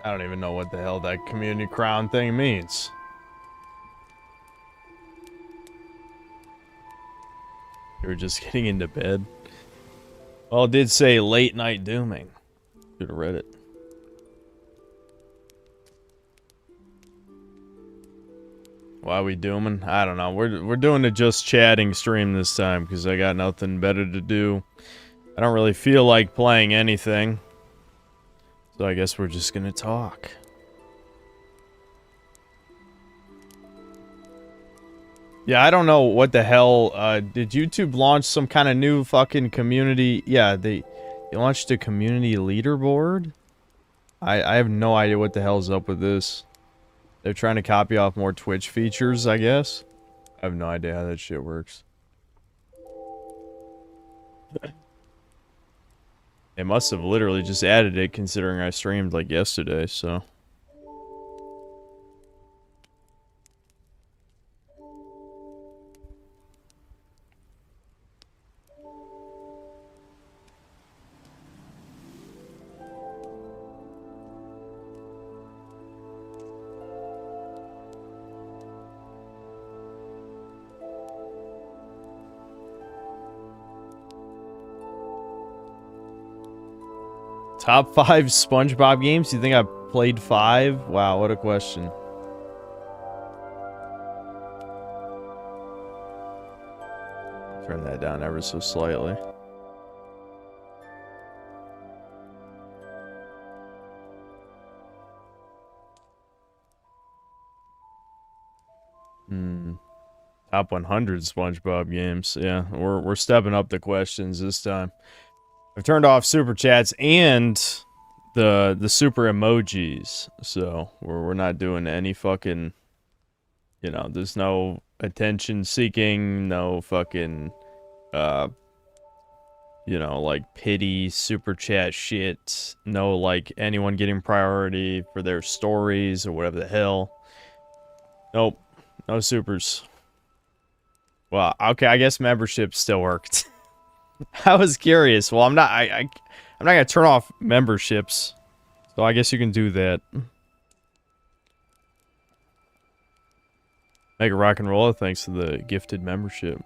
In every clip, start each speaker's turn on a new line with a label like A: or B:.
A: I don't even know what the hell that community crown thing means. You were just getting into bed. Well, it did say late night dooming. Should have read it. Why are we dooming? I don't know. We're doing a just chatting stream this time because I got nothing better to do. I don't really feel like playing anything. So I guess we're just gonna talk. Yeah, I don't know what the hell. Did YouTube launch some kind of new fucking community? Yeah, they launched a community leaderboard? I have no idea what the hell's up with this. They're trying to copy off more Twitch features, I guess. I have no idea how that shit works. They must have literally just added it considering I streamed like yesterday, so. Top 5 SpongeBob games? You think I played 5? Wow, what a question. Turn that down ever so slightly. Top 100 SpongeBob games. Yeah, we're stepping up the questions this time. I've turned off super chats and the super emojis, so we're not doing any fucking, you know, there's no attention seeking, no fucking, you know, like pity super chat shit, no like anyone getting priority for their stories or whatever the hell. Nope, no supers. Well, okay, I guess membership still worked. I was curious. Well, I'm not gonna turn off memberships, so I guess you can do that. Make a rock and roll. Thanks to the gifted membership.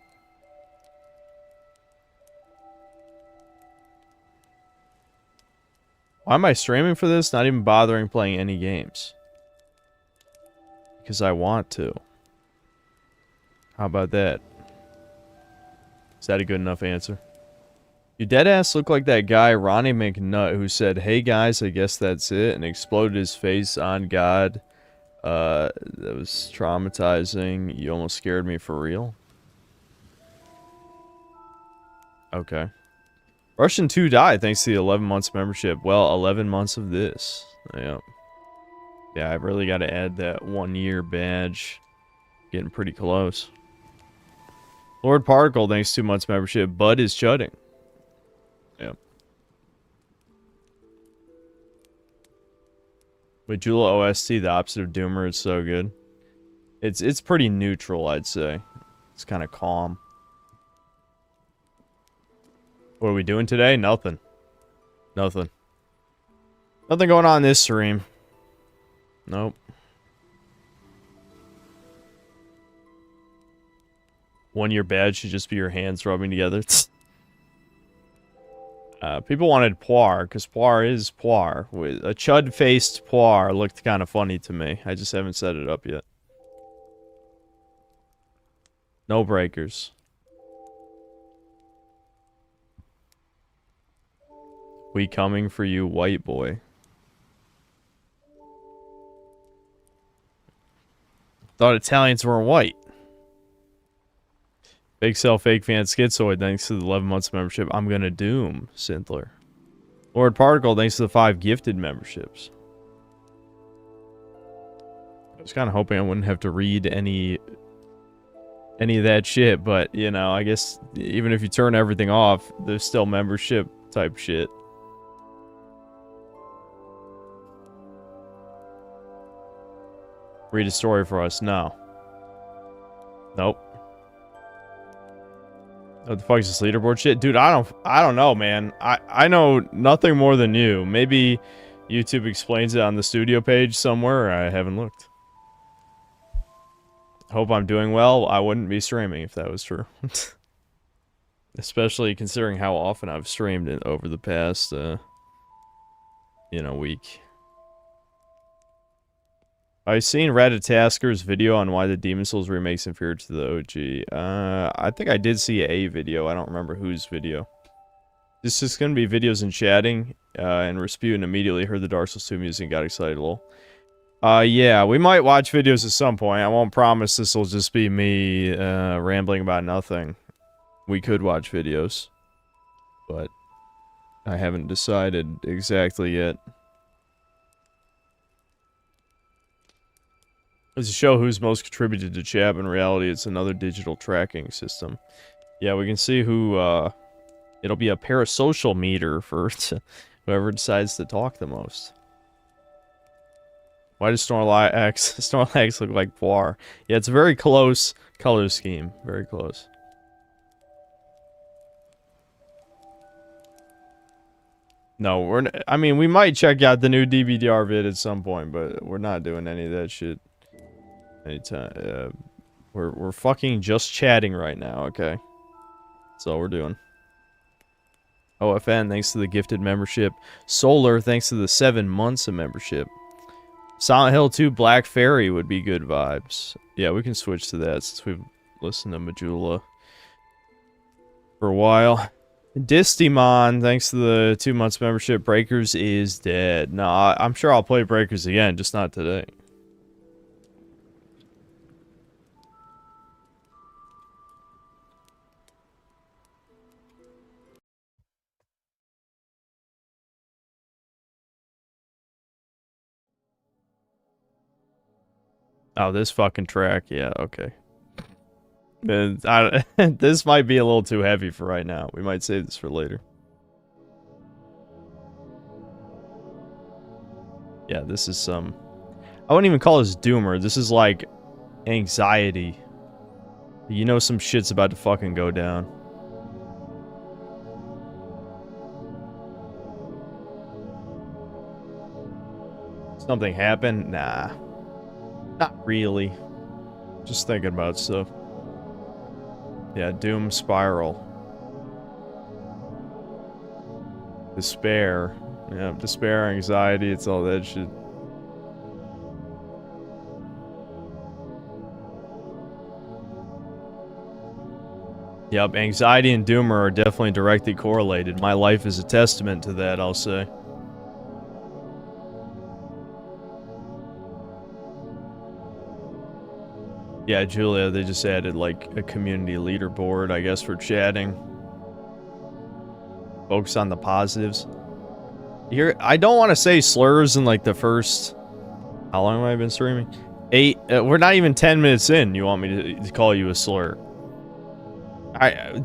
A: Why am I streaming for this? Not even bothering playing any games. Because I want to. How about that? Is that a good enough answer? You deadass look like that guy Ronnie McNutt who said, "Hey guys, I guess that's it," and exploded his face on God. That was traumatizing. You almost scared me for real. Okay. Russian 2 died thanks to the 11 months membership. Well, 11 months of this. Yep. Yeah, I've really got to add that 1 year badge. Getting pretty close. Lord Particle, thanks 2 months membership. Bud is chudding. Yep. With Jula OST, the opposite of Doomer, is so good. It's pretty neutral, I'd say. It's kind of calm. What are we doing today? Nothing. Nothing. Nothing going on this stream. Nope. One-year badge should just be your hands rubbing together. People wanted Poir, because Poir is Poir. A chud-faced Poir looked kind of funny to me. I just haven't set it up yet. No breakers. We coming for you, white boy. Thought Italians were white. Fake Cell, Fake Fan, Schizoid, thanks to the 11 months membership. I'm gonna doom, Synthler. Lord Particle, thanks to the 5 gifted memberships. I was kind of hoping I wouldn't have to read any of that shit, but, you know, I guess even if you turn everything off, there's still membership type shit. Read a story for us. No. Nope. What the fuck is this leaderboard shit? Dude, I don't know, man. I know nothing more than you. Maybe YouTube explains it on the studio page somewhere. I haven't looked. Hope I'm doing well. I wouldn't be streaming if that was true. Especially considering how often I've streamed it over the past, week. I've seen Ratatasker's video on why the Demon Souls remake's inferior to the OG. I think I did see a video. I don't remember whose video. This is going to be videos and chatting, and Rasputin immediately heard the Dark Souls 2 music and got excited a little. Yeah, we might watch videos at some point. I won't promise this will just be me, rambling about nothing. We could watch videos, but I haven't decided exactly yet. It's a show who's most contributed to chat. In reality, it's another digital tracking system. Yeah, we can see who, it'll be a parasocial meter for whoever decides to talk the most. Why does Snorlax look like Poir? Yeah, it's a very close color scheme. Very close. No, I mean, we might check out the new DBDR vid at some point, but we're not doing any of that shit anytime. We're fucking just chatting right now, okay? That's all we're doing. OFN, thanks to the gifted membership. Solar, thanks to the 7 months of membership. Silent Hill 2 Black Fairy would be good vibes. Yeah, we can switch to that since we've listened to Majula for a while. Distimon, thanks to the 2 months membership. Breakers is dead. No, I'm sure I'll play Breakers again, just not today. Oh, this fucking track. Yeah, okay. This might be a little too heavy for right now. We might save this for later. Yeah, this is some... I wouldn't even call this doomer. This is like anxiety. You know some shit's about to fucking go down. Something happened? Nah. Not really. Just thinking about stuff. Yeah, doom spiral. Despair. Yeah, despair, anxiety, it's all that shit. Yep, anxiety and doomer are definitely directly correlated. My life is a testament to that, I'll say. Yeah, Julia, they just added, like, a community leaderboard, I guess, for chatting. Focus on the positives. Here, I don't want to say slurs in, like, the first... How long have I been streaming? 8... we're not even 10 minutes in, you want me to call you a slur.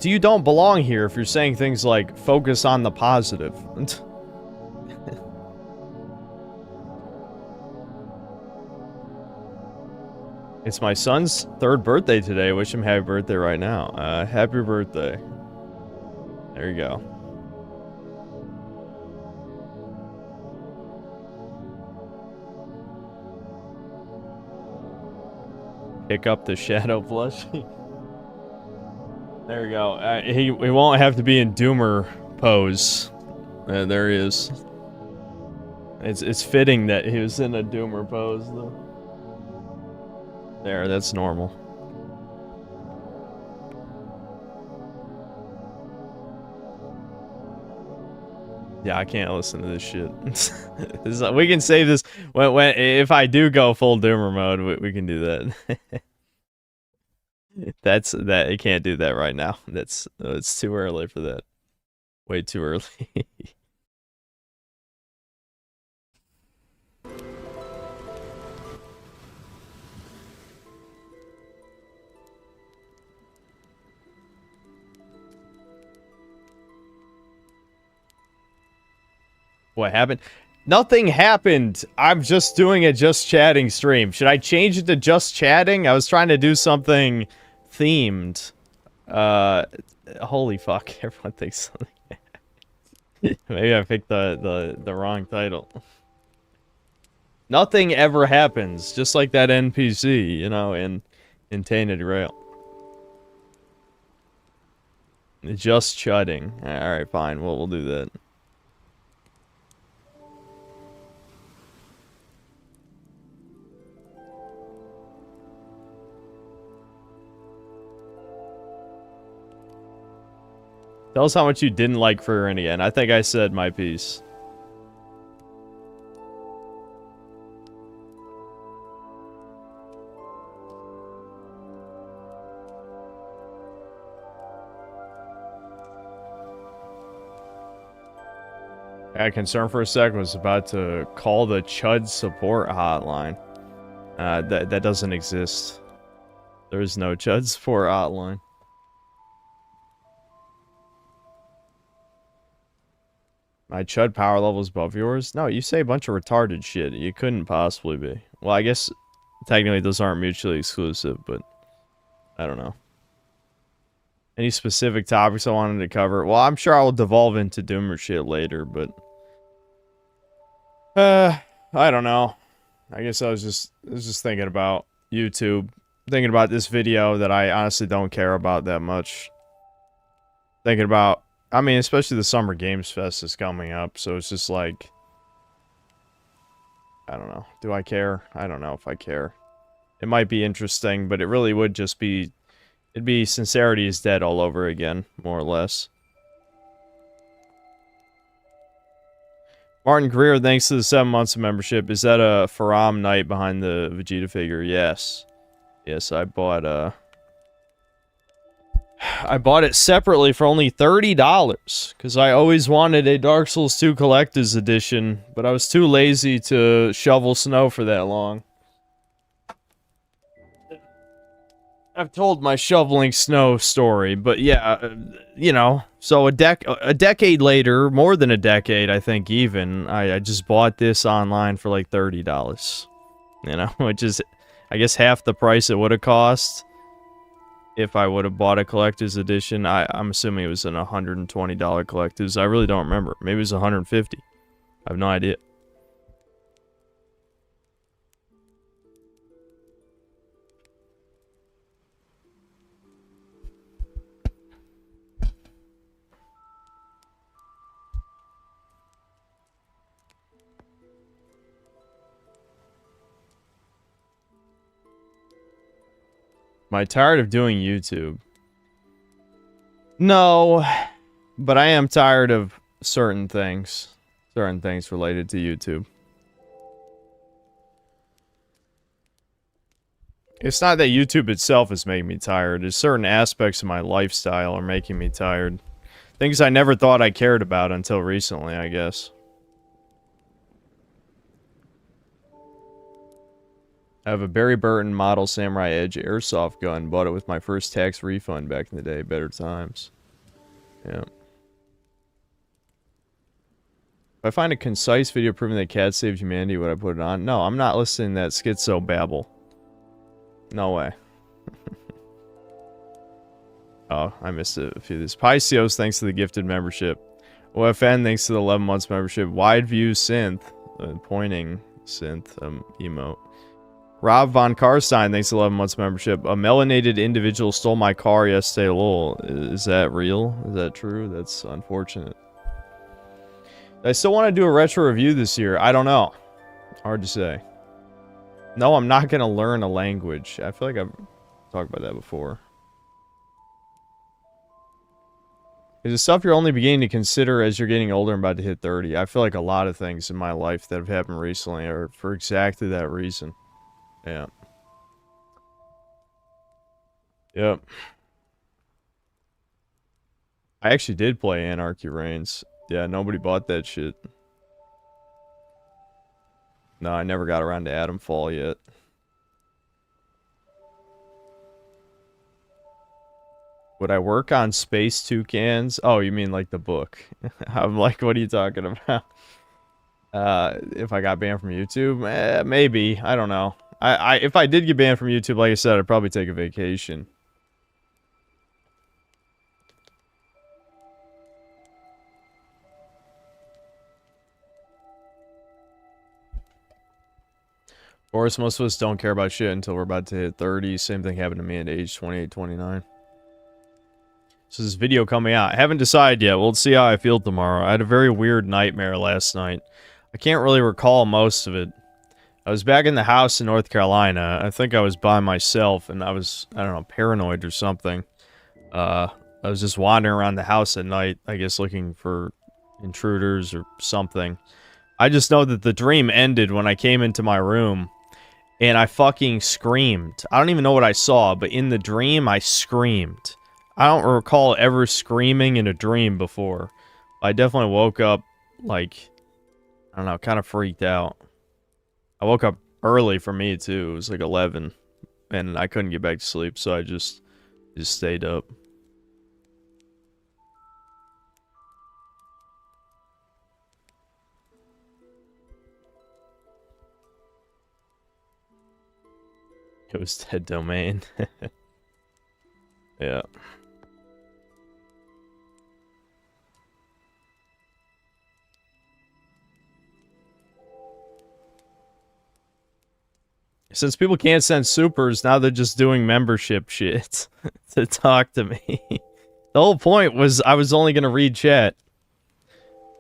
A: You don't belong here if you're saying things like, focus on the positive. It's my son's 3rd birthday today. Wish him happy birthday right now. Happy birthday. There you go. Pick up the shadow plushie. There we go. He won't have to be in doomer pose. There he is. It's fitting that he was in a doomer pose though. There, that's normal. Yeah, I can't listen to this shit. We can save this if I do go full doomer mode. We can do that. I can't do that right now. It's too early for that. Way too early. What happened? Nothing happened. I'm just doing a just chatting stream. Should I change it to just chatting? I was trying to do something themed. Holy fuck. Everyone thinks something. Maybe I picked the wrong title. Nothing ever happens, just like that NPC, you know, in Tainted Grail. Just chudding. Alright, fine, we'll do that. Tell us how much you didn't like for in again. I think I said my piece. I got concerned for a second. Was about to call the Chud support hotline. That doesn't exist. There is no Chud support hotline. My Chud power level is above yours? No, you say a bunch of retarded shit. You couldn't possibly be. Well, I guess technically those aren't mutually exclusive, but I don't know. Any specific topics I wanted to cover? Well, I'm sure I will devolve into Doomer shit later, but I don't know. I guess I was just thinking about YouTube, thinking about this video that I honestly don't care about that much. Thinking about, I mean, especially the Summer Games Fest is coming up, so it's just like, I don't know. Do I care? I don't know if I care. It might be interesting, but it really would just be, it'd be Sincerity is Dead all over again, more or less. Martin Greer, thanks to the 7 months of membership. Is that a Faram Knight behind the Vegeta figure? Yes. Yes, I bought it separately for only $30, because I always wanted a Dark Souls 2 Collector's Edition, but I was too lazy to shovel snow for that long. I've told my shoveling snow story, but yeah, you know, so a decade later, more than a decade, I think even, I just bought this online for like $30, you know, which is, I guess, half the price it would have cost if I would have bought a collector's edition. I'm assuming it was an $120 collector's. I really don't remember. Maybe it was $150. I have no idea. Am I tired of doing YouTube? No, but I am tired of certain things. Certain things related to YouTube. It's not that YouTube itself is making me tired. It's certain aspects of my lifestyle are making me tired. Things I never thought I cared about until recently, I guess. I have a Barry Burton model Samurai Edge airsoft gun. Bought it with my first tax refund back in the day. Better times. Yeah. If I find a concise video proving that cats saved humanity, would I put it on? No, I'm not listening to that schizo babble. No way. Oh, I missed a few of these. Pycios, thanks to the gifted membership. OFN, thanks to the 11 months membership. Wide View Synth, pointing synth emote. Rob Von Karstein, thanks to 11 months membership. A melanated individual stole my car yesterday. Lol. Is that real? Is that true? That's unfortunate. I still want to do a retro review this year. I don't know. Hard to say. No, I'm not going to learn a language. I feel like I've talked about that before. Is it stuff you're only beginning to consider as you're getting older and about to hit 30? I feel like a lot of things in my life that have happened recently are for exactly that reason. Yeah. Yep. I actually did play Anarchy Reigns. Yeah, nobody bought that shit. No, I never got around to Atomfall yet. Would I work on Space Toucans? Oh, you mean like the book? I'm like, what are you talking about? If I got banned from YouTube? Maybe. I don't know. If I did get banned from YouTube, like I said, I'd probably take a vacation. Of course, most of us don't care about shit until we're about to hit 30. Same thing happened to me at age 28, 29. So this video coming out. I haven't decided yet. We'll see how I feel tomorrow. I had a very weird nightmare last night. I can't really recall most of it. I was back in the house in North Carolina. I think I was by myself and I was, I don't know, paranoid or something. I was just wandering around the house at night, I guess looking for intruders or something. I just know that the dream ended when I came into my room and I fucking screamed. I don't even know what I saw, but in the dream I screamed. I don't recall ever screaming in a dream before. I definitely woke up, like, I don't know, kind of freaked out. I woke up early for me, too. It was like 11, and I couldn't get back to sleep, so I just stayed up. It was dead domain. Yeah. Since people can't send supers, now they're just doing membership shit to talk to me. The whole point was I was only going to read chat.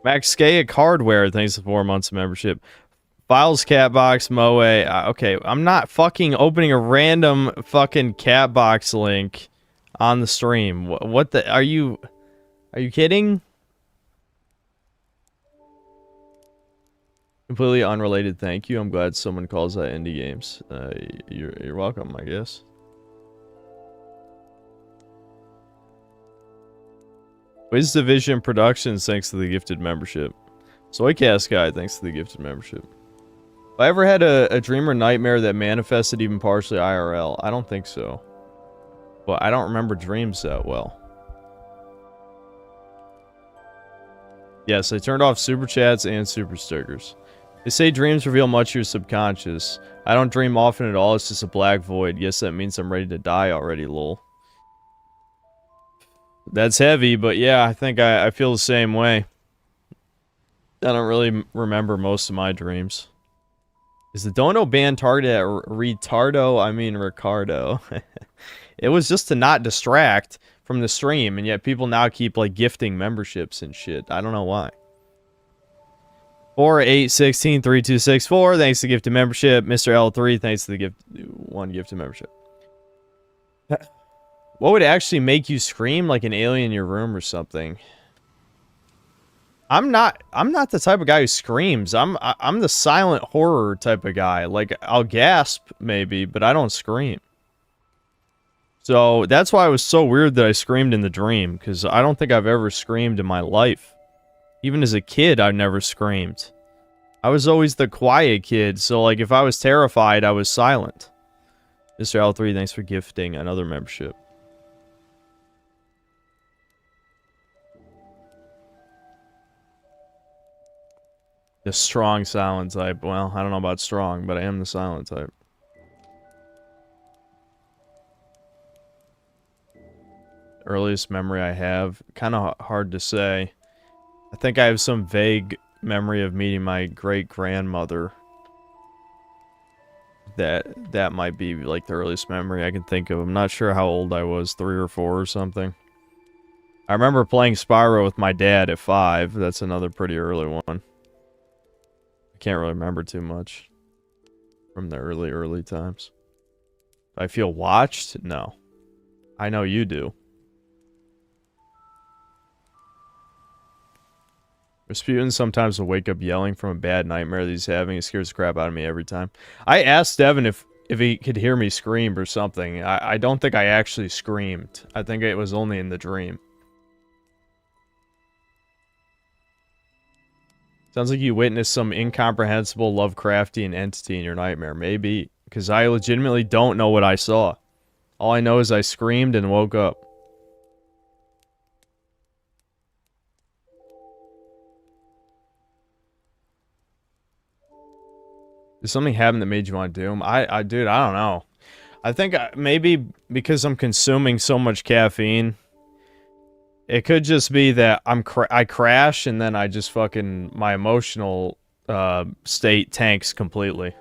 A: Maxcaic Hardware, thanks for 4 months of membership. Files Catbox, Moe. Okay, I'm not fucking opening a random fucking Catbox link on the stream. What the... Are you kidding? Completely unrelated, thank you. I'm glad someone calls that indie games. You're welcome, I guess. Wiz Division Productions, thanks to the gifted membership. Soycast Guy, thanks to the gifted membership. Have I ever had a dream or nightmare that manifested even partially IRL? I don't think so. Well, I don't remember dreams that well. Yes, I turned off super chats and super stickers. They say dreams reveal much of your subconscious. I don't dream often at all, it's just a black void. Yes, that means I'm ready to die already, lol. That's heavy, but yeah, I think I feel the same way. I don't really remember most of my dreams. Is the Dono band targeted at retardo? I mean Ricardo. It was just to not distract from the stream, and yet people now keep, like, gifting memberships and shit. I don't know why. 4, 8, 16, 3, 2, 6, 4. Thanks to gifted membership. Mr. L3, thanks to the one gifted membership. What would actually make you scream like an alien in your room or something? I'm not the type of guy who screams. I'm the silent horror type of guy. Like, I'll gasp maybe, but I don't scream. So that's why it was so weird that I screamed in the dream, because I don't think I've ever screamed in my life. Even as a kid, I've never screamed. I was always the quiet kid, so like if I was terrified, I was silent. Mr. L3, thanks for gifting another membership. The strong silent type. Well, I don't know about strong, but I am the silent type. Earliest memory I have, kind of hard to say. I think I have some vague memory of meeting my great-grandmother. That might be like the earliest memory I can think of. I'm not sure how old I was, 3 or 4 or something. I remember playing Spyro with my dad at 5. That's another pretty early one. I can't really remember too much from the early times. Do I feel watched? No. I know you do. Rasputin sometimes will wake up yelling from a bad nightmare that he's having. It scares the crap out of me every time. I asked Devin if he could hear me scream or something. I don't think I actually screamed. I think it was only in the dream. Sounds like you witnessed some incomprehensible Lovecraftian entity in your nightmare. Maybe. Because I legitimately don't know what I saw. All I know is I screamed and woke up. Did something happen that made you want to do them? Dude, I don't know. I think maybe because I'm consuming so much caffeine, it could just be that I crash and then I just fucking, my emotional state tanks completely.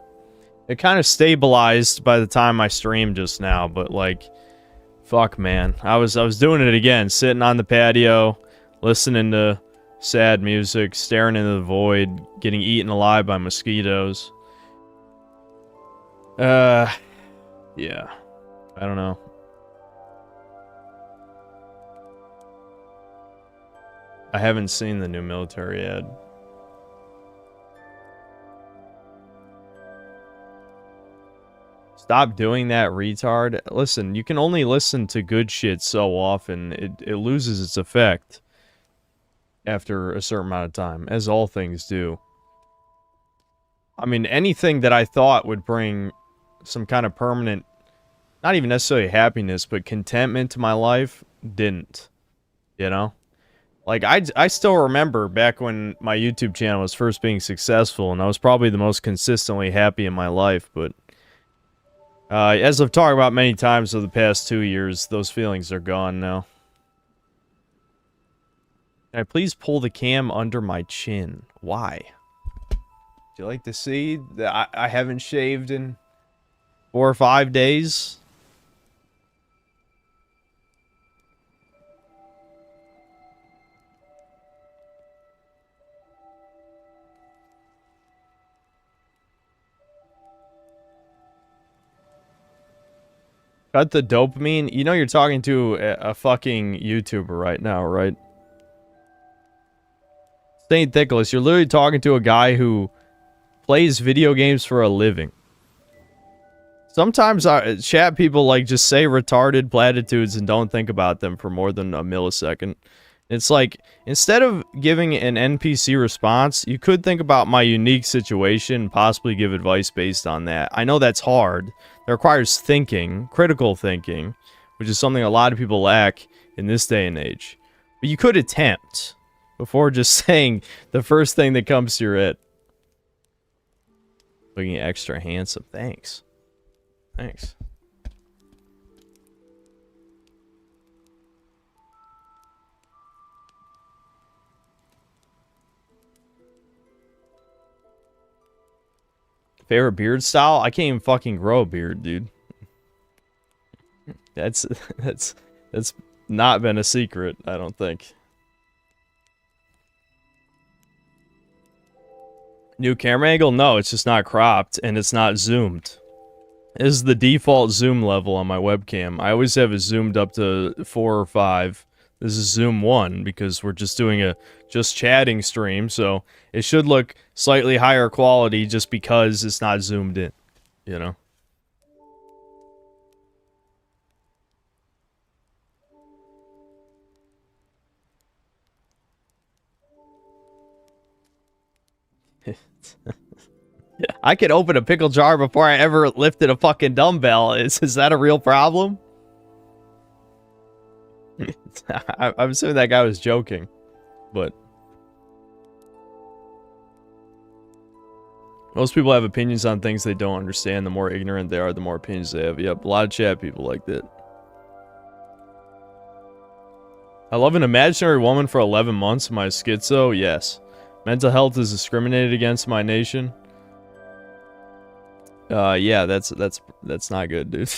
A: It kind of stabilized by the time I streamed just now, but like, fuck, man. I was doing it again, sitting on the patio, listening to sad music, staring into the void, getting eaten alive by mosquitoes. Yeah. I don't know. I haven't seen the new military ad. Stop doing that, retard. Listen, you can only listen to good shit so often. It loses its effect after a certain amount of time, as all things do. I mean, anything that I thought would bring some kind of permanent, not even necessarily happiness, but contentment to my life, didn't. You know? Like, I still remember back when my YouTube channel was first being successful, and I was probably the most consistently happy in my life, but as I've talked about many times over the past 2 years, those feelings are gone now. Can I please pull the cam under my chin? Why? Do you like to see that I haven't shaved in 4 or 5 days? Cut the dopamine? You know you're talking to a fucking YouTuber right now, right? St. Nicholas, you're literally talking to a guy who plays video games for a living. Sometimes chat people like just say retarded platitudes and don't think about them for more than a millisecond. It's like, instead of giving an NPC response, you could think about my unique situation and possibly give advice based on that. I know that's hard. It requires thinking, critical thinking, which is something a lot of people lack in this day and age. But you could attempt before just saying the first thing that comes to your head. Looking extra handsome. Thanks. Thanks. Favorite beard style? I can't even fucking grow a beard, dude. That's not been a secret, I don't think. New camera angle? No, it's just not cropped and it's not zoomed. This is the default zoom level on my webcam. I always have it zoomed up to 4 or 5. This is zoom 1 because we're just doing a just chatting stream, so it should look slightly higher quality just because it's not zoomed in, you know? I could open a pickle jar before I ever lifted a fucking dumbbell. Is that a real problem? I'm assuming that guy was joking, but most people have opinions on things they don't understand. The more ignorant they are, the more opinions they have. Yep, a lot of chat people like that. I love an imaginary woman for 11 months. Am I schizo? Yes. Mental health is discriminated against in my nation. Yeah, that's not good, dude.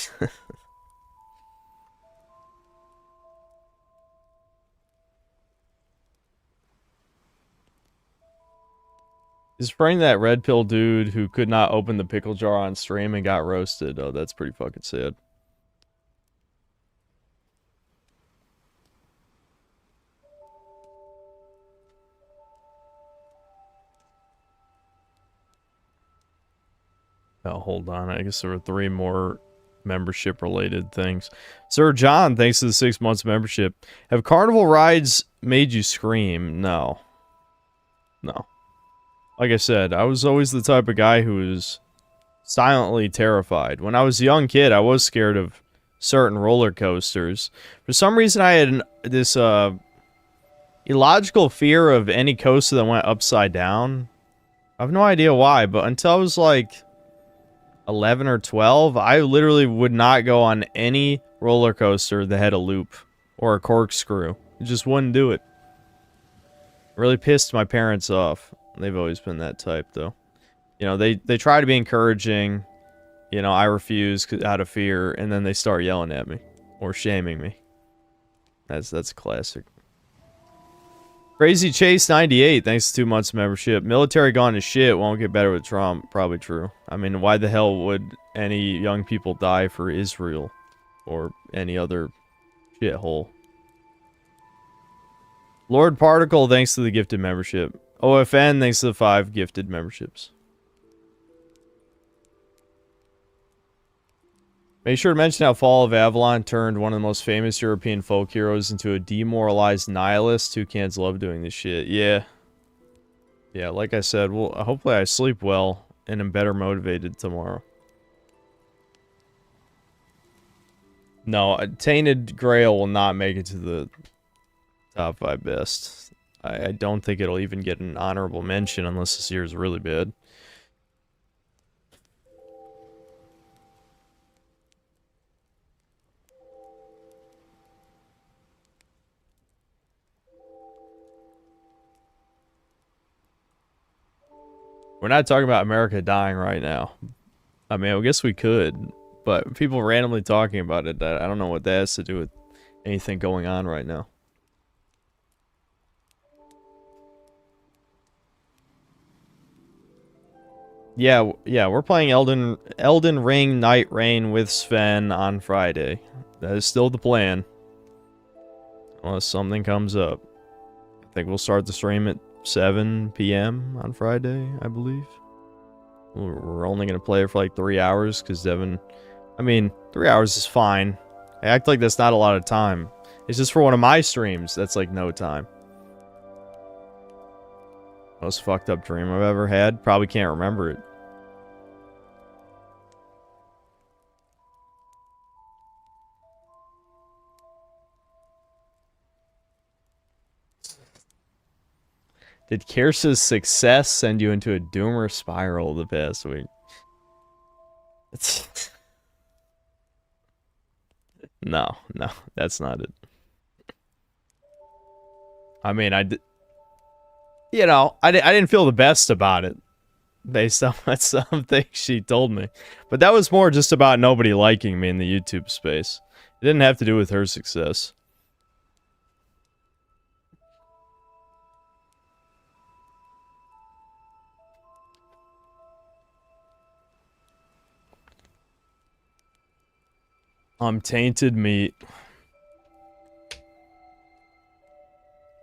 A: He's spraying that red pill dude who could not open the pickle jar on stream and got roasted. Oh, that's pretty fucking sad. Oh, hold on. I guess there were 3 more membership-related things. Sir John, thanks to the 6 months membership. Have carnival rides made you scream? No. No. Like I said, I was always the type of guy who was silently terrified. When I was a young kid, I was scared of certain roller coasters. For some reason, I had this illogical fear of any coaster that went upside down. I have no idea why, but until I was like 11 or 12, I literally would not go on any roller coaster that had a loop or a corkscrew. I just wouldn't do it. It really pissed my parents off. They've always been that type, though. You know, they try to be encouraging. you know, I refuse out of fear, and then they start yelling at me or shaming me. That's a classic. Crazy Chase 98, thanks to 2 months membership. Military gone to shit, won't get better with Trump. Probably true. I mean, why the hell would any young people die for Israel or any other shithole? Lord Particle, thanks to the gifted membership. OFN, thanks to the 5 gifted memberships. Make sure to mention how Fall of Avalon turned one of the most famous European folk heroes into a demoralized nihilist. Toucans love doing this shit. Yeah. Yeah, like I said, well, hopefully I sleep well and am better motivated tomorrow. No, Tainted Grail will not make it to the top 5 best. I don't think it'll even get an honorable mention unless this year is really bad. We're not talking about America dying right now. I mean, I guess we could, but people randomly talking about it, I don't know what that has to do with anything going on right now. Yeah, we're playing Elden Ring Night Rain with Sven on Friday. That is still the plan. Unless something comes up. I think we'll start the stream at 7 p.m. on Friday, I believe. We're only going to play it for like 3 hours because Devin... I mean, 3 hours is fine. I act like that's not a lot of time. It's just for one of my streams, that's like no time. Most fucked up dream I've ever had. Probably can't remember it. Did Kirsa's success send you into a doomer spiral the past week? No, that's not it. I mean, you know, I didn't feel the best about it based on some things she told me. But that was more just about nobody liking me in the YouTube space. It didn't have to do with her success. Tainted meat.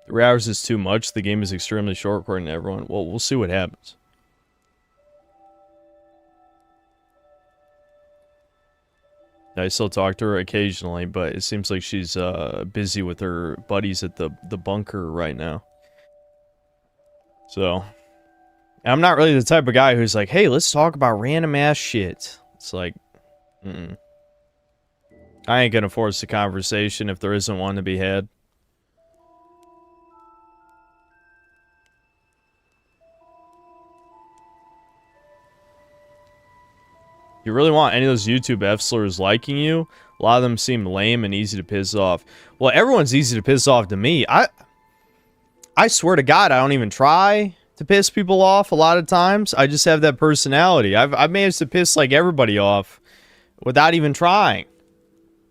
A: 3 hours is too much. The game is extremely short according to everyone. Well, we'll see what happens. I still talk to her occasionally, but it seems like she's busy with her buddies at the bunker right now. So, I'm not really the type of guy who's like, hey, let's talk about random ass shit. It's like, I ain't gonna force the conversation if there isn't one to be had. You really want any of those YouTube F-slurs liking you? A lot of them seem lame and easy to piss off. Well, everyone's easy to piss off to me. I swear to God, I don't even try to piss people off a lot of times. I just have that personality. I've managed to piss like everybody off without even trying.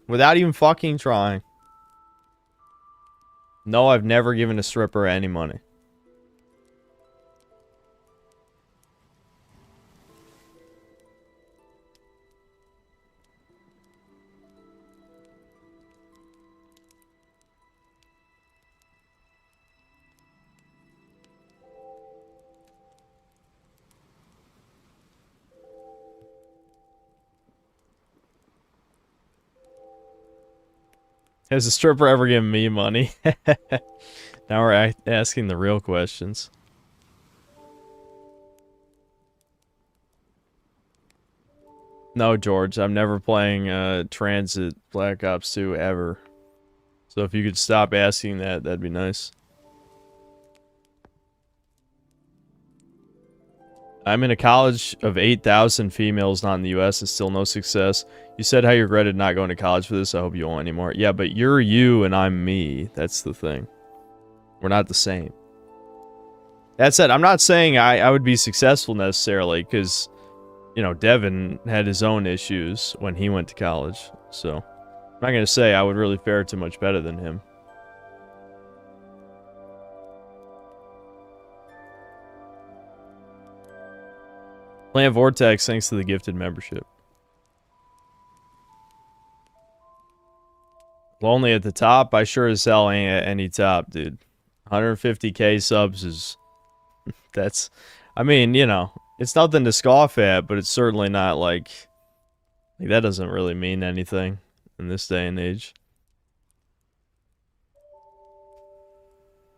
A: Without even fucking trying. No, I've never given a stripper any money. Has a stripper ever given me money? Now we're asking the real questions. No, George, I'm never playing Transit Black Ops 2 ever. So if you could stop asking that, that'd be nice. I'm in a college of 8,000 females, not in the US, and still no success. You said how you regretted not going to college for this. I hope you won't anymore. Yeah, but you're you and I'm me. That's the thing. We're not the same. That said, I'm not saying I would be successful necessarily, because, you know, Devin had his own issues when he went to college. So I'm not going to say I would really fare too much better than him. Plant Vortex, thanks to the gifted membership. Lonely at the top? I sure as hell ain't at any top, dude. 150k subs is... that's... I mean, you know, it's nothing to scoff at, but it's certainly not like that doesn't really mean anything in this day and age.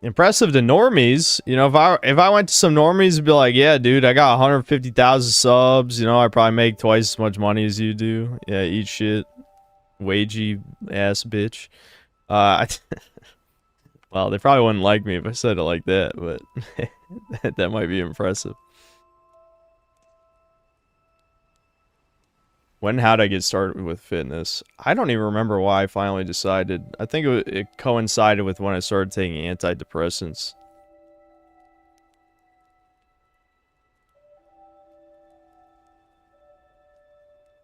A: Impressive to normies. You know, if I went to some normies and be like, yeah, dude, I got 150,000 subs. You know, I probably make twice as much money as you do. Yeah, eat shit. Wagey ass bitch. Well, they probably wouldn't like me if I said it like that, but that might be impressive. How'd I get started with fitness? I don't even remember why I finally decided. I think it coincided with when I started taking antidepressants.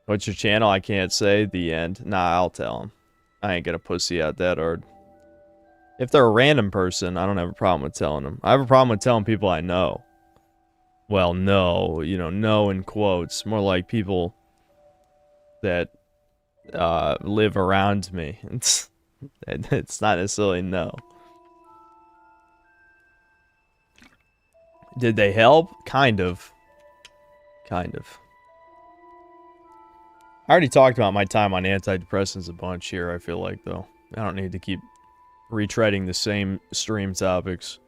A: What's your channel? I can't say. The end. Nah, I'll tell them. I ain't gonna pussy out that hard. If they're a random person, I don't have a problem with telling them. I have a problem with telling people I know. Well, no, you know, no in quotes. More like people that live around me. It's not necessarily no. Did they help? Kind of. Kind of. I already talked about my time on antidepressants a bunch here, I feel like, though. I don't need to keep retreading the same stream topics.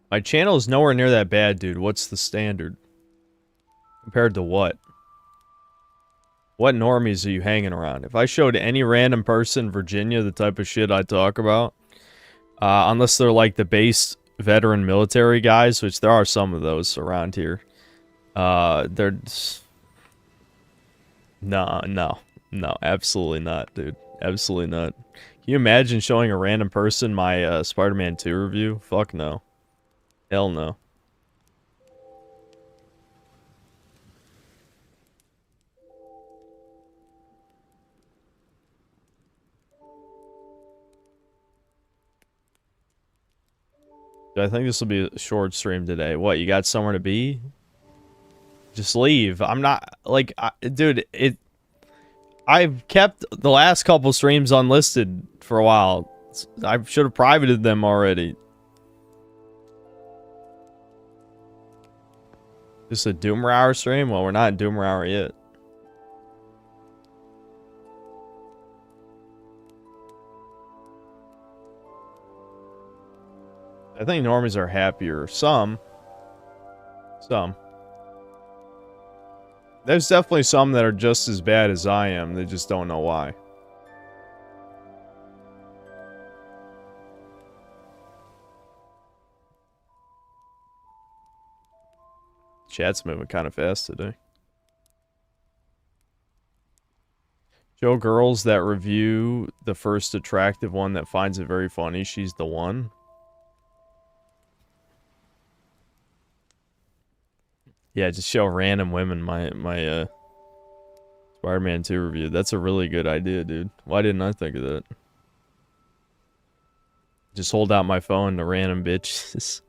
A: My channel is nowhere near that bad, dude. What's the standard? Compared to what? What normies are you hanging around? If I showed any random person in Virginia the type of shit I talk about, unless they're like the base veteran military guys, which there are some of those around here, they're just... No, absolutely not, dude. Absolutely not. Can you imagine showing a random person my Spider-Man 2 review? Fuck no. Hell no. I think this will be a short stream today. What, you got somewhere to be? Just leave. I'm not, like, dude, I've kept the last couple streams unlisted for a while. I should have privated them already. Just a Doomer Hour stream? Well, we're not in Doomer Hour yet. I think normies are happier. Some. There's definitely some that are just as bad as I am. They just don't know why. Chat's moving kind of fast today. Show girls that review the first attractive one that finds it very funny. She's the one. Yeah, just show random women my Spider-Man 2 review. That's a really good idea, dude. Why didn't I think of that? Just hold out my phone to random bitches.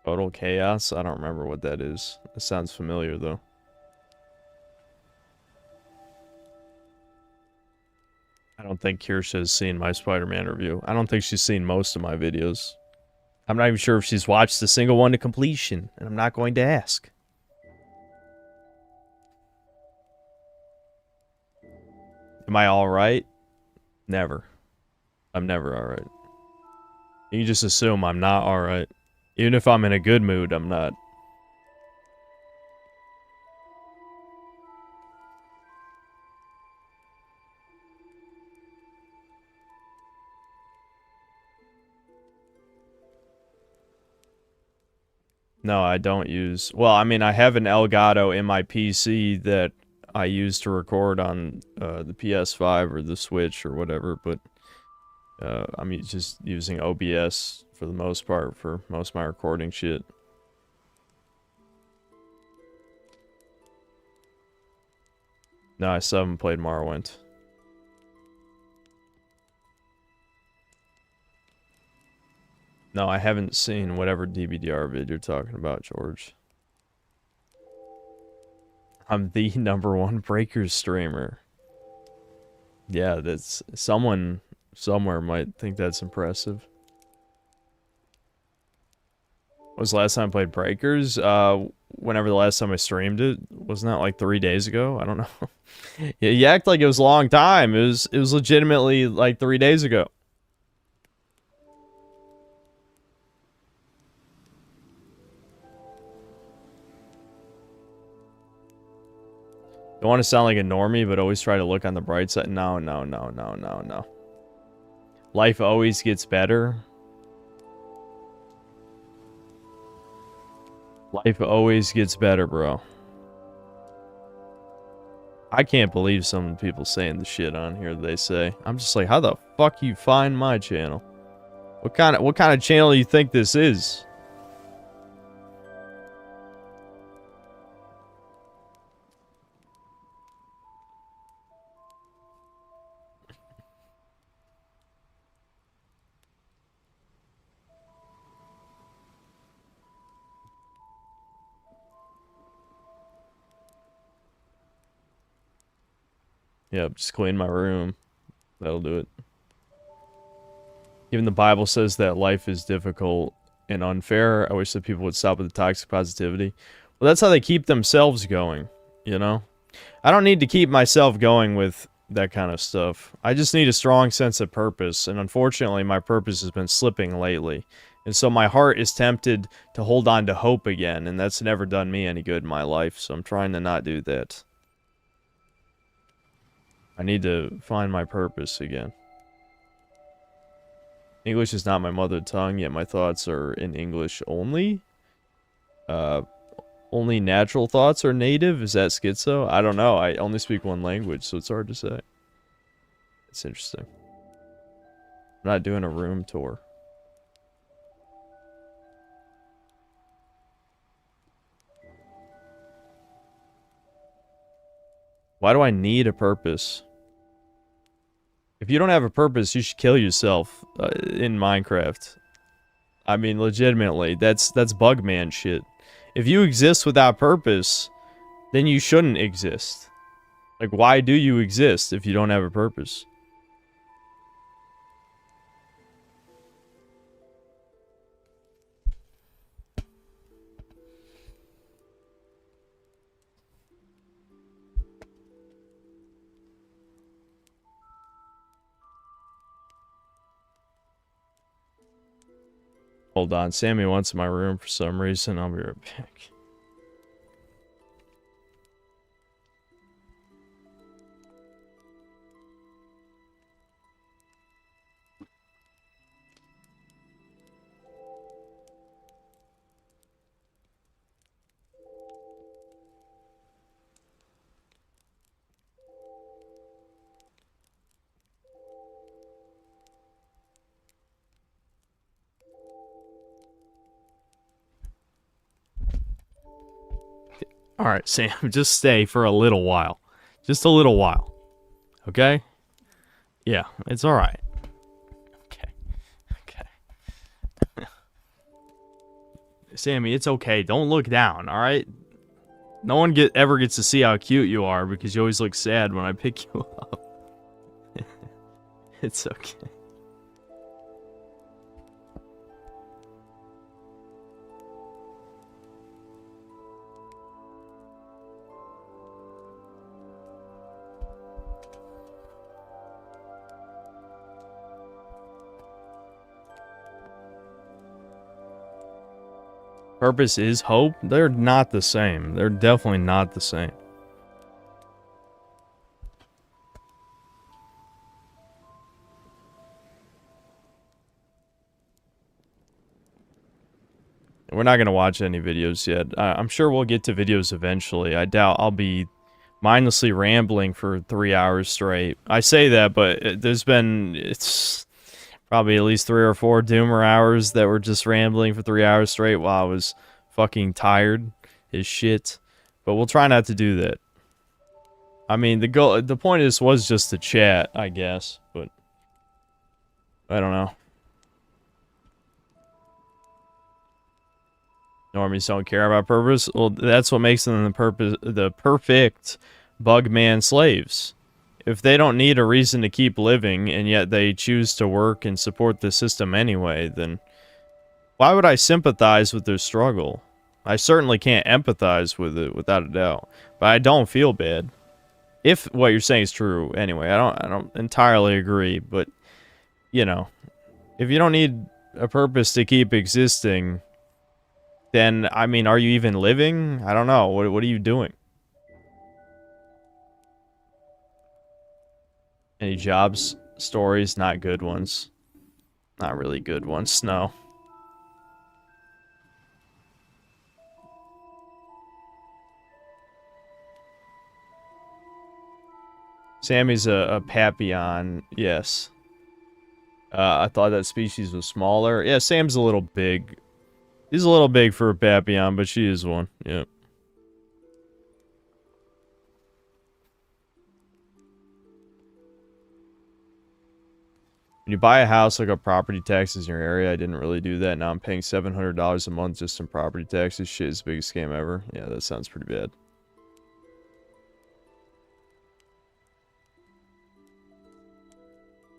A: Total Chaos? I don't remember what that is. It sounds familiar, though. I don't think Kirsha has seen my Spider-Man review. I don't think she's seen most of my videos. I'm not even sure if she's watched a single one to completion, and I'm not going to ask. Am I alright? Never. I'm never alright. You can just assume I'm not alright. Even if I'm in a good mood, I'm not. No, I don't use... Well, I mean, I have an Elgato in my PC that I use to record on the PS5 or the Switch or whatever, but I'm just using OBS for the most part for most of my recording shit. No, I still haven't played Morrowind. No, I haven't seen whatever DBDR vid you're talking about, George. I'm the #1 Breakers streamer. Yeah, that's... Someone somewhere might think that's impressive. When was the last time I played Breakers? Whenever the last time I streamed it. Wasn't that like 3 days ago? I don't know. Yeah, you act like it was a long time. It was legitimately like 3 days ago. Don't want to sound like a normie, but always try to look on the bright side. No, no, no, no, no, no. Life always gets better. Life always gets better, bro. I can't believe some people saying the shit on here they say. I'm just like, how the fuck you find my channel? What kind of channel do you think this is? Yeah, just clean my room. That'll do it. Even the Bible says that life is difficult and unfair. I wish that people would stop with the toxic positivity. Well, that's how they keep themselves going, you know? I don't need to keep myself going with that kind of stuff. I just need a strong sense of purpose, and unfortunately, my purpose has been slipping lately. And so my heart is tempted to hold on to hope again, and that's never done me any good in my life, so I'm trying to not do that. I need to find my purpose again. English is not my mother tongue, yet my thoughts are in English only. Only natural thoughts are native? Is that schizo? I don't know. I only speak one language, so it's hard to say. It's interesting. I'm not doing a room tour. Why do I need a purpose? If you don't have a purpose, you should kill yourself in Minecraft. I mean, legitimately, that's Bugman shit. If you exist without purpose, then you shouldn't exist. Like, why do you exist if you don't have a purpose? Hold on, Sammy wants my room for some reason. I'll be right back. Alright, Sam, just stay for a little while. Just a little while. Okay? Yeah, it's alright. Okay. Okay. Sammy, it's okay. Don't look down, alright? No one ever gets to see how cute you are because you always look sad when I pick you up. It's okay. Purpose is hope? They're not the same. They're definitely not the same. We're not going to watch any videos yet. I'm sure we'll get to videos eventually. I doubt I'll be mindlessly rambling for 3 hours straight. I say that, but it's probably at least 3 or 4 Doomer hours that were just rambling for 3 hours straight while I was fucking tired as shit. But we'll try not to do that. I mean, the point of this was just to chat, I guess, but I don't know. Normies don't care about purpose. Well, that's what makes them the perfect bugman slaves. If they don't need a reason to keep living, and yet they choose to work and support the system anyway, then why would I sympathize with their struggle? I certainly can't empathize with it, without a doubt. But I don't feel bad. If what you're saying is true, anyway. I don't entirely agree, but, you know, if you don't need a purpose to keep existing, then, I mean, are you even living? I don't know. What are you doing? Any jobs, stories? Not good ones. Not really good ones, no. Sammy's a Papillon, yes. I thought that species was smaller. Yeah, Sam's a little big. He's a little big for a Papillon, but she is one. Yep. When you buy a house, look up property taxes in your area. I didn't really do that. Now I'm paying $700 a month just in property taxes. Shit is the biggest scam ever. Yeah, that sounds pretty bad.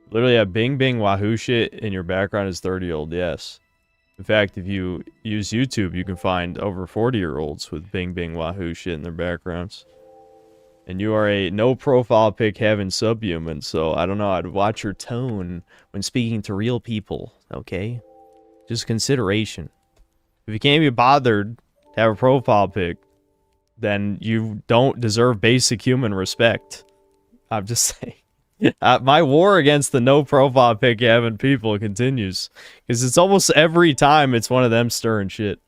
A: Literally have Bing Bing Wahoo shit in your background is 30-year-old, yes. In fact, if you use YouTube, you can find over 40-year-olds with Bing Bing Wahoo shit in their backgrounds. And you are a no-profile pic having subhuman, so I don't know, I'd watch your tone when speaking to real people, okay? Just consideration. If you can't be bothered to have a profile pic, then you don't deserve basic human respect. I'm just saying. My war against the no-profile pic having people continues. Because it's almost every time it's one of them stirring shit.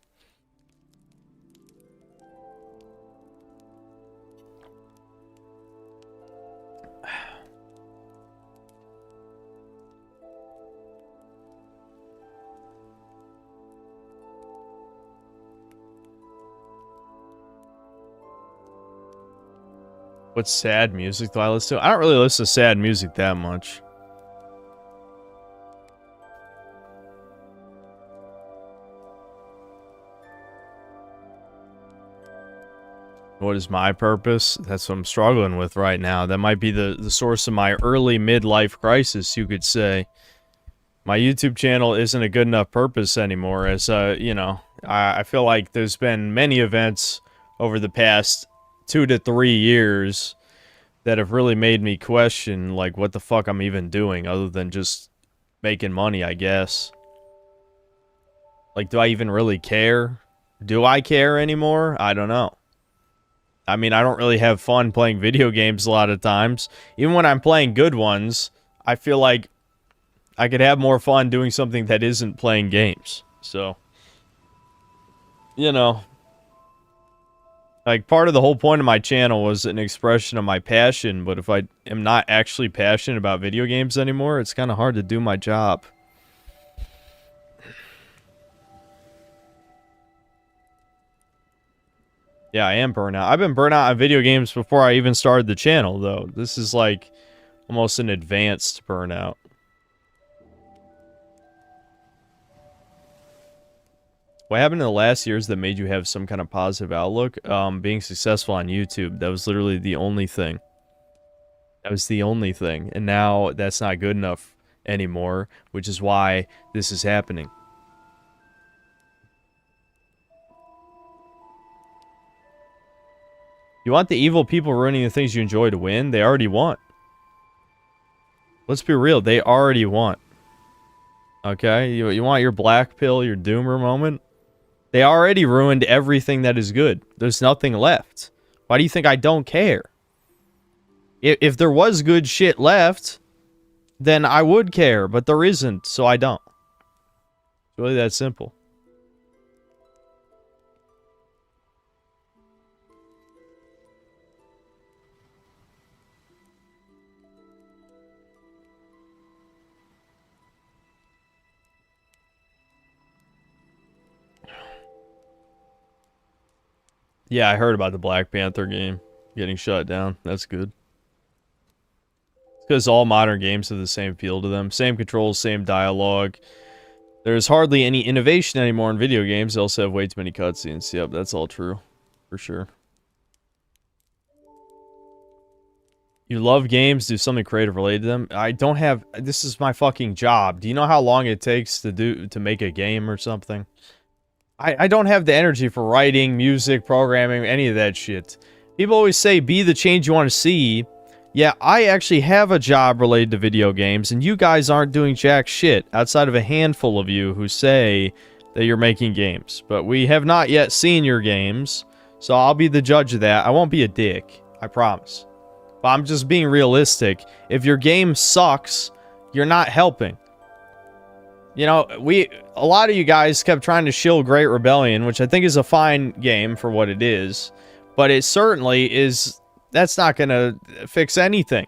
A: What sad music do I listen to? I don't really listen to sad music that much. What is my purpose? That's what I'm struggling with right now. That might be the source of my early midlife crisis, you could say. My YouTube channel isn't a good enough purpose anymore, as, you know, I feel like there's been many events over the past 2 to 3 years that have really made me question, like, what the fuck I'm even doing other than just making money, I guess. Like, do I even really care? Do I care anymore? I don't know. I mean, I don't really have fun playing video games a lot of times. Even when I'm playing good ones, I feel like I could have more fun doing something that isn't playing games. So, you know, like, part of the whole point of my channel was an expression of my passion, but if I am not actually passionate about video games anymore, it's kind of hard to do my job. Yeah, I am burnt out. I've been burnt out on video games before I even started the channel, though. This is, like, almost an advanced burnout. What happened in the last years that made you have some kind of positive outlook? Being successful on YouTube. That was literally the only thing. That was the only thing. And now that's not good enough anymore, which is why this is happening. You want the evil people ruining the things you enjoy to win? They already won. Let's be real. They already won. Okay? You want your black pill, your doomer moment? They already ruined everything that is good. There's nothing left. Why do you think I don't care? If there was good shit left, then I would care, but there isn't, so I don't. It's really that simple. Yeah, I heard about the Black Panther game getting shut down. That's good. Because all modern games have the same feel to them. Same controls, same dialogue. There's hardly any innovation anymore in video games. They also have way too many cutscenes. Yep, that's all true. For sure. You love games, do something creative related to them. I don't have... This is my fucking job. Do you know how long it takes to make a game or something? I don't have the energy for writing, music, programming, any of that shit. People always say, be the change you want to see. Yeah, I actually have a job related to video games, and you guys aren't doing jack shit outside of a handful of you who say that you're making games. But we have not yet seen your games, so I'll be the judge of that. I won't be a dick, I promise. But I'm just being realistic. If your game sucks, you're not helping. You know, a lot of you guys kept trying to shill Great Rebellion, which I think is a fine game for what it is. But it certainly is... That's not gonna fix anything.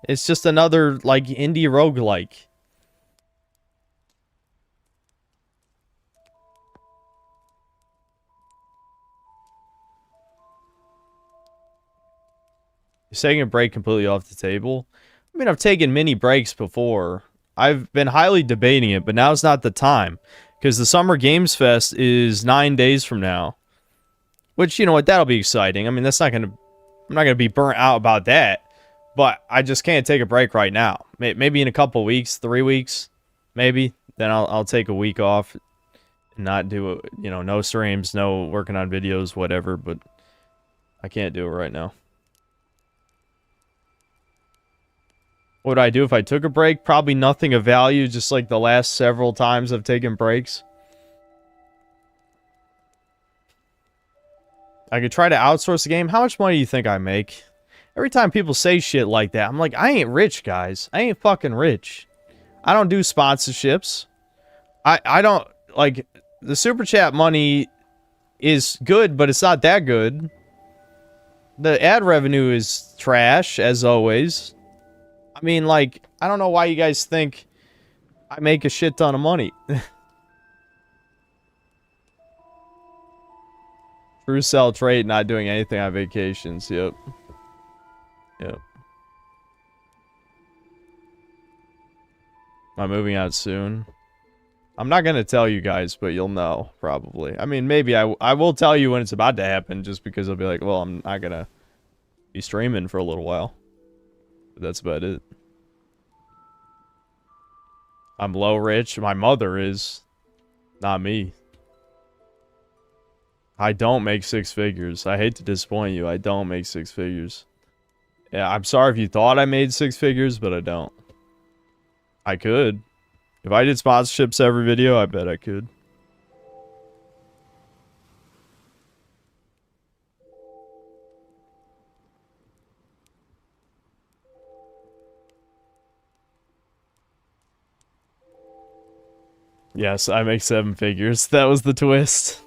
A: It's just another, like, indie roguelike. Is taking a break completely off the table? I mean, I've taken mini breaks before. I've been highly debating it, but now's not the time. Because the Summer Games Fest is 9 days from now. Which, you know what, that'll be exciting. I mean, that's not gonna... I'm not going to be burnt out about that, but I just can't take a break right now. Maybe in a couple weeks, 3 weeks, maybe. Then I'll take a week off and not do, you know, no streams, no working on videos, whatever, but I can't do it right now. What would I do if I took a break? Probably nothing of value, just like the last several times I've taken breaks. I could try to outsource the game. How much money do you think I make? Every time people say shit like that, I'm like, I ain't rich, guys. I ain't fucking rich. I don't do sponsorships. I don't, like, the super chat money is good, but it's not that good. The ad revenue is trash, as always. I mean, like, I don't know why you guys think I make a shit ton of money. True sell trait, not doing anything on vacations. Yep. Yep. Am I moving out soon? I'm not going to tell you guys, but you'll know, probably. I mean, maybe I will tell you when it's about to happen, just because I'll be like, well, I'm not going to be streaming for a little while. But that's about it. I'm low rich. My mother is. Not me. I don't make 6 figures. I hate to disappoint you. I don't make 6 figures. Yeah, I'm sorry if you thought I made 6 figures, but I don't. I could. If I did sponsorships every video, I bet I could. Yes, I make 7 figures. That was the twist.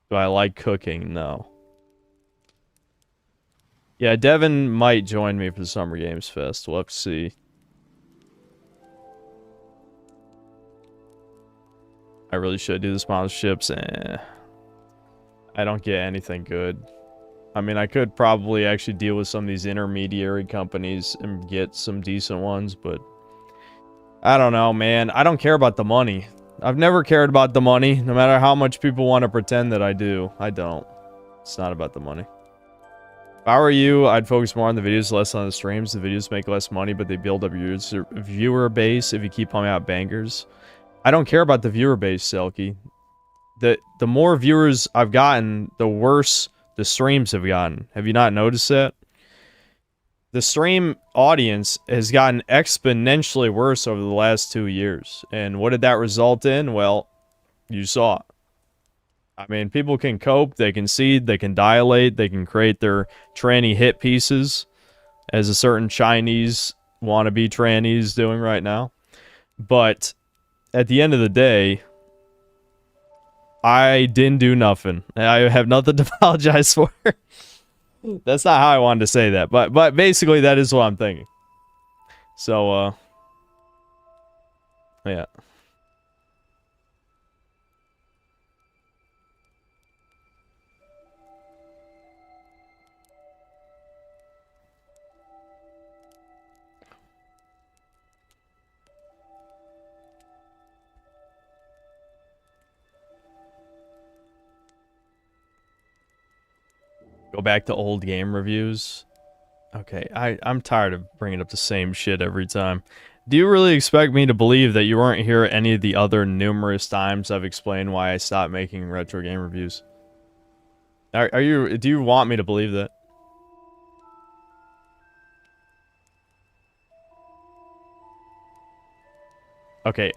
A: Do I like cooking? No. Yeah, Devin might join me for the Summer Games Fest. We'll have to see. I really should do the sponsorships. I don't get anything good. I mean, I could probably actually deal with some of these intermediary companies and get some decent ones, but I don't know, man. I don't care about the money. I've never cared about the money, no matter how much people want to pretend that I do. I don't. It's not about the money. If I were you, I'd focus more on the videos, less on the streams. The videos make less money, but they build up your viewer base if you keep pumping out bangers. I don't care about the viewer base, Selkie. The more viewers I've gotten, the worse the streams have gotten. Have you not noticed that? The stream audience has gotten exponentially worse over the last 2 years. And what did that result in? Well, you saw it. I mean, people can cope, they can seed, they can dilate, they can create their tranny hit pieces, as a certain Chinese wannabe tranny's doing right now. But at the end of the day, I didn't do nothing. I have nothing to apologize for. That's not how I wanted to say that, but basically that is what I'm thinking. So, Yeah. Go back to old game reviews. Okay, I'm tired of bringing up the same shit every time. Do you really expect me to believe that you weren't here any of the other numerous times I've explained why I stopped making retro game reviews? Are you? Do you want me to believe that? Okay,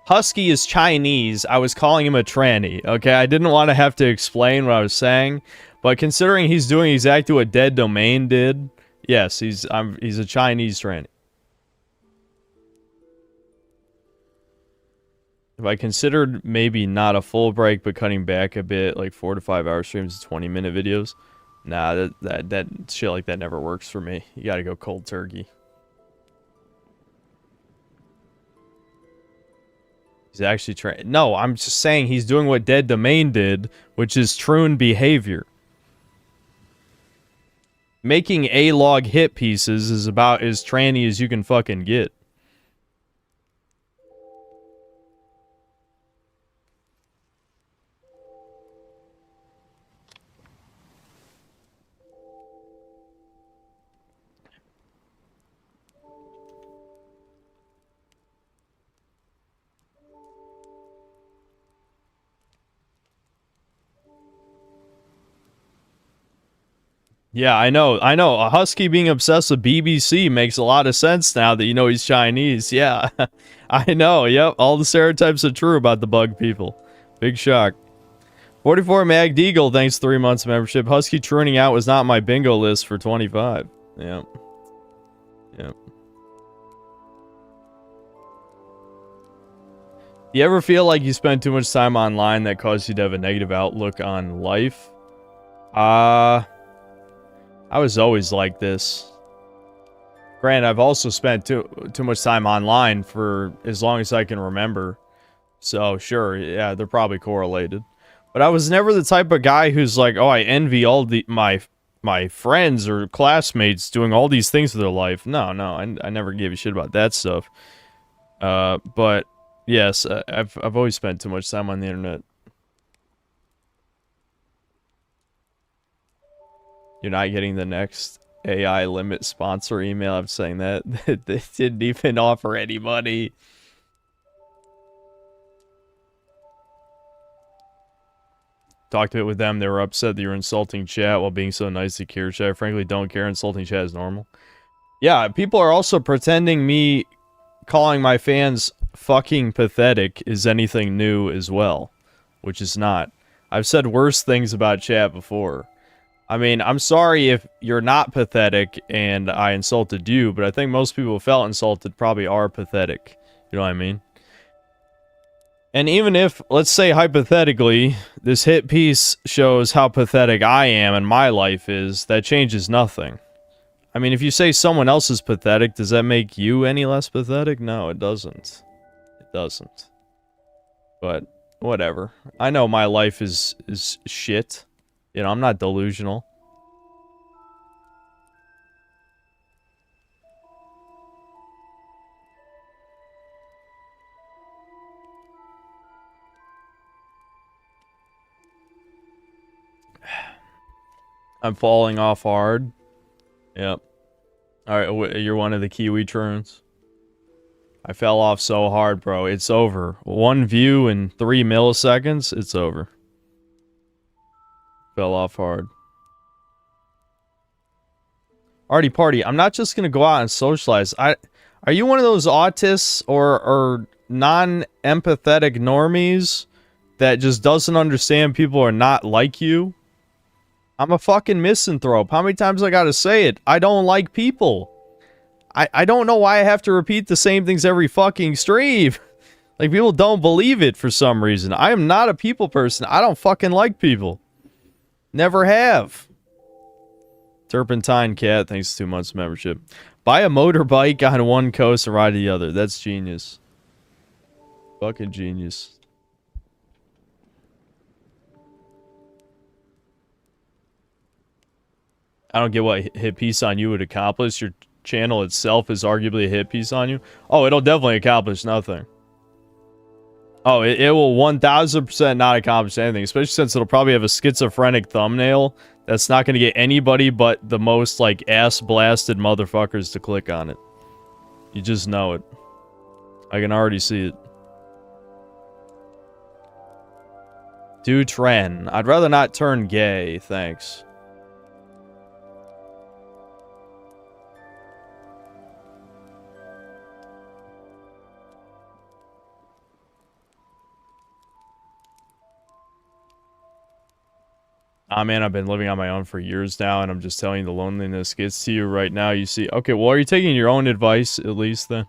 A: Husky is Chinese. I was calling him a tranny. Okay, I didn't want to have to explain what I was saying, but considering he's doing exactly what Dead Domain did, yes, he's a Chinese tranny. If I considered maybe not a full break, but cutting back a bit, like 4 to 5 hour streams to 20-minute videos, nah, that shit like that never works for me. You gotta go cold turkey. He's actually trying. No, I'm just saying he's doing what Dead Domain did, which is Troon behavior. Making A-log hit pieces is about as tranny as you can fucking get. Yeah, I know. A Husky being obsessed with BBC makes a lot of sense now that you know he's Chinese. Yeah, I know. Yep, all the stereotypes are true about the bug people. Big shock. 44 Mag Deagle, thanks 3 months membership. Husky trooning out was not my bingo list for 25. Yep. Yep. You ever feel like you spend too much time online that caused you to have a negative outlook on life? I was always like this. Granted, I've also spent too much time online for as long as I can remember. So, sure, yeah, they're probably correlated. But I was never the type of guy who's like, oh, I envy all my friends or classmates doing all these things with their life. No, I never gave a shit about that stuff. But yes, I've always spent too much time on the internet. You're not getting the next AI limit sponsor email. I'm saying that they didn't even offer any money. Talked a bit with them. They were upset that you were insulting chat while being so nice to Kircha. I frankly don't care. Insulting chat is normal. Yeah, people are also pretending me calling my fans fucking pathetic is anything new as well, which is not. I've said worse things about chat before. I mean, I'm sorry if you're not pathetic and I insulted you, but I think most people who felt insulted probably are pathetic. You know what I mean? And even if, let's say hypothetically, this hit piece shows how pathetic I am and my life is, that changes nothing. I mean, if you say someone else is pathetic, does that make you any less pathetic? No, it doesn't. It doesn't. But, whatever. I know my life is shit. You know, I'm not delusional. I'm falling off hard. Yep. Alright, you're one of the Kiwi troons. I fell off so hard, bro. It's over. 1 view in 3 milliseconds, it's over. Fell off hard. Artie Party, I'm not just gonna go out and socialize. Are you one of those autists or non-empathetic normies that just doesn't understand people are not like you? I'm a fucking misanthrope. How many times I gotta say it? I don't like people. I don't know why I have to repeat the same things every fucking stream. Like, people don't believe it for some reason. I am not a people person. I don't fucking like people. Never have. Turpentine Cat, thanks 2 months membership. Buy a motorbike on one coast and ride the other. That's genius. Fucking genius. I don't get what hit piece on you would accomplish. Your channel itself is arguably a hit piece on you. Oh, it'll definitely accomplish nothing. Oh, it will 1000% not accomplish anything, especially since it'll probably have a schizophrenic thumbnail that's not going to get anybody but the most, like, ass-blasted motherfuckers to click on it. You just know it. I can already see it. Do Tren. I'd rather not turn gay, thanks. Ah, man, I've been living on my own for years now, and I'm just telling you, the loneliness gets to you right now. You see, okay, well, are you taking your own advice, at least, then?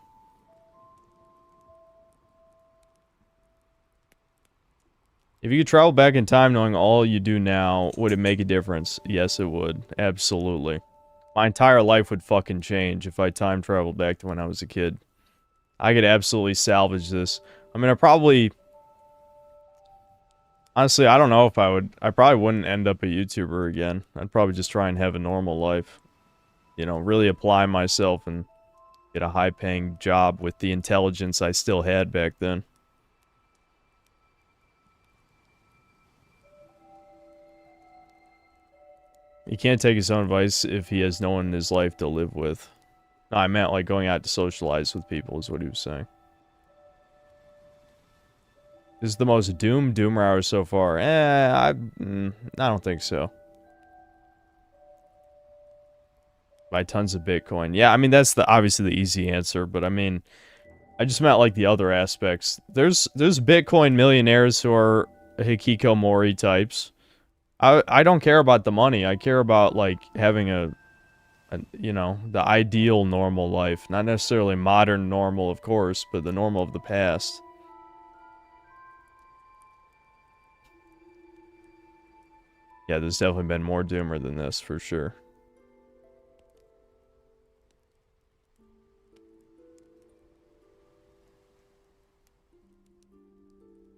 A: If you could travel back in time knowing all you do now, would it make a difference? Yes, it would. Absolutely. My entire life would fucking change if I time traveled back to when I was a kid. I could absolutely salvage this. I mean, I probably... Honestly, I don't know if I would... I probably wouldn't end up a YouTuber again. I'd probably just try and have a normal life. You know, really apply myself and get a high-paying job with the intelligence I still had back then. He can't take his own advice if he has no one in his life to live with. No, I meant like going out to socialize with people is what he was saying. This is the most doomer hour so far. I don't think so. Buy tons of Bitcoin. Yeah, I mean, that's obviously the easy answer, but I mean, I just meant like the other aspects. There's Bitcoin millionaires who are hikikomori types. I don't care about the money. I care about like having a you know, the ideal normal life. Not necessarily modern normal, of course, but the normal of the past. Yeah, there's definitely been more doomer than this, for sure.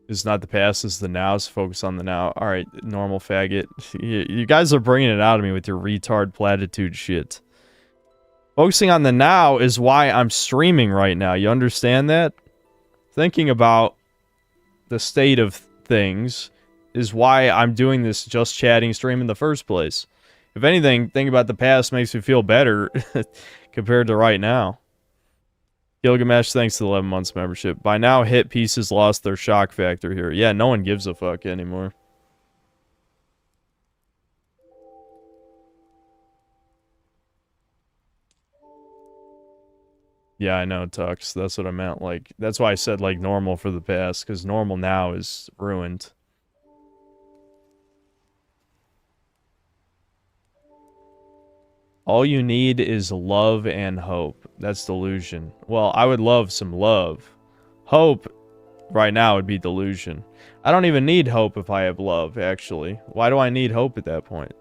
A: It's not the past, it's the now, so focus on the now. Alright, normal faggot. You guys are bringing it out of me with your retard platitude shit. Focusing on the now is why I'm streaming right now. You understand that? Thinking about the state of things is why I'm doing this just chatting stream in the first place. If anything, thinking about the past makes me feel better compared to right now. Gilgamesh, thanks to the 11 months membership. By now, hit pieces lost their shock factor here. Yeah, no one gives a fuck anymore. Yeah, I know, Tux. That's what I meant. Like, that's why I said, like, normal for the past, because normal now is ruined. All you need is love and hope. That's delusion. Well, I would love some love. Hope, right now, would be delusion. I don't even need hope if I have love, actually. Why do I need hope at that point?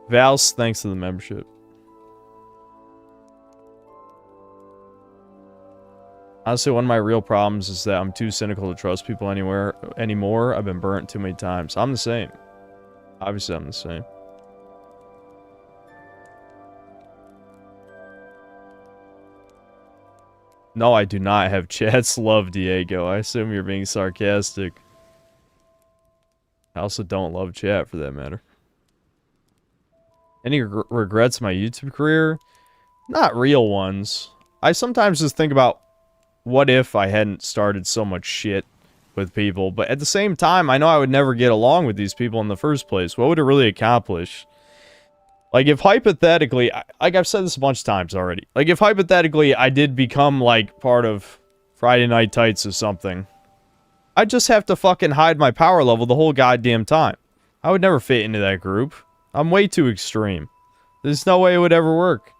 A: Vals, thanks to the membership. Honestly, one of my real problems is that I'm too cynical to trust people anymore. I've been burnt too many times. I'm the same. Obviously, I'm the same. No, I do not have chat's love, Diego. I assume you're being sarcastic. I also don't love chat, for that matter. Any regrets in my YouTube career? Not real ones. I sometimes just think about what if I hadn't started so much shit with people, but at the same time, I know I would never get along with these people in the first place. What would it really accomplish? Like, if hypothetically, like I've said this a bunch of times already, like, if hypothetically I did become, like, part of Friday Night Tights or something, I'd just have to fucking hide my power level the whole goddamn time. I would never fit into that group. I'm way too extreme. There's no way it would ever work.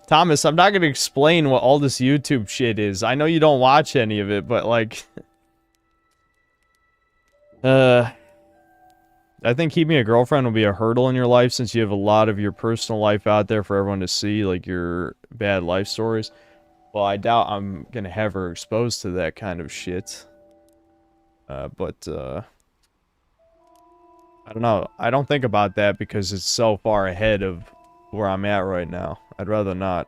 A: Thomas, I'm not gonna explain what all this YouTube shit is. I know you don't watch any of it, but like... I think keeping a girlfriend will be a hurdle in your life since you have a lot of your personal life out there for everyone to see, like your bad life stories. Well, I doubt I'm gonna have her exposed to that kind of shit. I don't know. I don't think about that because it's so far ahead of where I'm at right now. I'd rather not.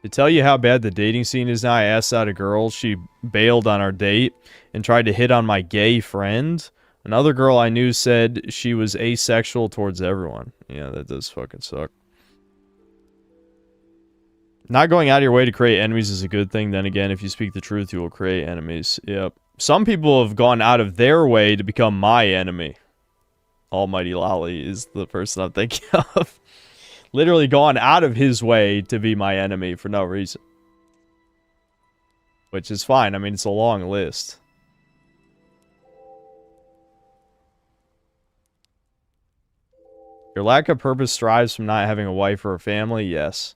A: To tell you how bad the dating scene is now, I asked out a girl. She bailed on our date and tried to hit on my gay friend. Another girl I knew said she was asexual towards everyone. Yeah, that does fucking suck. Not going out of your way to create enemies is a good thing. Then again, if you speak the truth, you will create enemies. Yep. Some people have gone out of their way to become my enemy. Almighty Lolly is the person I'm thinking of. Literally gone out of his way to be my enemy for no reason. Which is fine. I mean, it's a long list. Your lack of purpose strives from not having a wife or a family? Yes.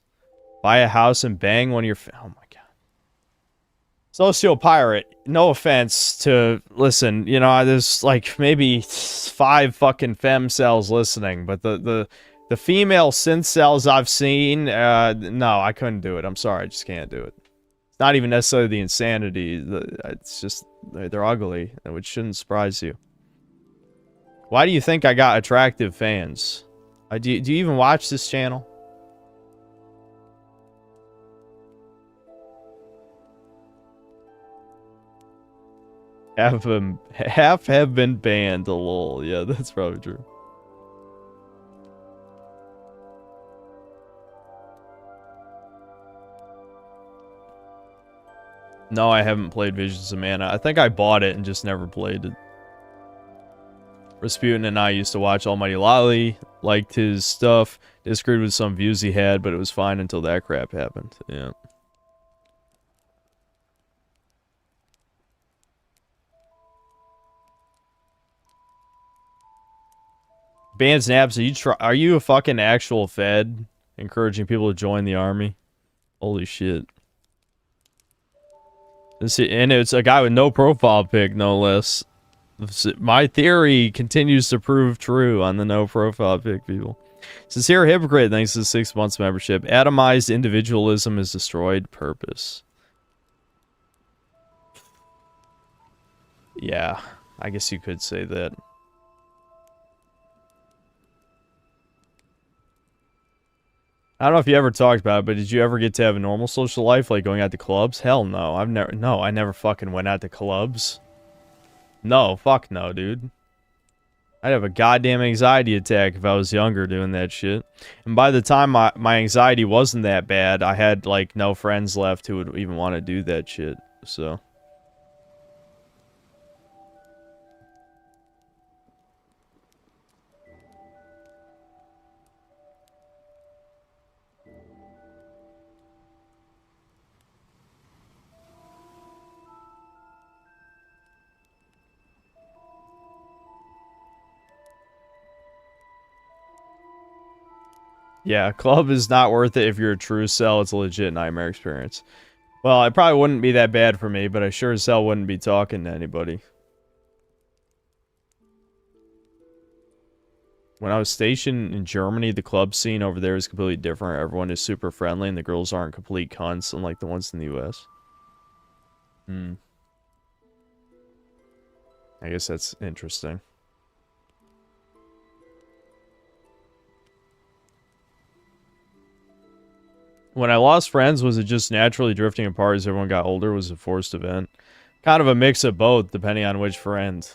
A: Buy a house and bang one of your... Oh my god. Sociopirate. No offense to... Listen, you know, there's like maybe 5 fucking fem cells listening, but the female synth cells I've seen, no, I couldn't do it. I'm sorry, I just can't do it. It's not even necessarily the insanity. It's just, they're ugly, which shouldn't surprise you. Why do you think I got attractive fans? Do you even watch this channel? Half have been banned, lol. Yeah, that's probably true. No, I haven't played Visions of Mana. I think I bought it and just never played it. Rasputin and I used to watch Almighty Lolly, liked his stuff, disagreed with some views he had, but it was fine until that crap happened. Yeah. Ban snaps, are you a fucking actual Fed encouraging people to join the army? Holy shit. And it's a guy with no profile pic, no less. My theory continues to prove true on the no profile pic people. Sincere hypocrite, thanks to 6 months membership. Atomized individualism has destroyed purpose. Yeah, I guess you could say that. I don't know if you ever talked about it, but did you ever get to have a normal social life, like going out to clubs? Hell no, I never fucking went out to clubs. No, fuck no, dude. I'd have a goddamn anxiety attack if I was younger doing that shit. And by the time my anxiety wasn't that bad, I had, like, no friends left who would even want to do that shit, so... Yeah, club is not worth it if you're a true cell. It's a legit nightmare experience. Well, it probably wouldn't be that bad for me, but I sure as hell wouldn't be talking to anybody. When I was stationed in Germany, the club scene over there is completely different. Everyone is super friendly, and the girls aren't complete cunts, unlike the ones in the US. I guess that's interesting. When I lost friends, was it just naturally drifting apart as everyone got older? Was it a forced event? Kind of a mix of both, depending on which friend.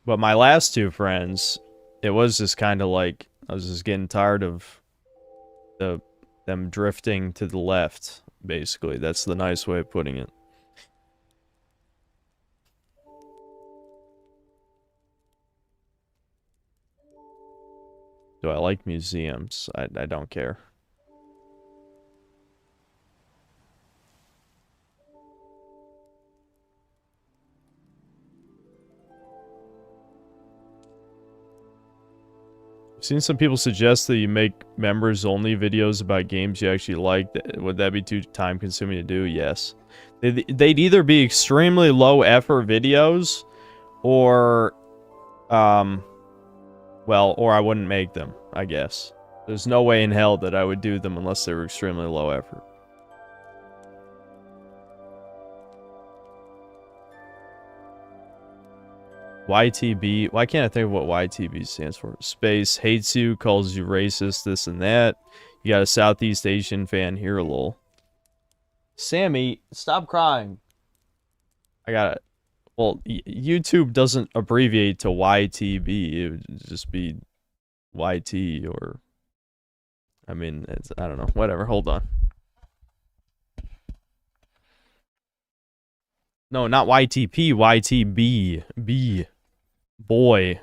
A: But my last 2 friends, it was just kind of like, I was just getting tired of them drifting to the left, basically. That's the nice way of putting it. Do I like museums? I don't care. Seen some people suggest that you make members-only videos about games you actually like. Would that be too time-consuming to do? Yes. They'd either be extremely low-effort videos, or, well, or I wouldn't make them, I guess. There's no way in hell that I would do them unless they were extremely low-effort. YTB. Why can't I think of what YTB stands for? Space hates you, calls you racist, this and that. You got a Southeast Asian fan here, lol. Sammy, stop crying. I got it. Well, YouTube doesn't abbreviate to YTB. It would just be YT or... I mean, I don't know. Whatever. Hold on. No, not YTP. YTB. B. Boy.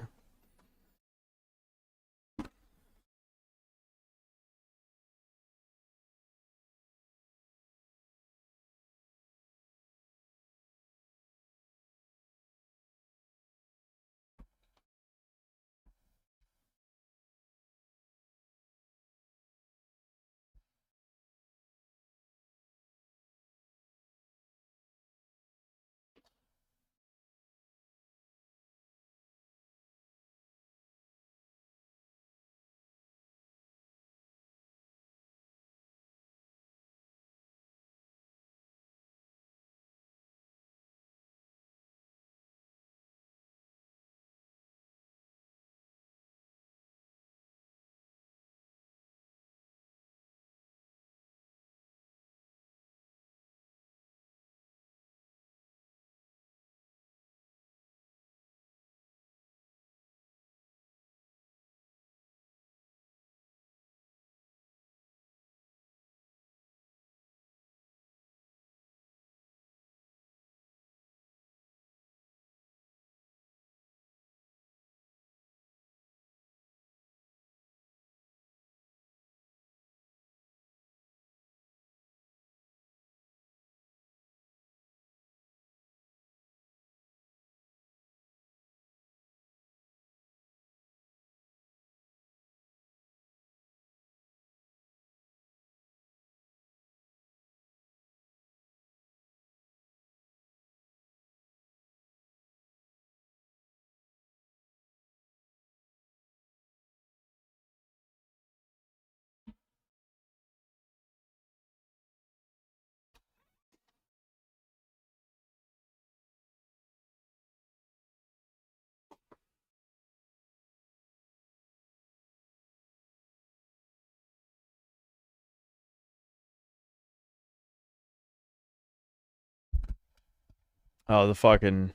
A: Oh, the fucking...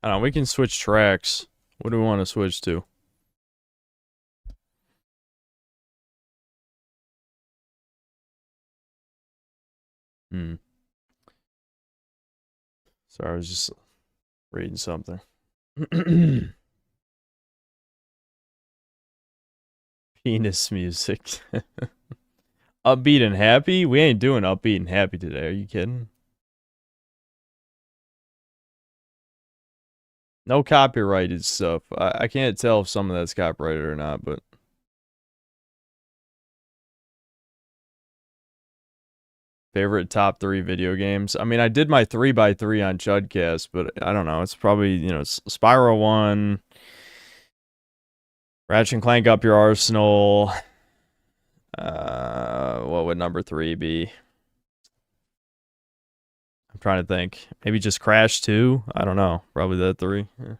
A: I don't know, we can switch tracks. What do we want to switch to? Sorry, I was just reading something. Penis music. Upbeat and happy? We ain't doing upbeat and happy today, are you kidding? No copyrighted stuff. I can't tell if some of that's copyrighted or not, but... Favorite top 3 video games? I mean, I did my 3x3 on Chudcast, but I don't know. It's probably, you know, Spyro 1, Ratchet and Clank Up Your Arsenal. What would number 3 be? I'm trying to think. Maybe just Crash 2? I don't know. Probably that 3. Yeah.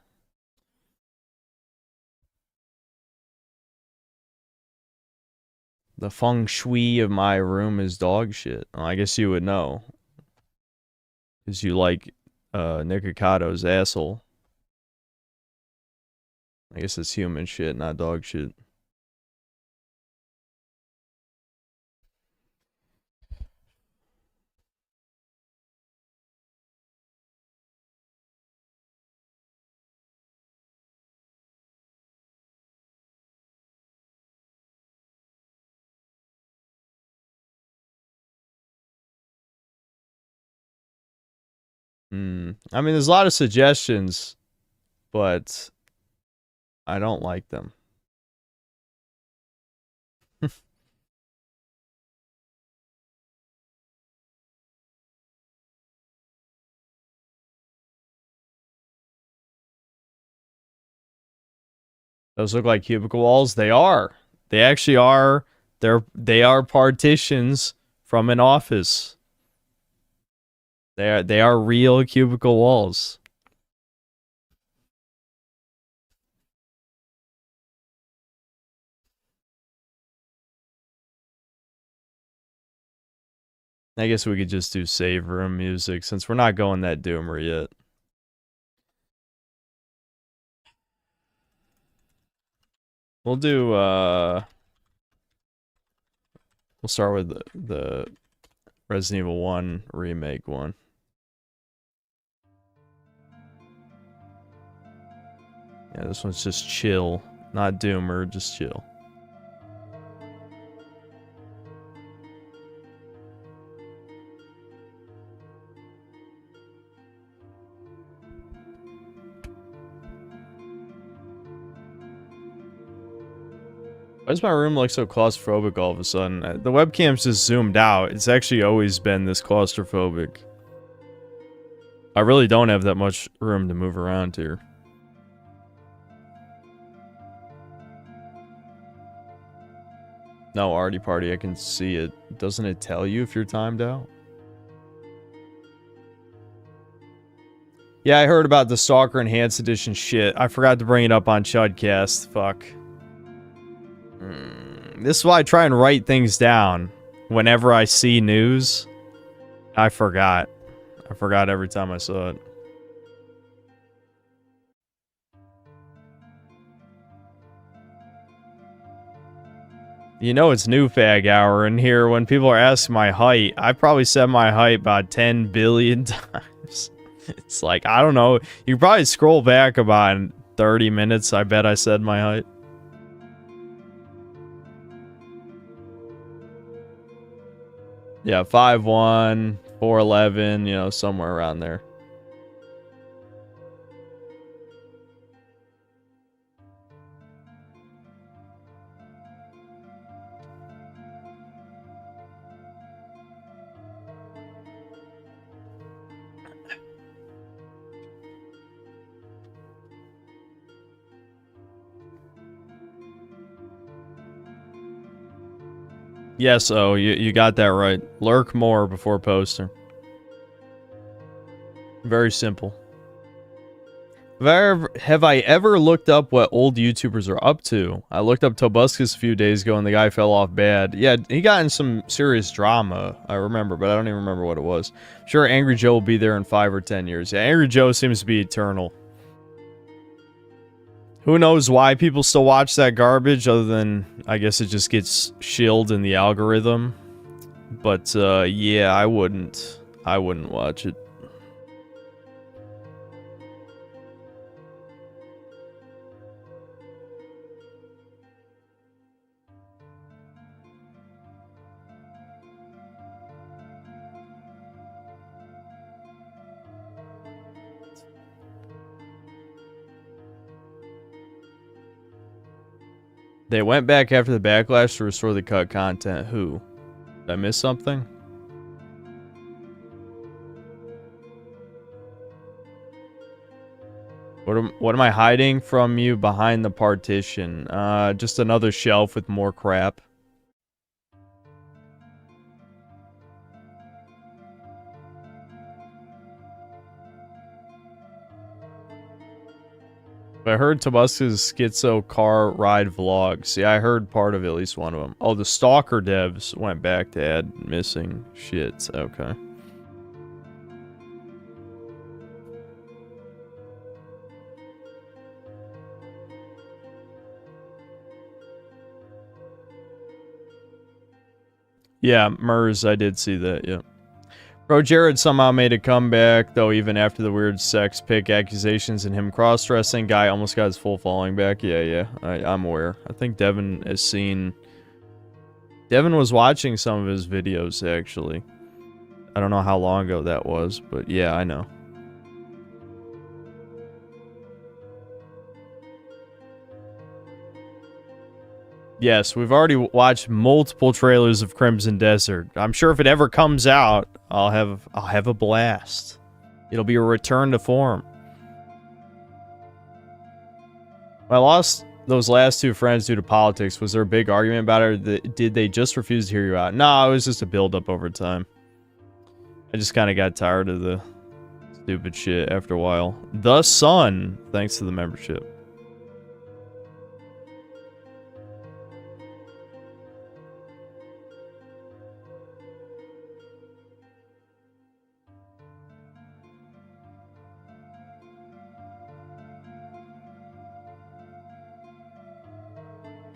A: The feng shui of my room is dog shit. Well, I guess you would know. Because you like Nikocato's asshole. I guess it's human shit, not dog shit. I mean, there's a lot of suggestions, but I don't like them. Those look like cubicle walls. They are. They actually are. They are partitions from an office. They are real cubicle walls. I guess we could just do save room music since we're not going that doomer yet. We'll do we'll start with the Resident Evil 1 remake one. Yeah, this one's just chill, not doomer, just chill. Why does my room look so claustrophobic all of a sudden? The webcam's just zoomed out. It's actually always been this claustrophobic. I really don't have that much room to move around here. No, Arty Party, I can see it. Doesn't it tell you if you're timed out? Yeah, I heard about the Stalker Enhanced Edition shit. I forgot to bring it up on Chudcast. Fuck. This is why I try and write things down. Whenever I see news, I forgot. I forgot every time I saw it. You know it's new fag hour in here when people are asking my height. I probably said my height about 10 billion times. It's like, I don't know. You probably scroll back about 30 minutes. I bet I said my height. Yeah, 5'1", 4'11", you know, somewhere around there. Yes, oh, you got that right. Lurk more before posting. Very simple. Have I ever looked up what old YouTubers are up to? I looked up Tobuscus a few days ago and the guy fell off bad. Yeah, he got in some serious drama, I remember, but I don't even remember what it was. Sure, Angry Joe will be there in 5 or 10 years. Yeah, Angry Joe seems to be eternal. Who knows why people still watch that garbage, other than, I guess it just gets shilled in the algorithm. But, yeah, I wouldn't watch it. They went back after the backlash to restore the cut content. Who? Did I miss something? What am I hiding from you behind the partition? Just another shelf with more crap. I heard Tobuscus' schizo car ride vlogs. Yeah, I heard part of at least one of them. Oh, the Stalker devs went back to add missing shit. Okay. Yeah, Mers, I did see that, yeah. Bro, Jared somehow made a comeback, though, even after the weird sex pic accusations and him cross-dressing. Guy almost got his full following back. Yeah, I'm aware. I think Devin has seen... Devin was watching some of his videos, actually. I don't know how long ago that was, but yeah, I know. Yes, we've already watched multiple trailers of Crimson Desert. I'm sure if it ever comes out, I'll have a blast. It'll be a return to form. My those last two friends due to politics? Was there a big argument about it, or did they just refuse to hear you out? No, it was just a build-up over time. I just kind of got tired of the stupid shit after a while. The Sun, thanks to the membership.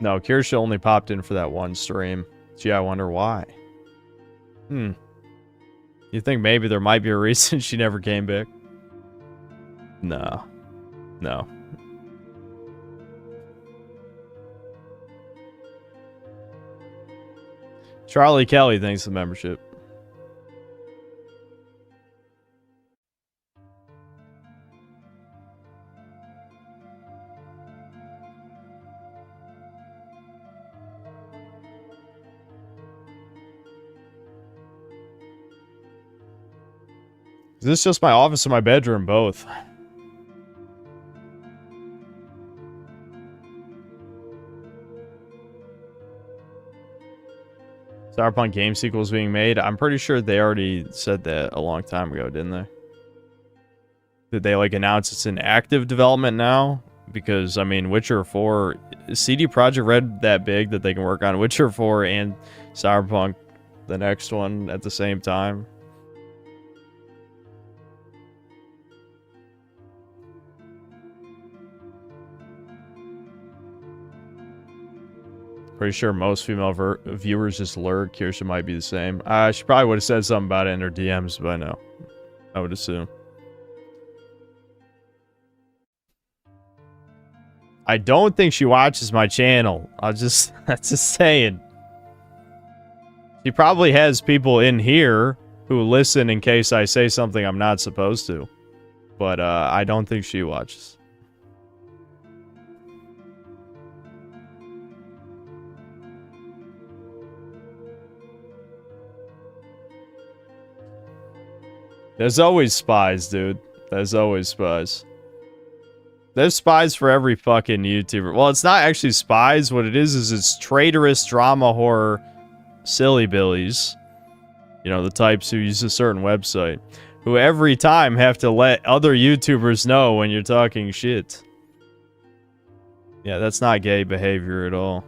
A: No, Kirsha only popped in for that one stream. Gee, I wonder why. You think maybe there might be a reason she never came back? No. No. Charlie Kelly, thanks for the membership. Is this just my office or my bedroom? Both. Cyberpunk game sequels being made. I'm pretty sure they already said that a long time ago, didn't they? Did they like announce it's in active development now? Because I mean, Witcher 4, CD Projekt Red that big that they can work on Witcher 4 and Cyberpunk, the next one at the same time. Pretty sure most female viewers just lurk. Kirsha might be the same. She probably would have said something about it in her DMs, but no. I would assume. I don't think she watches my channel. That's just saying. She probably has people in here who listen in case I say something I'm not supposed to. But I don't think she watches. There's always spies, dude. There's always spies. There's spies for every fucking YouTuber. Well, it's not actually spies. What it is it's traitorous drama horror silly billies. You know, the types who use a certain website. Who every time have to let other YouTubers know when you're talking shit. Yeah, that's not gay behavior at all.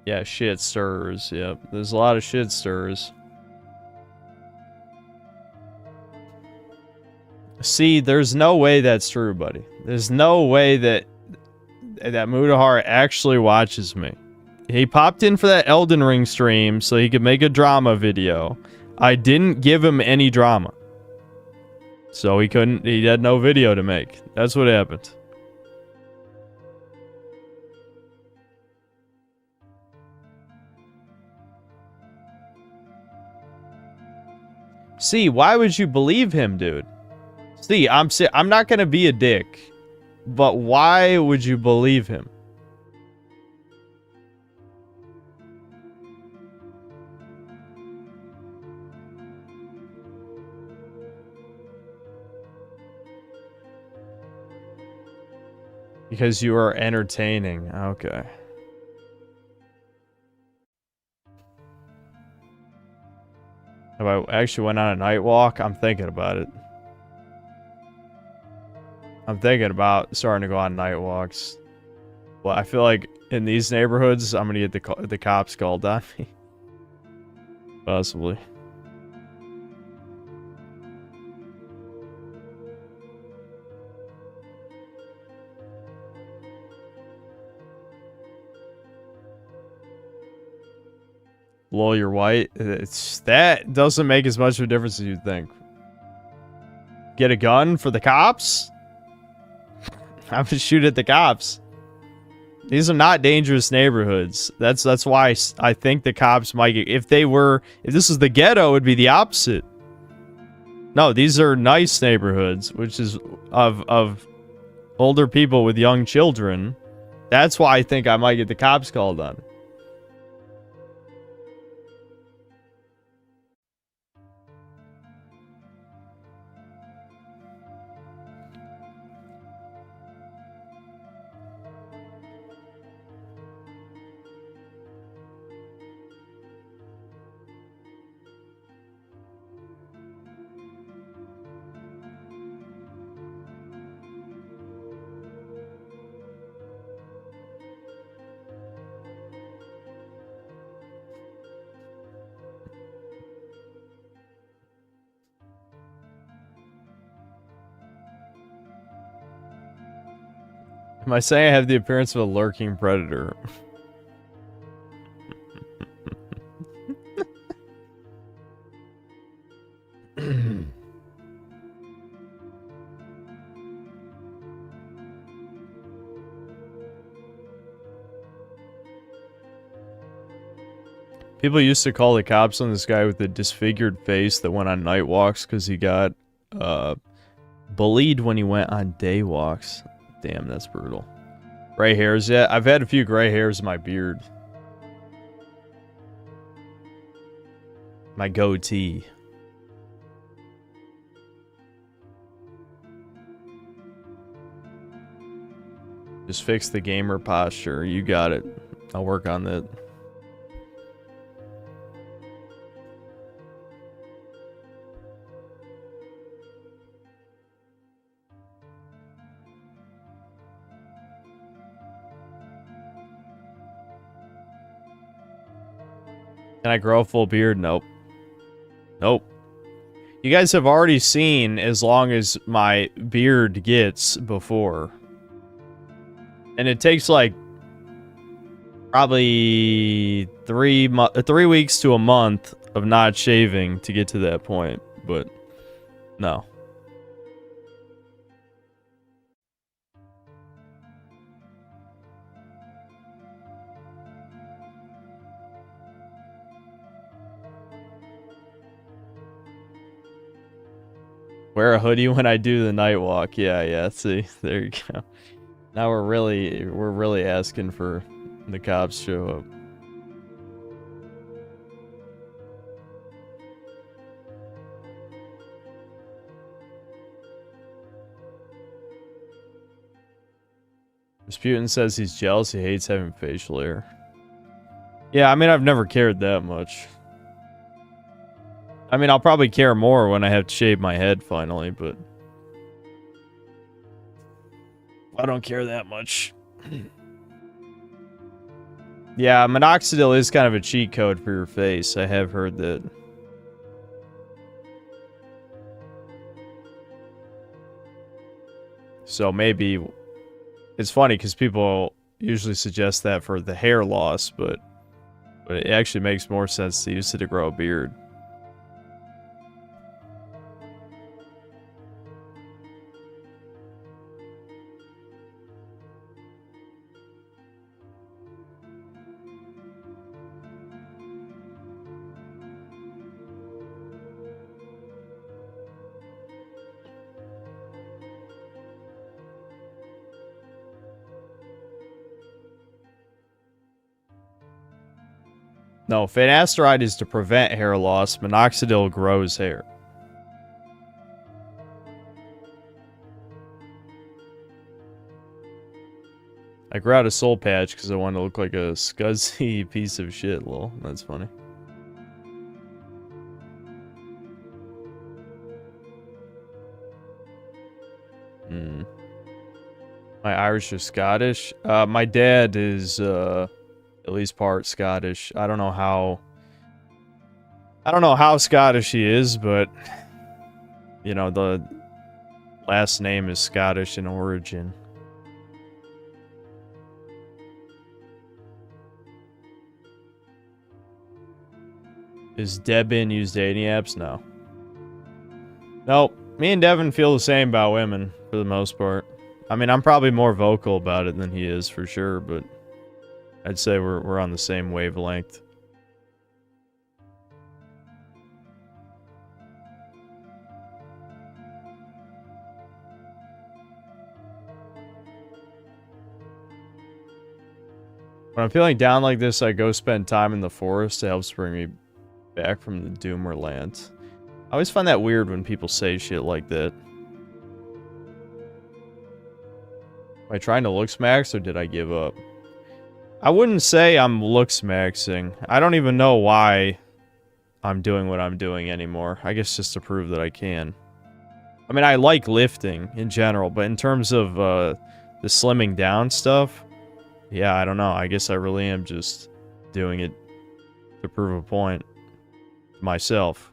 A: Yeah, shit stirrers. Yep, there's a lot of shit stirrers. See, there's no way that's true, buddy. There's no way that Mudahar actually watches me. He popped in for that Elden Ring stream so he could make a drama video. I didn't give him any drama. So he had no video to make. That's what happened. See, why would you believe him, dude? See, I'm not gonna be a dick, but why would you believe him? Because you are entertaining. Okay. If I actually went on a night walk, I'm thinking about it. I'm thinking about starting to go on night walks. Well, I feel like in these neighborhoods, I'm gonna get the cops called on me. Possibly. Lol, you're white. That doesn't make as much of a difference as you'd think. Get a gun for the cops? I would shoot at the cops. These are not dangerous neighborhoods. That's why I think the cops might get... If this was the ghetto, it would be the opposite. No, these are nice neighborhoods, which is of older people with young children. That's why I think I might get the cops called on. Am I saying I have the appearance of a lurking predator? People used to call the cops on this guy with a disfigured face that went on night walks because he got bullied when he went on day walks. Damn, that's brutal. Gray hairs, yeah. I've had a few gray hairs in my beard. My goatee. Just fix the gamer posture. You got it. I'll work on that. Can I grow a full beard? Nope. Nope. You guys have already seen as long as my beard gets before. And it takes like probably 3 weeks to a month of not shaving to get to that point, but no. Wear a hoodie when I do the night walk. Yeah, see, there you go. Now we're really asking for the cops to show up. Rasputin says he's jealous, he hates having facial hair. Yeah, I mean, I've never cared that much. I mean, I'll probably care more when I have to shave my head finally, but I don't care that much. Yeah, minoxidil is kind of a cheat code for your face. I have heard that. So maybe it's funny because people usually suggest that for the hair loss, but it actually makes more sense to use it to grow a beard. No, finasteride is to prevent hair loss. Minoxidil grows hair. I grew out a soul patch because I wanted to look like a scuzzy piece of shit, lol. That's funny. My Irish or Scottish? My dad is, at least part Scottish. I don't know how Scottish he is, but, you know, the last name is Scottish in origin. Is Devin use dating apps? No. Nope. Me and Devin feel the same about women, for the most part. I mean, I'm probably more vocal about it than he is, for sure, but I'd say we're on the same wavelength. When I'm feeling down like this, I go spend time in the forest. It helps bring me back from the Doomerland. I always find that weird when people say shit like that. Am I trying to looks max or did I give up? I wouldn't say I'm looks maxing. I don't even know why I'm doing what I'm doing anymore. I guess just to prove that I can. I mean, I like lifting in general, but in terms of the slimming down stuff, yeah, I don't know. I guess I really am just doing it to prove a point to myself.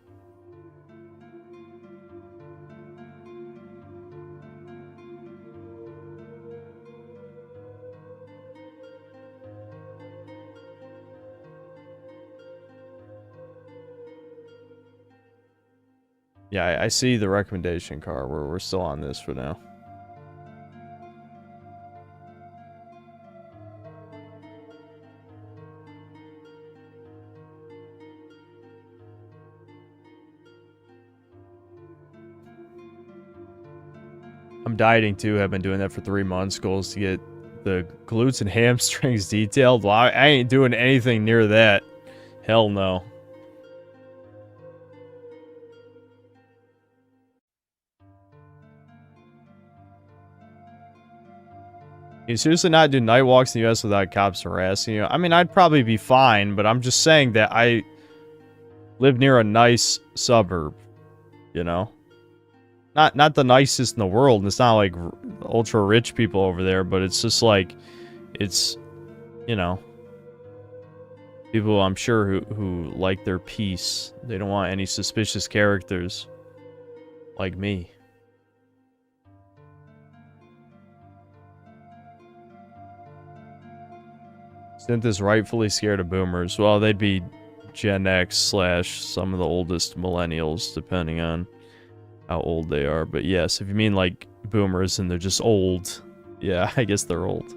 A: Yeah, I see the recommendation car. We're still on this for now. I'm dieting too. I've been doing that for 3 months. Goals to get the glutes and hamstrings detailed. Well, I ain't doing anything near that. Hell no. You seriously not do night walks in the US without cops harassing you? I mean, I'd probably be fine, but I'm just saying that I live near a nice suburb, you know? Not the nicest in the world, and it's not like ultra rich people over there, but it's just like, it's, you know, people I'm sure who like their peace. They don't want any suspicious characters like me. Synth is rightfully scared of boomers. Well, they'd be Gen X / some of the oldest millennials, depending on how old they are. But yes, if you mean like boomers and they're just old, yeah, I guess they're old.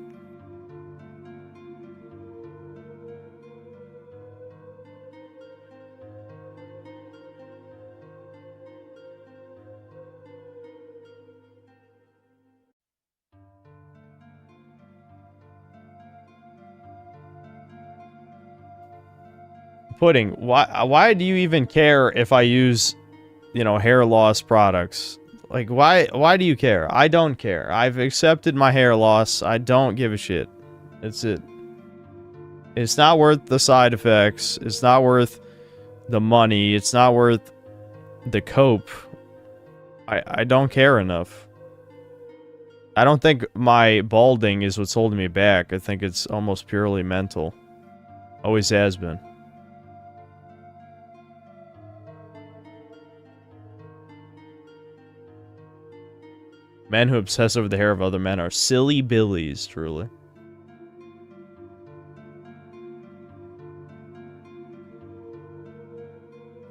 A: Pudding, why do you even care if I use, you know, hair loss products? Like, why do you care? I don't care. I've accepted my hair loss. I don't give a shit. It's it. It's not worth the side effects. It's not worth the money. It's not worth the cope. I don't care enough. I don't think my balding is what's holding me back. I think it's almost purely mental. Always has been. Men who obsess over the hair of other men are silly billies, truly.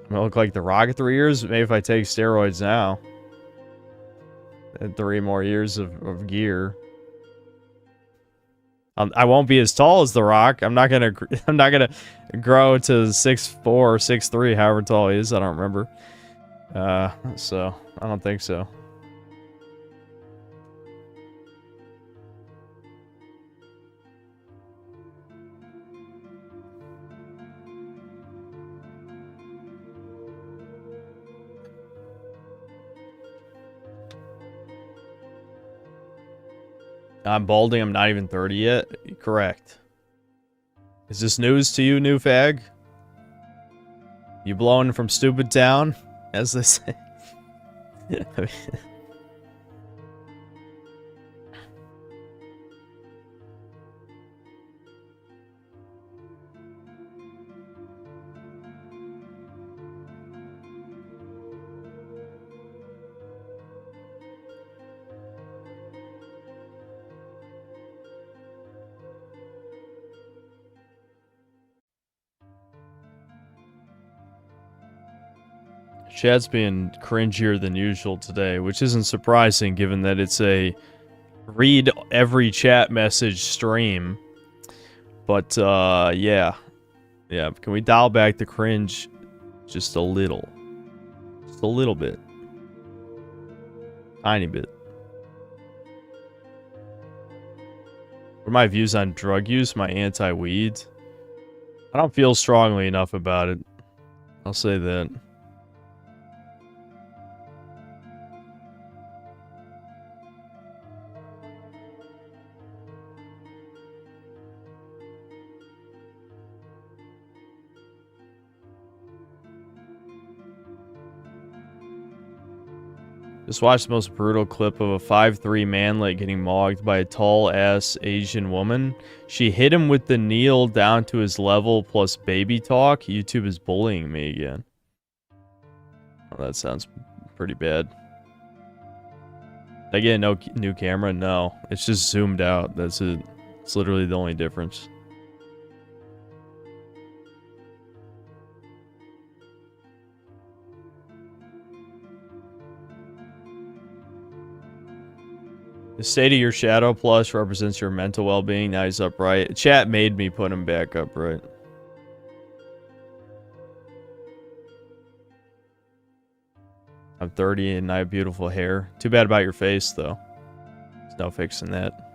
A: I'm gonna look like The Rock at 3 years? Maybe if I take steroids now. And 3 more years of gear. I won't be as tall as The Rock. I'm not gonna grow to 6'4", 6'3", however tall he is. I don't remember. So I don't think so. I'm balding, I'm not even 30 yet? Correct. Is this news to you, new fag? You blowing from stupid town? As they say. I mean, chat's being cringier than usual today, which isn't surprising given that it's a read every chat message stream. But, yeah. Yeah, can we dial back the cringe just a little? Just a little bit. Tiny bit. What are my views on drug use? My anti-weed? I don't feel strongly enough about it. I'll say that. Just watched the most brutal clip of a 5'3" manlet getting mogged by a tall-ass Asian woman. She hit him with the kneel down to his level plus baby talk. YouTube is bullying me again. Oh, that sounds pretty bad. Did I get a new camera? No. It's just zoomed out. That's it. It's literally the only difference. The state of your shadow plus represents your mental well-being. Now he's upright. Chat made me put him back upright. I'm 30 and I have beautiful hair. Too bad about your face, though. There's no fixing that.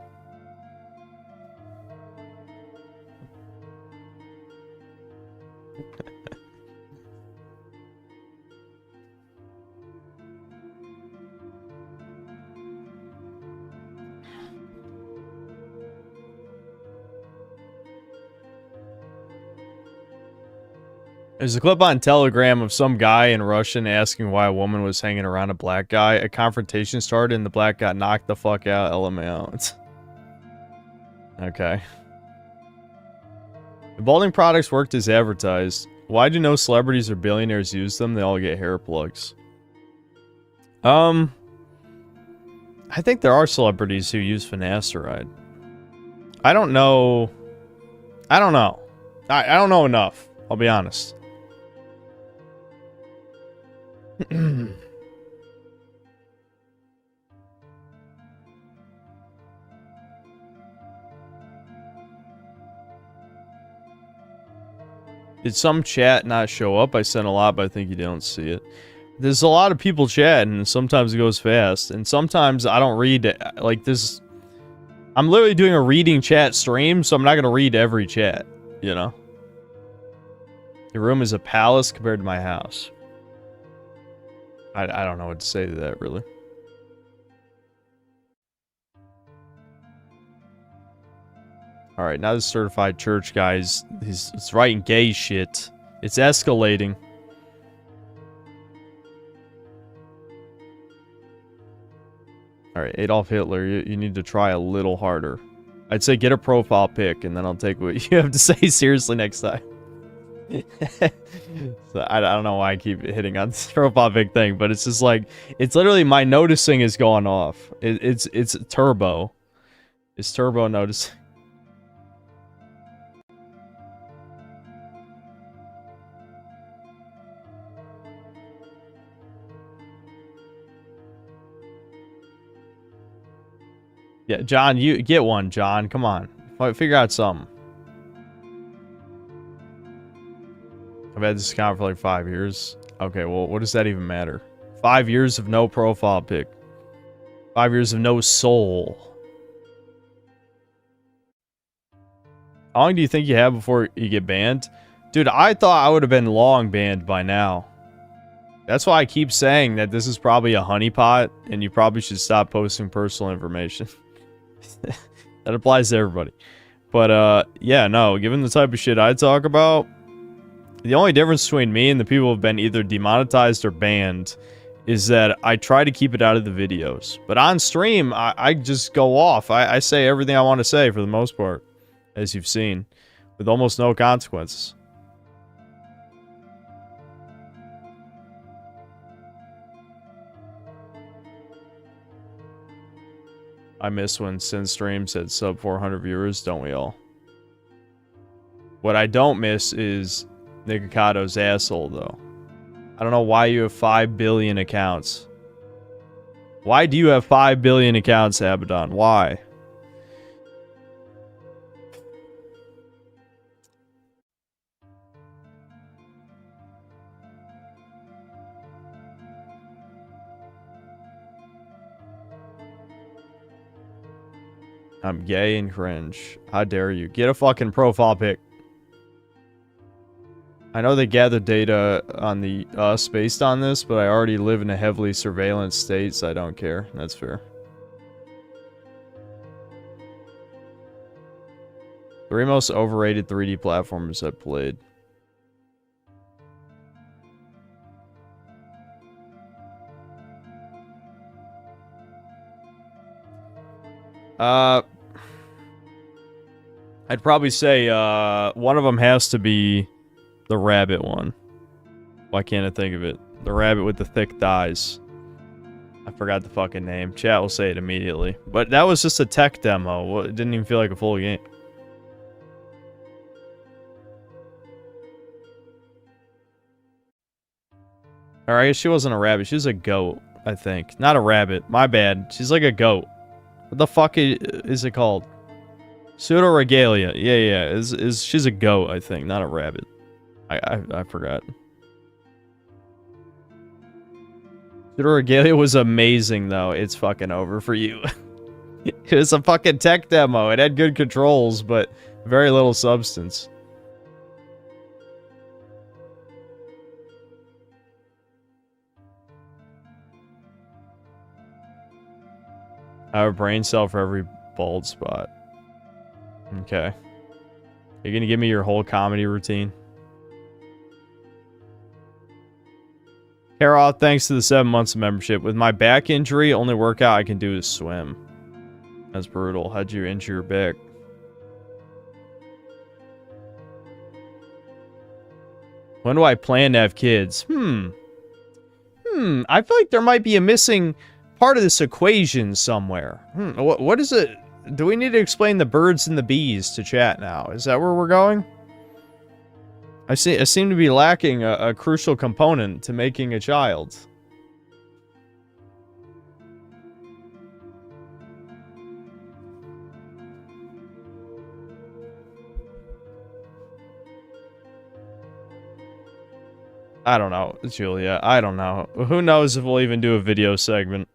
A: There's a clip on Telegram of some guy in Russian asking why a woman was hanging around a black guy. A confrontation started and the black got knocked the fuck out. LMAO. Okay. The balding products worked as advertised. Why do no celebrities or billionaires use them? They all get hair plugs. I think there are celebrities who use finasteride. I don't know. I don't know. I don't know enough. I'll be honest. Did some chat not show up? I sent a lot, but I think you don't see it. There's a lot of people chatting, and sometimes it goes fast, and sometimes I don't read it. Like this. I'm literally doing a reading chat stream, so I'm not gonna read every chat, you know? Your room is a palace compared to my house. I don't know what to say to that, really. Alright, now this certified church guy's it's writing gay shit. It's escalating. Alright, Adolf Hitler, you need to try a little harder. I'd say get a profile pic, and then I'll take what you have to say seriously next time. So I don't know why I keep hitting on this profile pic thing, but it's just like, it's literally my noticing is going off. It's turbo. It's turbo noticing. Yeah, John, you get one, John. Come on. Figure out something. I've had this account for like 5 years. Okay, well, what does that even matter? 5 years of no profile pic. 5 years of no soul. How long do you think you have before you get banned? Dude, I thought I would have been long banned by now. That's why I keep saying that this is probably a honeypot, and you probably should stop posting personal information. That applies to everybody. But, yeah, no, given the type of shit I talk about, the only difference between me and the people who have been either demonetized or banned is that I try to keep it out of the videos. But on stream, I just go off. I say everything I want to say for the most part, as you've seen, with almost no consequences. I miss when Sin Streams had sub 400 viewers, don't we all? What I don't miss is Nikocato's asshole, though. I don't know why you have 5 billion accounts. Why do you have 5 billion accounts, Abaddon? Why? I'm gay and cringe. How dare you? Get a fucking profile pic. I know they gather data on the us based on this, but I already live in a heavily surveillance state, so I don't care. That's fair. 3 most overrated 3D platformers I've played. I'd probably say, one of them has to be the rabbit one. Why can't I think of it? The rabbit with the thick thighs. I forgot the fucking name. Chat will say it immediately. But that was just a tech demo. It didn't even feel like a full game. Alright, I guess she wasn't a rabbit. She was a goat, I think. Not a rabbit. My bad. She's like a goat. What the fuck is it called? Pseudoregalia. Yeah. She's a goat, I think, not a rabbit. I forgot. Pseudoregalia was amazing, though. It's fucking over for you. It was a fucking tech demo. It had good controls, but very little substance. I have a brain cell for every bald spot. Okay. Are you gonna give me your whole comedy routine? Carol, thanks to the 7 months of membership. With my back injury, only workout I can do is swim. That's brutal. How'd you injure your back? When do I plan to have kids? I feel like there might be a missing part of this equation somewhere. What is it? Do we need to explain the birds and the bees to chat now? Is that where we're going? I seem to be lacking a crucial component to making a child. I don't know, Julia. I don't know. Who knows if we'll even do a video segment.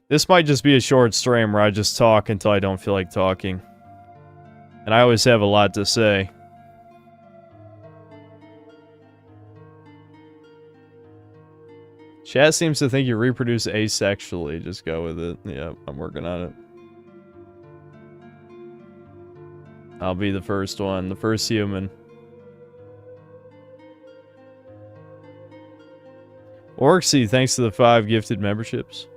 A: This might just be a short stream where I just talk until I don't feel like talking. And I always have a lot to say. Chat seems to think you reproduce asexually. Just go with it. Yeah, I'm working on it. I'll be the first one. The first human. Orksy, thanks to the 5 gifted memberships.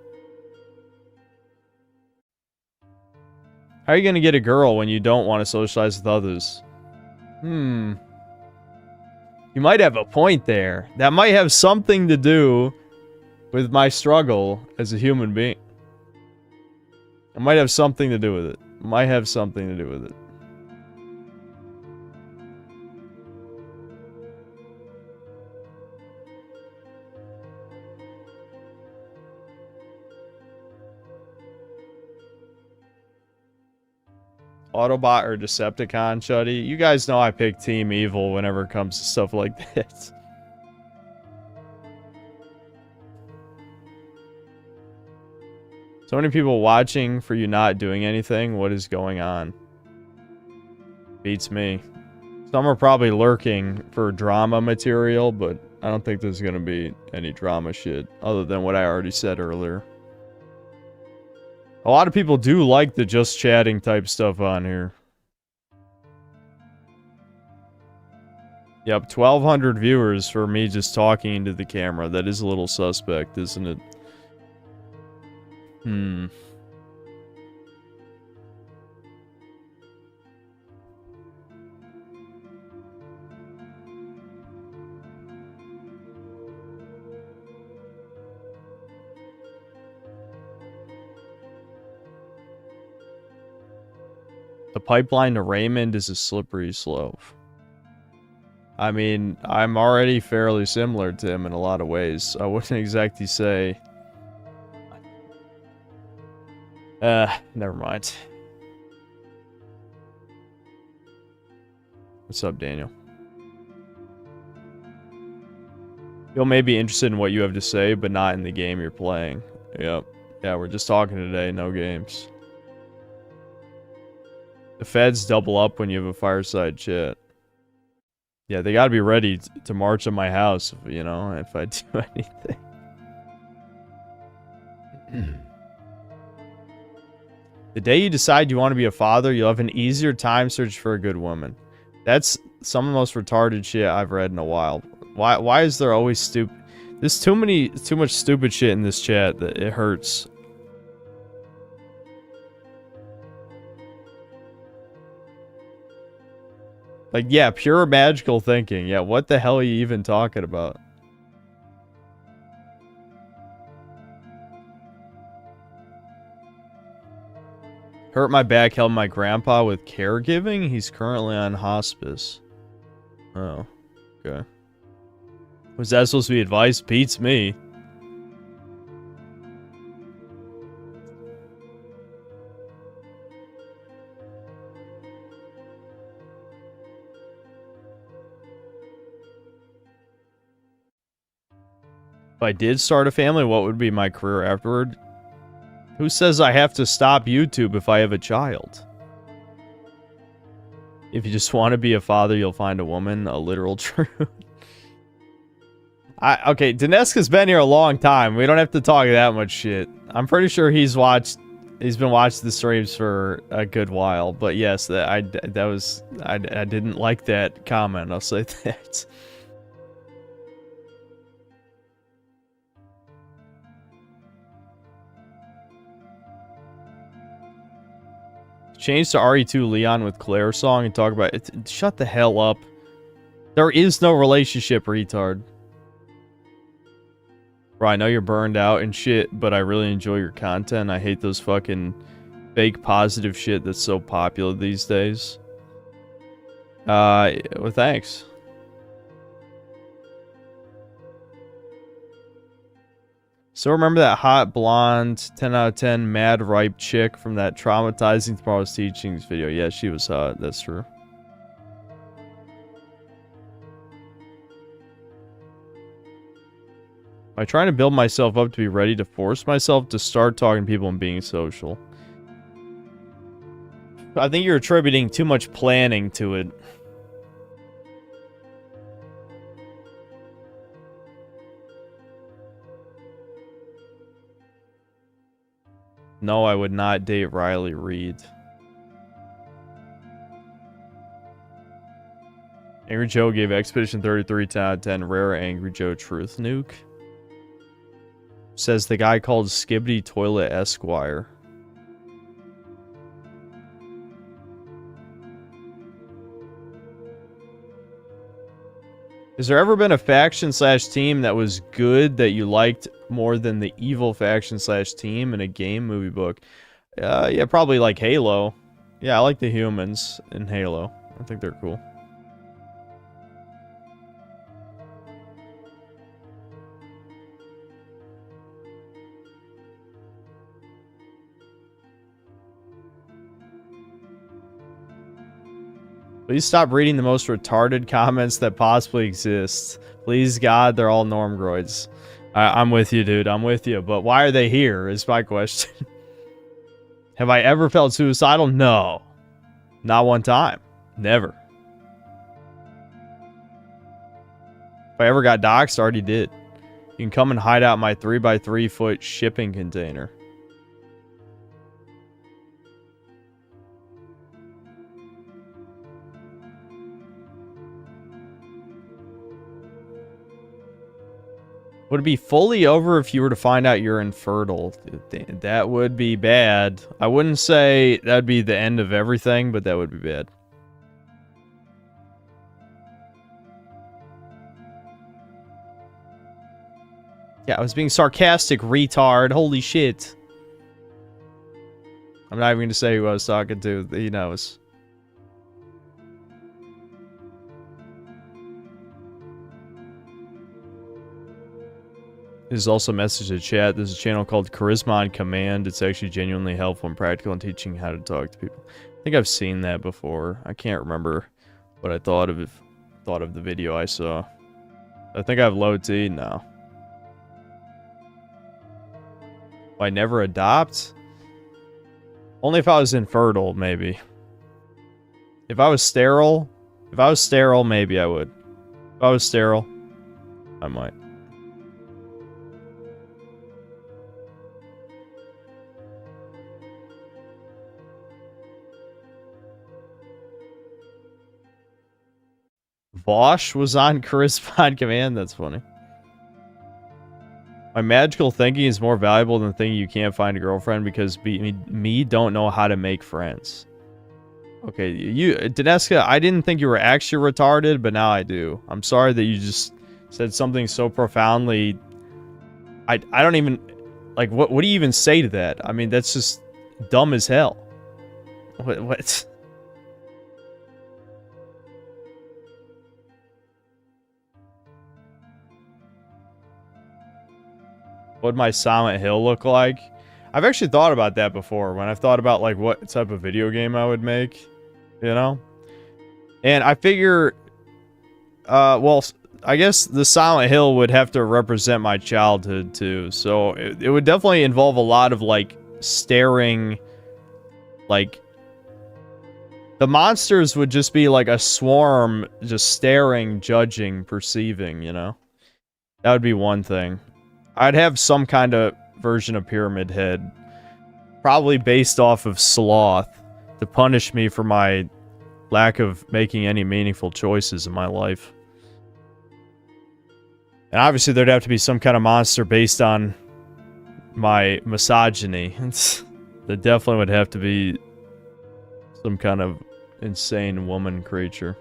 A: How are you gonna get a girl when you don't want to socialize with others? You might have a point there. That might have something to do with my struggle as a human being. It might have something to do with it. Might have something to do with it. Autobot or Decepticon, Chuddy? You guys know I pick Team Evil whenever it comes to stuff like this. So many people watching for you not doing anything. What is going on? Beats me. Some are probably lurking for drama material, but I don't think there's gonna be any drama shit other than what I already said earlier. A lot of people do like the just chatting type stuff on here. Yep, 1,200 viewers for me just talking into the camera. That is a little suspect, isn't it? The pipeline to Raymond is a slippery slope. I mean, I'm already fairly similar to him in a lot of ways. I wouldn't exactly say... never mind. What's up, Daniel? You'll may be interested in what you have to say, but not in the game you're playing. Yep. Yeah, we're just talking today, no games. The feds double up when you have a fireside chat. Yeah, they gotta be ready to march on my house, you know, if I do anything. The day you decide you want to be a father, you'll have an easier time searching for a good woman. That's some of the most retarded shit I've read in a while. Why is there always stupid... There's too much stupid shit in this chat that it hurts. Like, yeah, pure magical thinking. Yeah, what the hell are you even talking about? Hurt my back, helped my grandpa with caregiving? He's currently on hospice. Oh, okay. Was that supposed to be advice? Beats me. If I did start a family, what would be my career afterward? Who says I have to stop YouTube if I have a child? If you just want to be a father, you'll find a woman. A literal truth. Okay, Dineska's been here a long time. We don't have to talk that much shit. I'm pretty sure he's been watching the streams for a good while. But yes, I didn't like that comment. I'll say that. Change to RE2 Leon with Claire song and talk about it. Shut the hell up. There is no relationship, retard. Bro, I know you're burned out and shit, but I really enjoy your content. I hate those fucking fake positive shit that's so popular these days. Well, thanks. So remember that hot, blonde, 10 out of 10, mad, ripe chick from that traumatizing Tomorrow's Teachings video? Yeah, she was hot. That's true. Am I trying to build myself up to be ready to force myself to start talking to people and being social? I think you're attributing too much planning to it. No, I would not date Riley Reid. Angry Joe gave Expedition 33 10 out of 10. Rare Angry Joe Truth Nuke. Says the guy called Skibbity Toilet Esquire. Has there ever been a faction slash team that was good that you liked more than the evil faction slash team in a game, movie, book? Yeah, probably like Halo. Yeah, I like the humans in Halo. I think they're cool. Please stop reading the most retarded comments that possibly exist. Please, God, they're all normgroids. I'm with you, dude. I'm with you. But why are they here is my question. Have I ever felt suicidal? No. Not one time. Never. If I ever got doxxed, I already did. You can come and hide out my 3x3 foot shipping container. Would it be fully over if you were to find out you're infertile? That would be bad. I wouldn't say that'd be the end of everything, but that would be bad. Yeah, I was being sarcastic, retard. Holy shit. I'm not even going to say who I was talking to. He knows. This is also a message to chat. There's a channel called Charisma on Command. It's actually genuinely helpful and practical in teaching how to talk to people. I think I've seen that before. I can't remember what I thought of the video I saw. I think I have low T now. I never adopt? Only if I was infertile, maybe. If I was sterile, maybe I would. If I was sterile, I might. Vosh was on correspond command. That's funny. My magical thinking is more valuable than thinking you can't find a girlfriend because me don't know how to make friends. Okay, you, Dineska, I didn't think you were actually retarded, but now I do. I'm sorry that you just said something so profoundly... I don't even... Like, what do you even say to that? I mean, that's just dumb as hell. What? What'd my Silent Hill look like? I've actually thought about that before, when I've thought about, like, what type of video game I would make. You know? And I figure... well, I guess the Silent Hill would have to represent my childhood, too. So, it would definitely involve a lot of, like, staring... Like... The monsters would just be, like, a swarm, just staring, judging, perceiving, you know? That would be one thing. I'd have some kind of version of Pyramid Head. Probably based off of Sloth. To punish me for my lack of making any meaningful choices in my life. And obviously there'd have to be some kind of monster based on my misogyny. There definitely would have to be some kind of insane woman creature.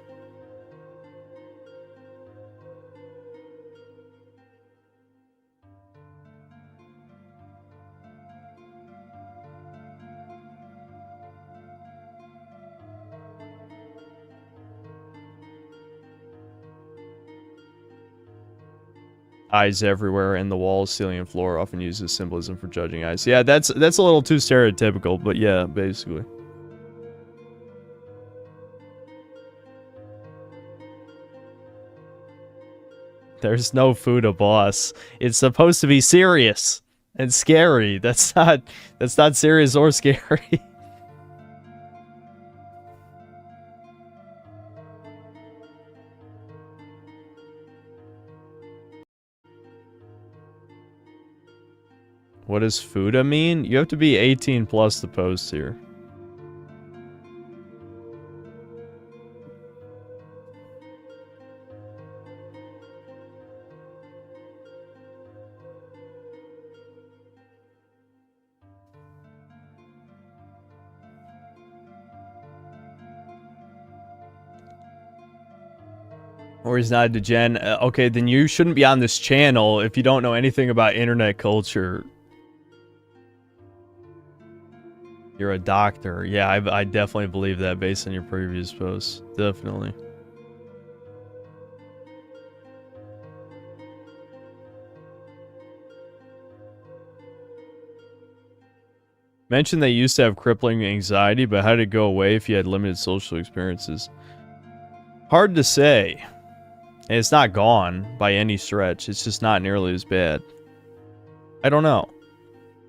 A: Eyes everywhere, and the walls, ceiling, and floor often used as symbolism for judging eyes. Yeah, that's a little too stereotypical, but yeah, basically. There's no Fuda boss. It's supposed to be serious and scary. That's not serious or scary. What does Fuda mean? You have to be 18 plus to post here. Or he's not a degen. Okay, then you shouldn't be on this channel if you don't know anything about internet culture. You're a doctor. Yeah, I definitely believe that based on your previous posts. Definitely. Mentioned they used to have crippling anxiety, but how did it go away if you had limited social experiences? Hard to say. And it's not gone by any stretch. It's just not nearly as bad. I don't know.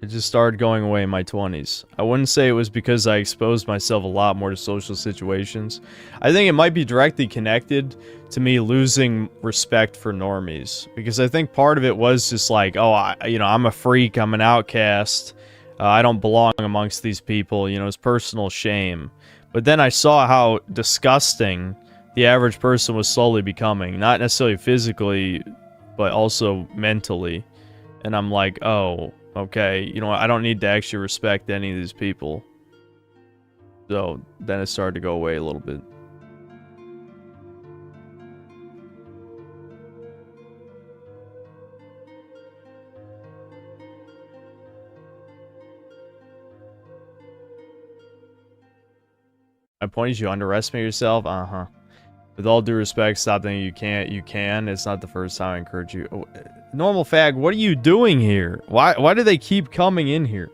A: It just started going away in my 20s. I wouldn't say it was because I exposed myself a lot more to social situations. I think it might be directly connected to me losing respect for normies. Because I think part of it was just like, oh, I'm a freak, I'm an outcast. I don't belong amongst these people, it's personal shame. But then I saw how disgusting the average person was slowly becoming. Not necessarily physically, but also mentally. And I'm like, oh... okay, I don't need to actually respect any of these people. So, then it started to go away a little bit. My point is you underestimate yourself? Uh-huh. With all due respect, stop thinking you can't. You can. It's not the first time I encourage you. Oh, normal fag, what are you doing here? Why do they keep coming in here?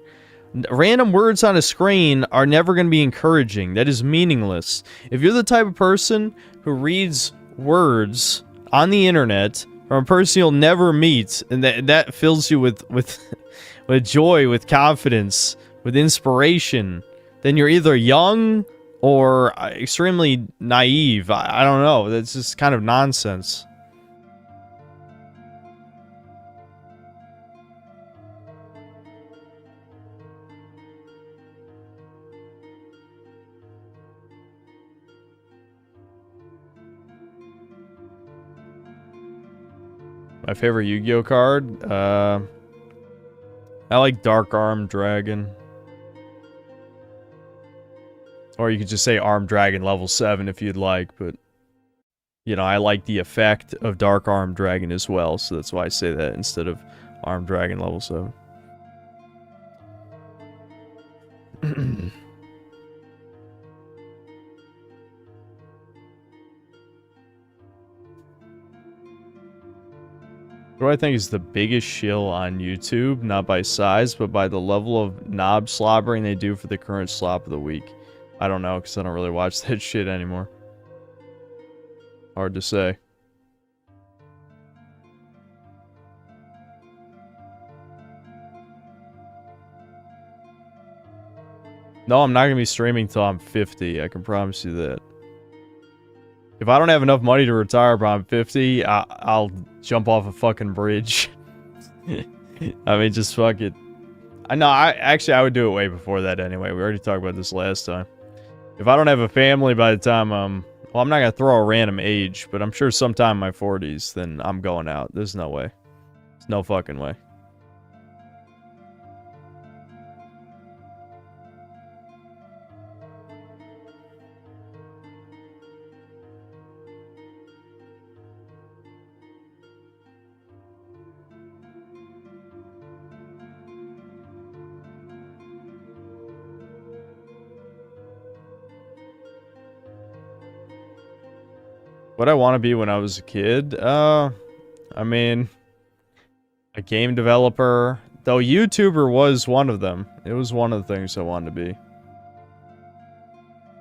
A: Random words on a screen are never going to be encouraging. That is meaningless. If you're the type of person who reads words on the internet from a person you'll never meet, and that fills you with joy, with confidence, with inspiration, then you're either young or extremely naive. I don't know. That's just kind of nonsense. My favorite Yu-Gi-Oh card? I like Dark Arm Dragon. Or you could just say Arm Dragon level 7 if you'd like, but... You know, I like the effect of Dark Arm Dragon as well, so that's why I say that instead of Arm Dragon level 7. What do I think is the biggest shill on YouTube? Not by size, but by the level of knob slobbering they do for the current slop of the week. I don't know, because I don't really watch that shit anymore. Hard to say. No, I'm not going to be streaming till I'm 50. I can promise you that. If I don't have enough money to retire by I'm 50, I'll jump off a fucking bridge. I mean, just fuck it. I know, I would do it way before that anyway. We already talked about this last time. If I don't have a family by the time well, I'm not going to throw a random age, but I'm sure sometime in my 40s, then I'm going out. There's no way. There's no fucking way. What I want to be when I was a kid? I mean, a game developer. Though YouTuber was one of them. It was one of the things I wanted to be.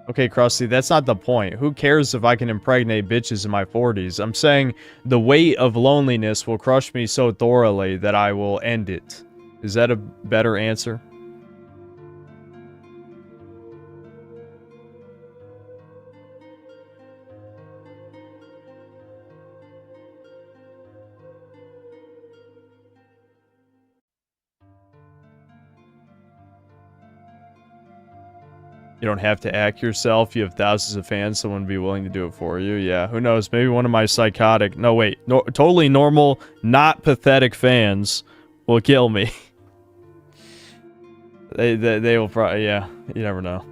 A: Okay, Krusty, that's not the point. Who cares if I can impregnate bitches in my 40s? I'm saying the weight of loneliness will crush me so thoroughly that I will end it. Is that a better answer? You don't have to act yourself. You have thousands of fans. Someone would be willing to do it for you. Yeah, who knows? Maybe one of my psychotic... No, wait. No, totally normal, not pathetic fans will kill me. They will probably... Yeah, you never know.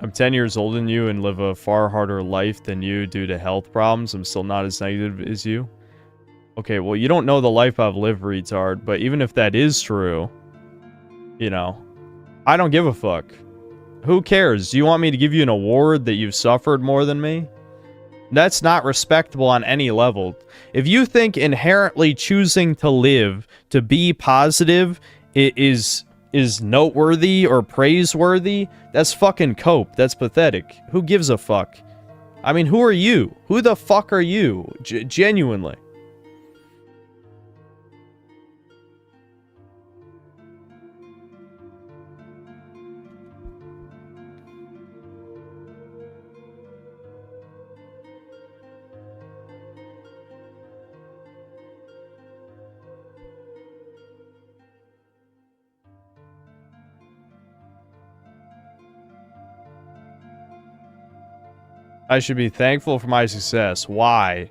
A: I'm 10 years older than you and live a far harder life than you due to health problems. I'm still not as negative as you. Okay, well, you don't know the life I've lived, retard, but even if that is true, you know, I don't give a fuck. Who cares? Do you want me to give you an award that you've suffered more than me? That's not respectable on any level. If you think inherently choosing to live, to be positive, is noteworthy or praiseworthy, that's fucking cope. That's pathetic. Who gives a fuck? I mean, who are you? Who the fuck are you? Genuinely. I should be thankful for my success. Why?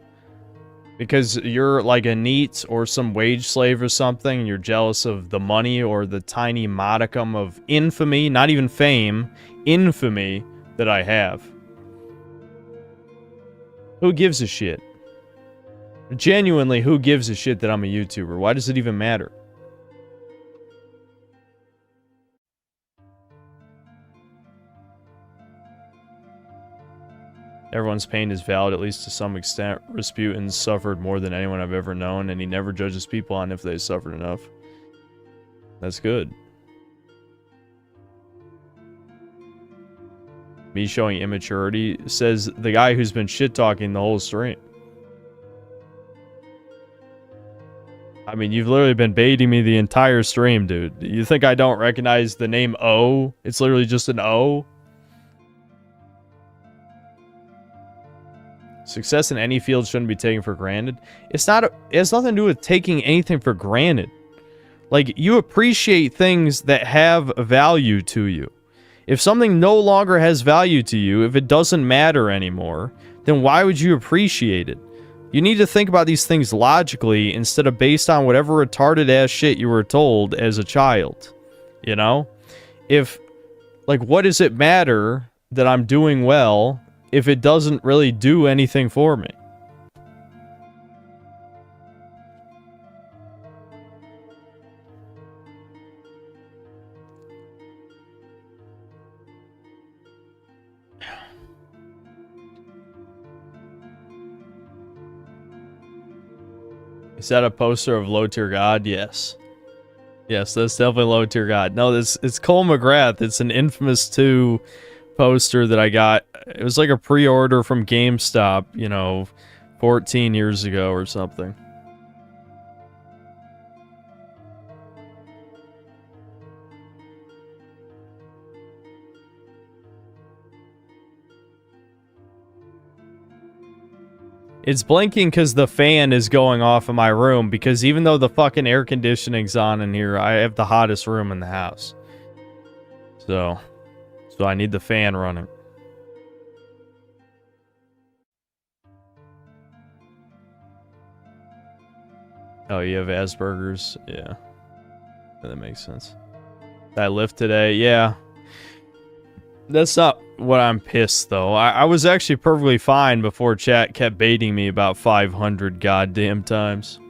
A: Because you're like a NEET or some wage slave or something, and you're jealous of the money or the tiny modicum of infamy, not even fame, infamy that I have. Who gives a shit? Genuinely, who gives a shit that I'm a YouTuber? Why does it even matter? Everyone's pain is valid, at least to some extent. Rasputin suffered more than anyone I've ever known, and he never judges people on if they suffered enough. That's good. me showing immaturity, says the guy who's been shit-talking the whole stream. I mean, you've literally been baiting me the entire stream, dude. You think I don't recognize the name O? It's literally just an O. Success in any field shouldn't be taken for granted. It has nothing to do with taking anything for granted. Like, you appreciate things that have value to you. If something no longer has value to you, if it doesn't matter anymore, then why would you appreciate it? You need to think about these things logically instead of based on whatever retarded ass shit you were told as a child. You know? Like, what does it matter that I'm doing well if it doesn't really do anything for me? Is that a poster of Low Tier God? Yes. Yes, that's definitely Low Tier God. No, it's Cole McGrath. It's an Infamous 2 poster that I got. It was like a pre-order from GameStop, you know, 14 years ago or something. It's blinking because the fan is going off in my room, because even though the fucking air conditioning's on in here, I have the hottest room in the house. So I need the fan running. Oh, you have Asperger's? Yeah. That makes sense. Did I lift today? Yeah. That's not what I'm pissed, though. I was actually perfectly fine before chat kept baiting me about 500 goddamn times.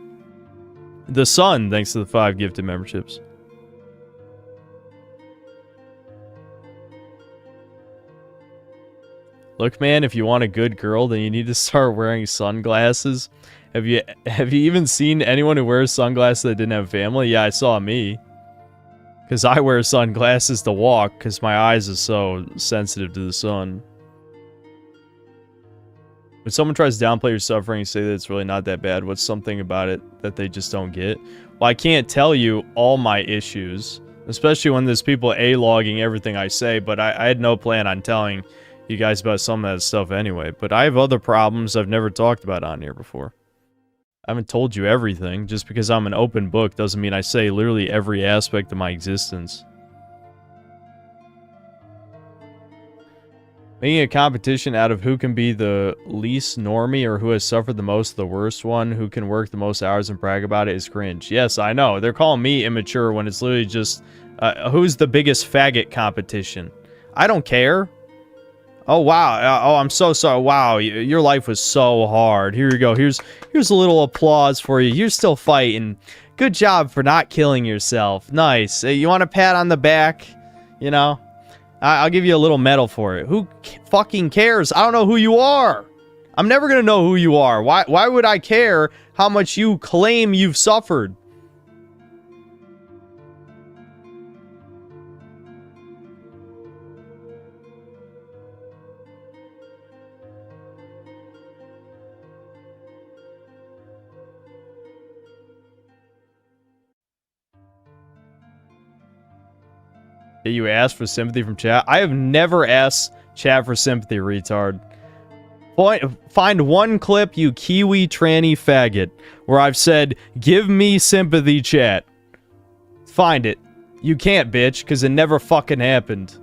A: The Sun, thanks to the 5 gifted memberships. Look, man, if you want a good girl, then you need to start wearing sunglasses. Have you even seen anyone who wears sunglasses that didn't have a family? Yeah, I saw me. Because I wear sunglasses to walk, because my eyes are so sensitive to the sun. When someone tries to downplay your suffering and say that it's really not that bad, what's something about it that they just don't get? Well, I can't tell you all my issues, especially when there's people A-logging everything I say, but I had no plan on telling you guys about some of that stuff anyway. But I have other problems I've never talked about on here before. I haven't told you everything. Just because I'm an open book doesn't mean I say literally every aspect of my existence. Making a competition out of who can be the least normie or who has suffered the most, the worst one, who can work the most hours and brag about it is cringe. Yes, I know. They're calling me immature when it's literally just, who's the biggest faggot competition? I don't care. Oh, wow. Oh, I'm so sorry. Wow, your life was so hard. Here you go. Here's a little applause for you. You're still fighting. Good job for not killing yourself. Nice. You want a pat on the back? You know? I'll give you a little medal for it. Who fucking cares? I don't know who you are. I'm never going to know who you are. Why would I care how much you claim you've suffered? You asked for sympathy from chat? I have never asked chat for sympathy, retard. Find one clip, you Kiwi tranny faggot, where I've said, give me sympathy, chat. Find it. You can't, bitch, because it never fucking happened.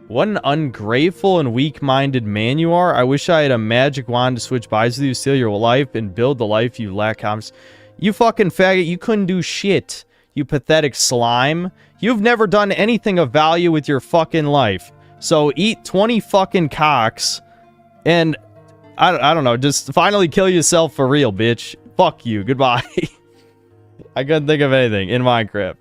A: What an ungrateful and weak-minded man you are. I wish I had a magic wand to switch buys with you, steal your life, and build the life you lack confidence. You fucking faggot, you couldn't do shit. You pathetic slime. You've never done anything of value with your fucking life. So eat 20 fucking cocks and, I don't know, just finally kill yourself for real, bitch. Fuck you. Goodbye. I couldn't think of anything in Minecraft.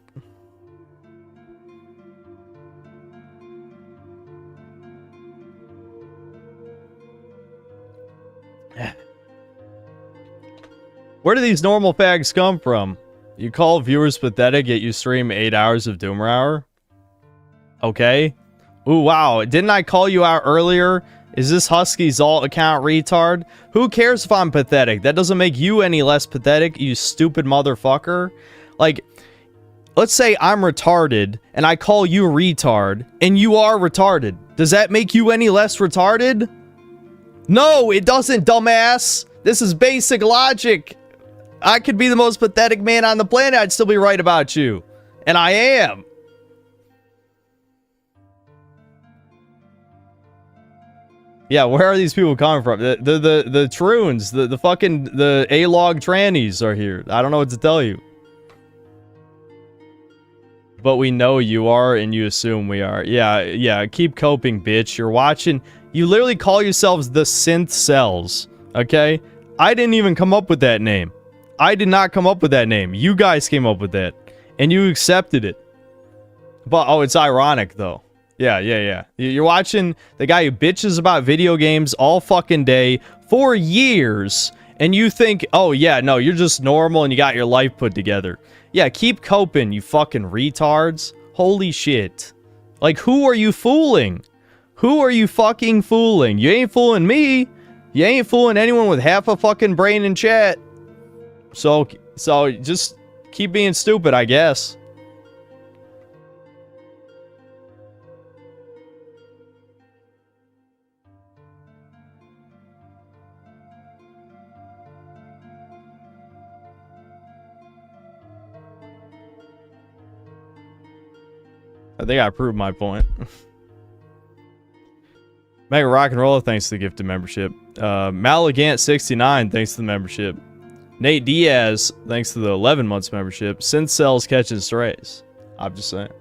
A: Where do these normal fags come from? You call viewers pathetic, yet you stream 8 hours of Doomer Hour? Okay. Ooh, wow. Didn't I call you out earlier? Is this Husky's alt account retard? Who cares if I'm pathetic? That doesn't make you any less pathetic, you stupid motherfucker. Like, let's say I'm retarded, and I call you retard, and you are retarded. Does that make you any less retarded? No, it doesn't, dumbass. This is basic logic. I could be the most pathetic man on the planet, I'd still be right about you. And I am. Yeah, where are these people coming from? The Troons, the fucking, the A-log trannies are here. I don't know what to tell you. But we know you are, and you assume we are. Yeah, keep coping, bitch. You're watching, you literally call yourselves the Synth Cells, okay? I didn't even come up with that name. I did not come up with that name. You guys came up with that, and you accepted it. But, oh, it's ironic, though. Yeah. You're watching the guy who bitches about video games all fucking day for years, and you think, oh yeah, no, you're just normal and you got your life put together. Yeah, keep coping, you fucking retards. Holy shit. Like, who are you fooling? Who are you fucking fooling? You ain't fooling me. You ain't fooling anyone with half a fucking brain in chat. So just keep being stupid, I guess. I think I proved my point. Mega Rock and Roller, thanks to the gifted membership. Malagant69, thanks to the membership. Nate Diaz, thanks to the 11 months membership. Synth Cells catching strays. I'm just saying.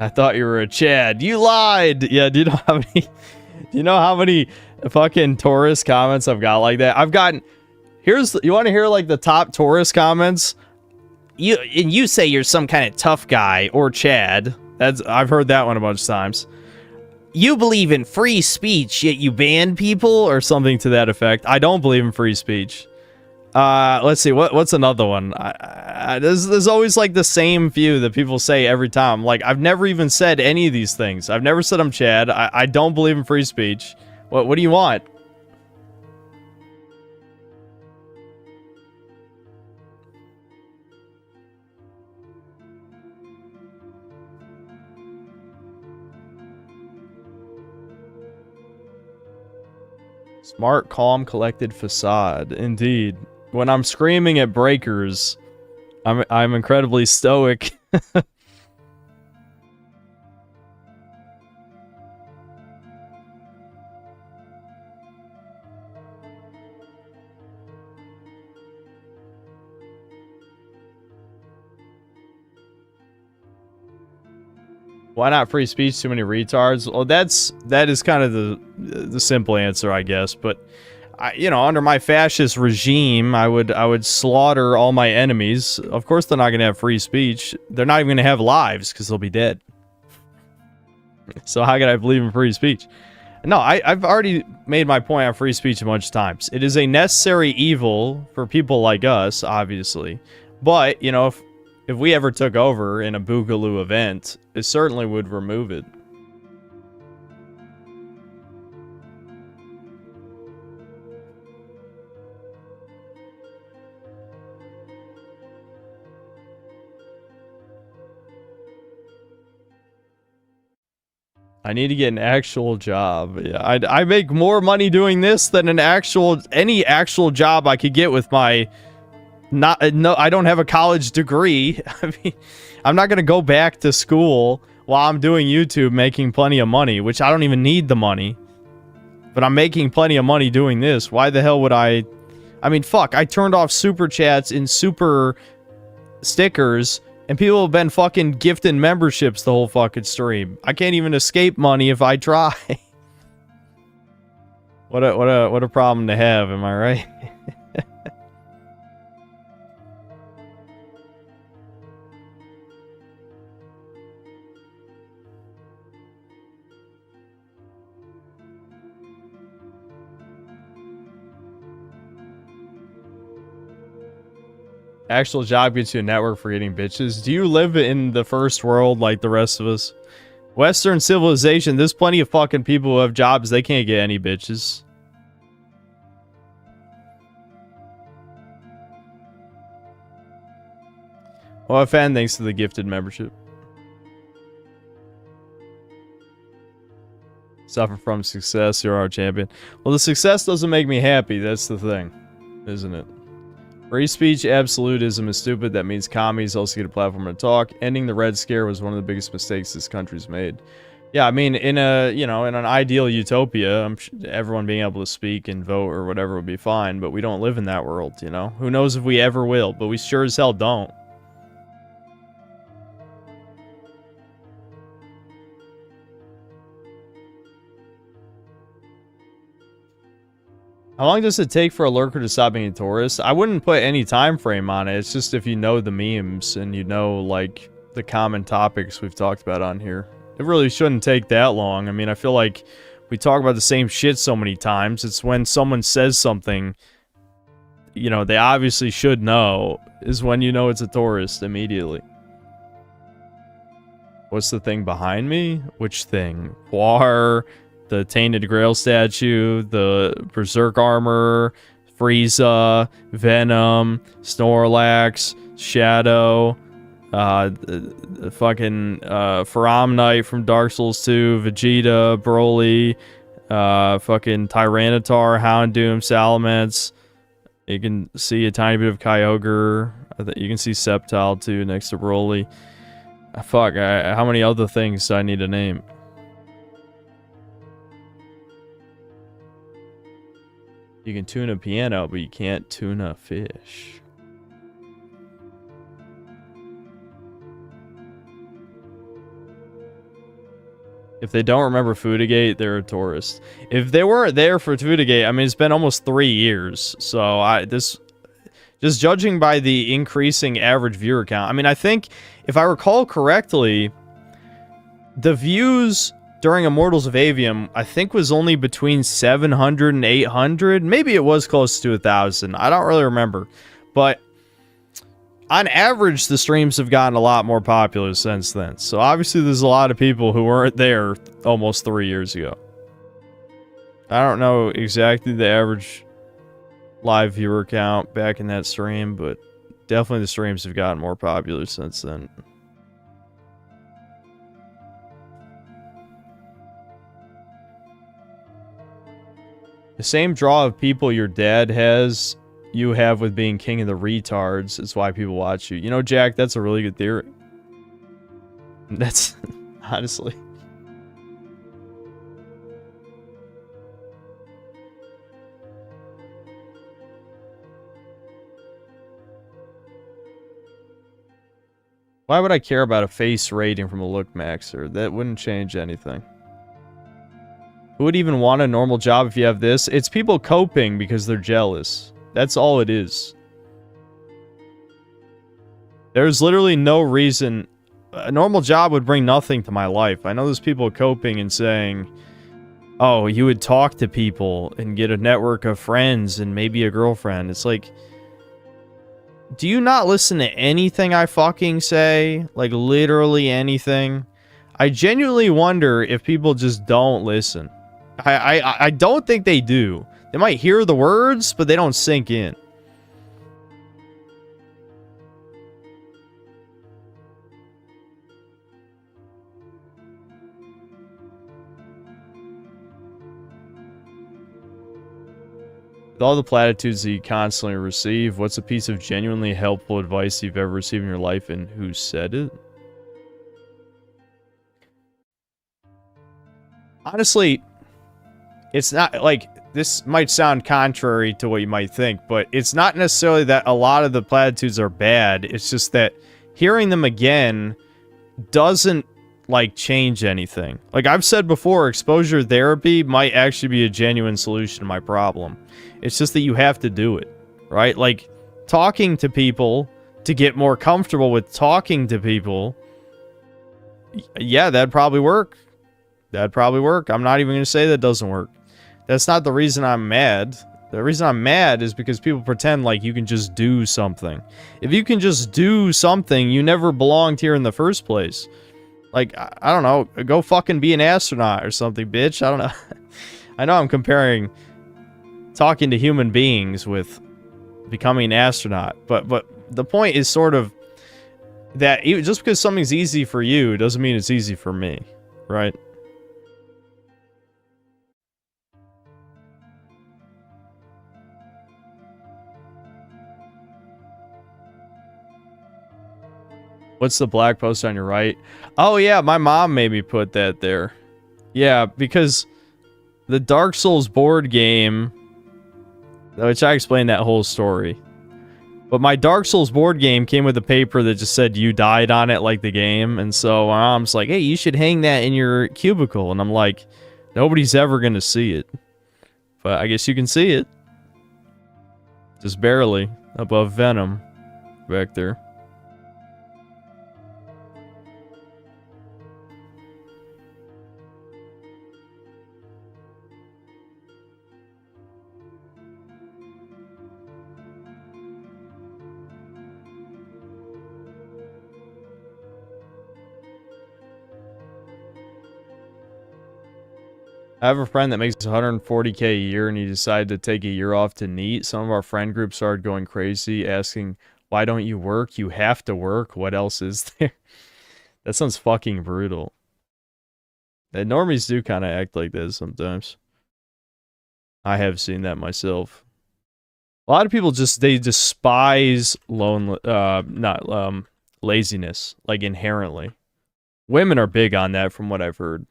A: I thought you were a Chad. You lied. Yeah, do you know how many fucking tourist comments I've got like that? I've gotten, you want to hear like the top tourist comments? You say you're some kind of tough guy or Chad. I've heard that one a bunch of times. You believe in free speech, yet you ban people, or something to that effect. I don't believe in free speech. Let's see, what's another one? There's always like the same few that people say every time. Like, I've never even said any of these things. I've never said I'm Chad. I don't believe in free speech. What do you want? Smart, calm, collected facade. Indeed. When I'm screaming at breakers, I'm incredibly stoic. Why not free speech? Too many retards. Well, that is kind of the simple answer, I guess. But under my fascist regime, I would slaughter all my enemies. Of course, they're not gonna have free speech. They're not even gonna have lives because they'll be dead. So how could I believe in free speech? No, I've already made my point on free speech a bunch of times. It is a necessary evil for people like us, obviously. But if we ever took over in a Boogaloo event, it certainly would remove it. I need to get an actual job. Yeah, I make more money doing this than any actual job I could get with my... No, I don't have a college degree. I mean, I'm not gonna go back to school while I'm doing YouTube making plenty of money, which I don't even need the money. But I'm making plenty of money doing this. Why the hell would I mean, fuck, I turned off super chats and super stickers, and people have been fucking gifting memberships the whole fucking stream. I can't even escape money if I try. What a problem to have, am I right? Actual job gets you a network for getting bitches. Do you live in the first world like the rest of us? Western civilization, there's plenty of fucking people who have jobs, they can't get any bitches. Well, fan, thanks to the gifted membership. Suffer from success, you're our champion. Well, the success doesn't make me happy, that's the thing. Isn't it? Free speech absolutism is stupid. That means commies also get a platform to talk. Ending the Red Scare was one of the biggest mistakes this country's made. Yeah, I mean, in a, you know, in an ideal utopia, I'm sure everyone being able to speak and vote or whatever would be fine, but we don't live in that world, you know? Who knows if we ever will, but we sure as hell don't. How long does it take for a lurker to stop being a tourist? I wouldn't put any time frame on it. It's just if you know the memes and you know, like, the common topics we've talked about on here. It really shouldn't take that long. I mean, I feel like we talk about the same shit so many times. It's when someone says something, you know, they obviously should know, is when you know it's a tourist immediately. What's the thing behind me? Which thing? War, the Tainted Grail statue, the Berserk armor, Frieza, Venom, Snorlax, Shadow, the fucking Faram Knight from Dark Souls 2, Vegeta, Broly, fucking Tyranitar, Houndoom, Salamence. You can see a tiny bit of Kyogre. You can see Sceptile too next to Broly. Fuck, how many other things do I need to name? You can tune a piano, but you can't tune a fish. If they don't remember Foodagate, they're a tourist. If they weren't there for Foodagate, I mean, it's been almost 3 years. So just judging by the increasing average viewer count, I mean, I think, if I recall correctly, the views during Immortals of Avium, I think, was only between 700 and 800. Maybe it was close to 1,000. I don't really remember. But on average, the streams have gotten a lot more popular since then. So obviously there's a lot of people who weren't there almost 3 years ago. I don't know exactly the average live viewer count back in that stream, but definitely the streams have gotten more popular since then. The same draw of people your dad has, you have with being king of the retards. Is why people watch you. You know, Jack, that's a really good theory. That's, honestly. Why would I care about a face rating from a look maxer? That wouldn't change anything. Who would even want a normal job if you have this? It's people coping because they're jealous. That's all it is. There's literally no reason. A normal job would bring nothing to my life. I know there's people coping and saying, oh, you would talk to people and get a network of friends and maybe a girlfriend. It's like, do you not listen to anything I fucking say? Like, literally anything? I genuinely wonder if people just don't listen. I don't think they do. They might hear the words, but they don't sink in. With all the platitudes that you constantly receive, what's a piece of genuinely helpful advice you've ever received in your life, and who said it? Honestly, it's not, like, this might sound contrary to what you might think, but it's not necessarily that a lot of the platitudes are bad. It's just that hearing them again doesn't, like, change anything. Like I've said before, exposure therapy might actually be a genuine solution to my problem. It's just that you have to do it, right? Like, talking to people to get more comfortable with talking to people, yeah, that'd probably work. That'd probably work. I'm not even going to say that doesn't work. That's not the reason I'm mad. The reason I'm mad is because people pretend like you can just do something. If you can just do something, you never belonged here in the first place. Like, I don't know, go fucking be an astronaut or something, bitch. I don't know. I know I'm comparing talking to human beings with becoming an astronaut, but the point is sort of that just because something's easy for you doesn't mean it's easy for me, right? What's the black post on your right? Oh yeah, my mom made me put that there. Yeah, because the Dark Souls board game, which I explained that whole story. But my Dark Souls board game came with a paper that just said you died on it like the game. And so my mom's like, hey, you should hang that in your cubicle. And I'm like, nobody's ever going to see it. But I guess you can see it. Just barely above Venom back there. I have a friend that makes 140K a year and he decided to take a year off to NEET. Some of our friend groups started going crazy, asking, why don't you work? You have to work. What else is there? That sounds fucking brutal. And normies do kind of act like this sometimes. I have seen that myself. A lot of people they despise laziness, like inherently. Women are big on that from what I've heard.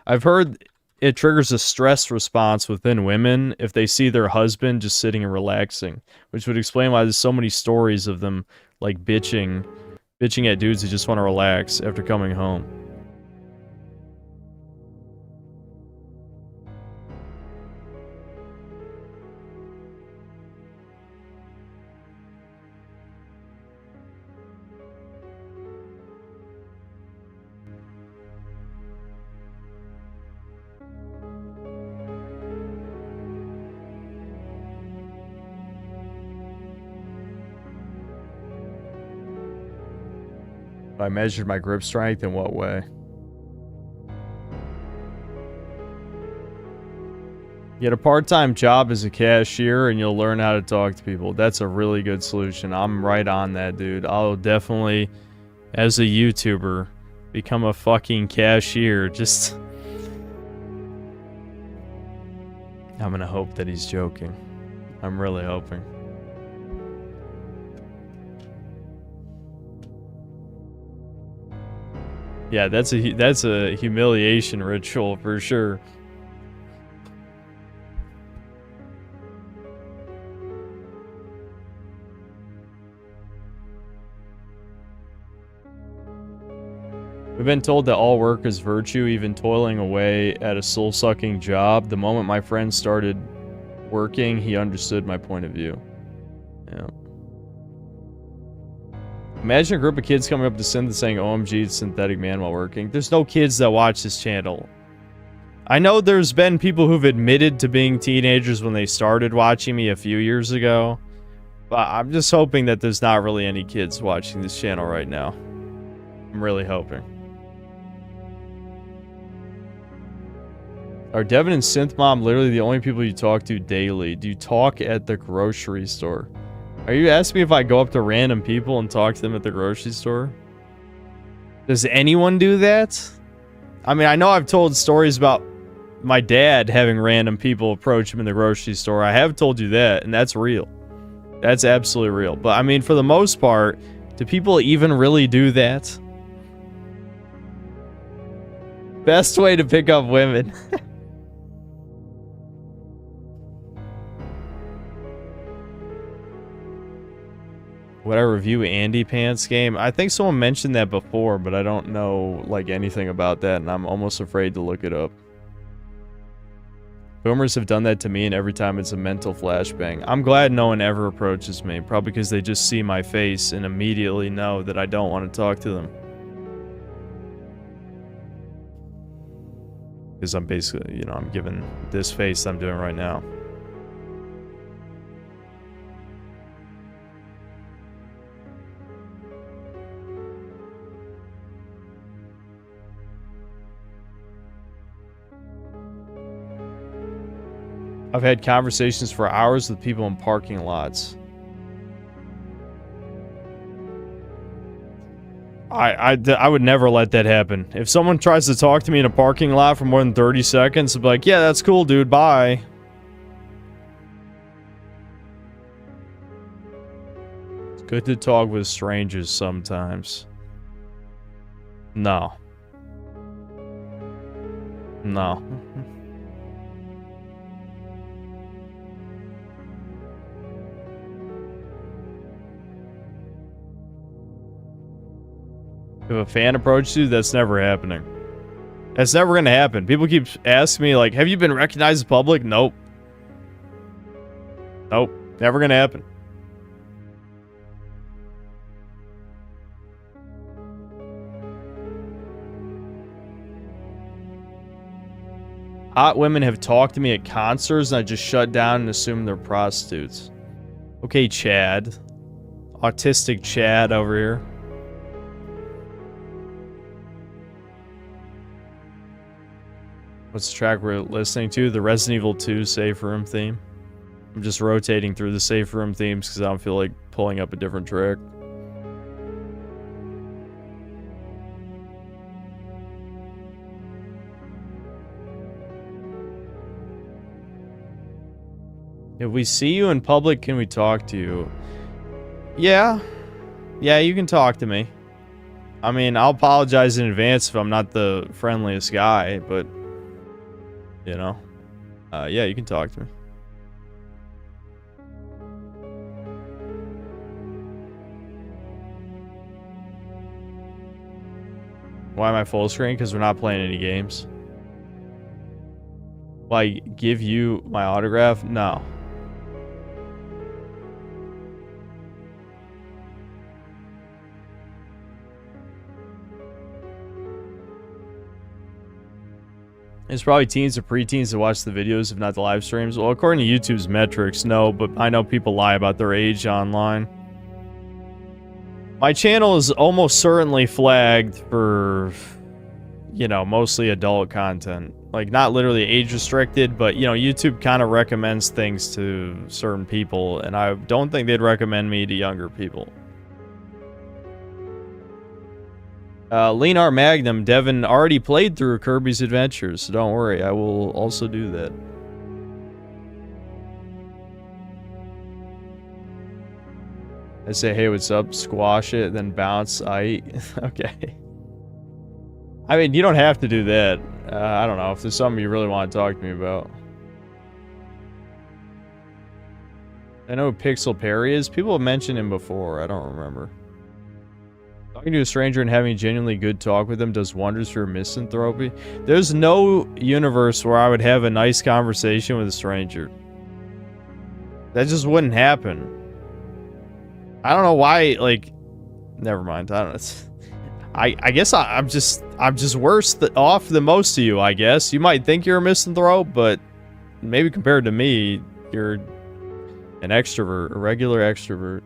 A: I've heard it triggers a stress response within women if they see their husband just sitting and relaxing, which would explain why there's so many stories of them like bitching at dudes who just want to relax after coming home. I measured my grip strength in what way? Get a part-time job as a cashier and you'll learn how to talk to people. That's a really good solution. I'm right on that, dude. I'll definitely, as a YouTuber, become a fucking cashier. Just... I'm gonna hope that he's joking. I'm really hoping. Yeah, that's a humiliation ritual for sure. We've been told that all work is virtue, even toiling away at a soul-sucking job. The moment my friend started working, he understood my point of view. Yeah. Imagine a group of kids coming up to Synth and saying, OMG, synthetic man while working. There's no kids that watch this channel. I know there's been people who've admitted to being teenagers when they started watching me a few years ago. But I'm just hoping that there's not really any kids watching this channel right now. I'm really hoping. Are Devin and Synth Mom literally the only people you talk to daily? Do you talk at the grocery store? Are you asking me if I go up to random people and talk to them at the grocery store? Does anyone do that? I mean, I know I've told stories about my dad having random people approach him in the grocery store. I have told you that, and that's real. That's absolutely real. But I mean, for the most part, do people even really do that? Best way to pick up women. Would I review Andy Pants game? I think someone mentioned that before, but I don't know like anything about that, and I'm almost afraid to look it up. Boomers have done that to me, and every time it's a mental flashbang. I'm glad no one ever approaches me, probably because they just see my face and immediately know that I don't want to talk to them. Because I'm basically, you know, I'm given this face I'm doing right now. I've had conversations for hours with people in parking lots. I would never let that happen. If someone tries to talk to me in a parking lot for more than 30 seconds, I'd be like, yeah, that's cool, dude, bye. It's good to talk with strangers sometimes. No. No. If a fan approaches you, that's never happening. That's never gonna happen. People keep asking me, like, have you been recognized in public? Nope. Nope. Never gonna happen. Hot women have talked to me at concerts and I just shut down and assume they're prostitutes. Okay, Chad. Autistic Chad over here. What's the track we're listening to? The Resident Evil 2 safe room theme. I'm just rotating through the safe room themes because I don't feel like pulling up a different track. If we see you in public, can we talk to you? Yeah. Yeah, you can talk to me. I mean, I'll apologize in advance if I'm not the friendliest guy, but... You know? Yeah, you can talk to me. Why am I full screen? Because we're not playing any games. Will I give you my autograph? No. It's probably teens or preteens that watch the videos, if not the live streams. Well, according to YouTube's metrics, no, but I know people lie about their age online. My channel is almost certainly flagged for, you know, mostly adult content. Like, not literally age restricted, but, you know, YouTube kind of recommends things to certain people, and I don't think they'd recommend me to younger people. Lenar Magnum, Devin already played through Kirby's Adventures, so don't worry, I will also do that. I say, hey, what's up, squash it, then bounce, okay. I mean, you don't have to do that. I don't know, if there's something you really want to talk to me about. I know who Pixel Perry is. People have mentioned him before, I don't remember. Talking to a stranger and having a genuinely good talk with them does wonders for your misanthropy. There's no universe where I would have a nice conversation with a stranger. That just wouldn't happen. I don't know why, like... Never mind, I don't know. I guess I'm just worse off than most of you, I guess. You might think you're a misanthrope, but maybe compared to me, you're an extrovert, a regular extrovert.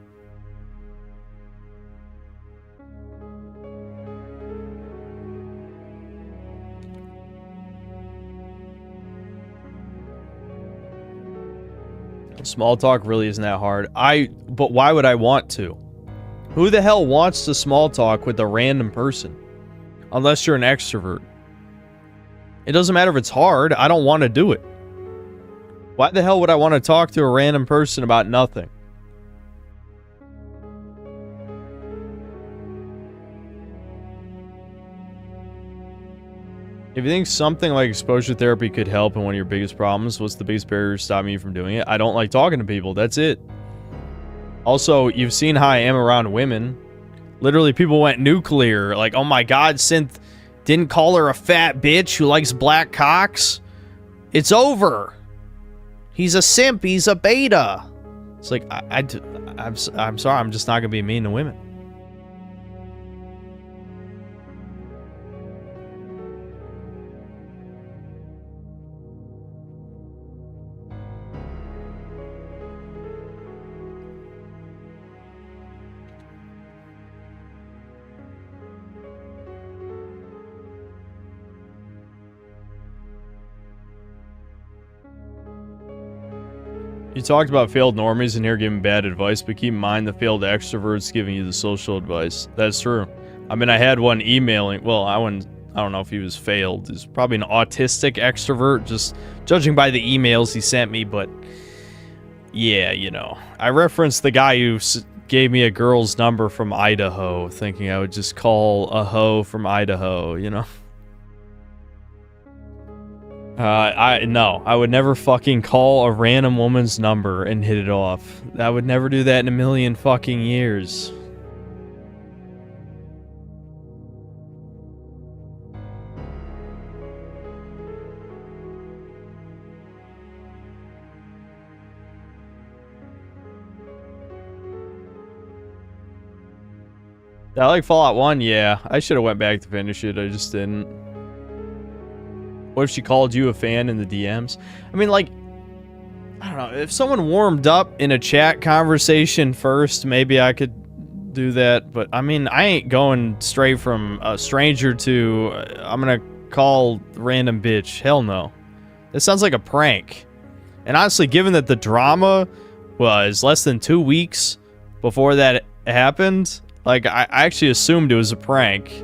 A: Small talk really isn't that hard. But why would I want to? Who the hell wants to small talk with a random person? Unless you're an extrovert. It doesn't matter if it's hard, I don't want to do it. Why the hell would I want to talk to a random person about nothing? If you think something like exposure therapy could help in one of your biggest problems, what's the biggest barrier stopping you from doing it? I don't like talking to people, that's it. Also, you've seen how I am around women. Literally, people went nuclear. Like, oh my god, Synth didn't call her a fat bitch who likes black cocks. It's over. He's a simp, he's a beta. It's like, I'm sorry, I'm just not gonna be mean to women. You talked about failed normies in here giving bad advice, but keep in mind the failed extroverts giving you the social advice. That's true. I mean, I had one emailing. Well, I don't know if he was failed. He's probably an autistic extrovert, just judging by the emails he sent me. But yeah, you know, I referenced the guy who gave me a girl's number from Idaho, thinking I would just call a hoe from Idaho. You know. I would never fucking call a random woman's number and hit it off. I would never do that in a million fucking years. I like Fallout 1, yeah. I should have went back to finish it, I just didn't. What if she called you a fan in the DMs? I mean, like, I don't know. If someone warmed up in a chat conversation first, maybe I could do that. But, I mean, I ain't going straight from a stranger to, I'm gonna call random bitch. Hell no. This sounds like a prank. And honestly, given that the drama was less than 2 weeks before that happened, like, I actually assumed it was a prank.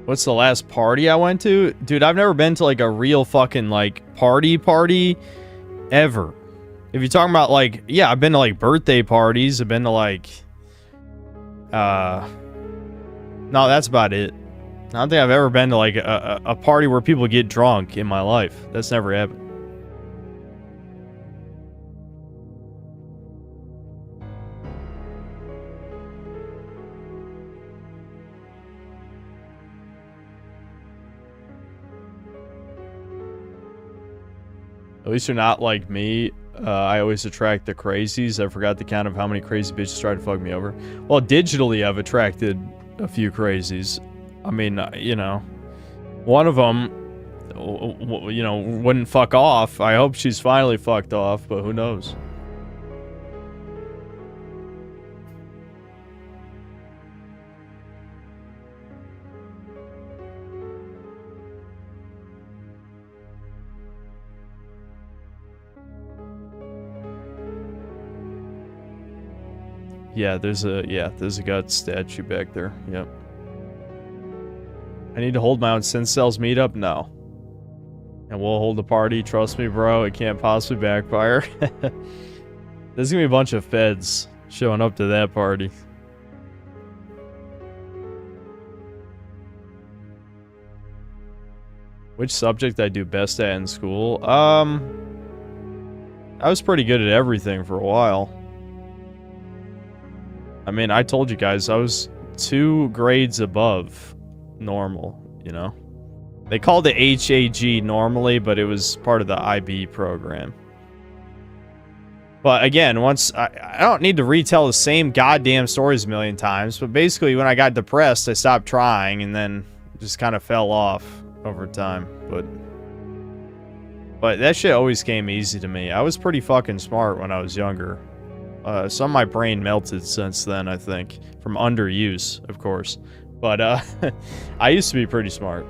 A: What's the last party I went to? Dude, I've never been to, like, a real fucking, like, party ever. If you're talking about, like, yeah, I've been to, like, birthday parties. I've been to, like, no, that's about it. I don't think I've ever been to, like, a party where people get drunk in my life. That's never happened. At least you're not like me. I always attract the crazies. I forgot the count of how many crazy bitches tried to fuck me over. Well, digitally, I've attracted a few crazies. I mean, you know, one of them, you know, wouldn't fuck off. I hope she's finally fucked off, but who knows? Yeah, there's a gut statue back there. Yep. I need to hold my own Sin Cells meetup? No. And we'll hold a party. Trust me, bro. It can't possibly backfire. There's gonna be a bunch of feds showing up to that party. Which subject I do best at in school? I was pretty good at everything for a while. I mean, I told you guys, I was 2 grades above normal, you know? They called it HAG normally, but it was part of the IB program. But again, once, I don't need to retell the same goddamn stories a million times, but basically when I got depressed, I stopped trying and then just kind of fell off over time, But that shit always came easy to me. I was pretty fucking smart when I was younger. Some of my brain melted since then, I think. From underuse, of course. But, I used to be pretty smart.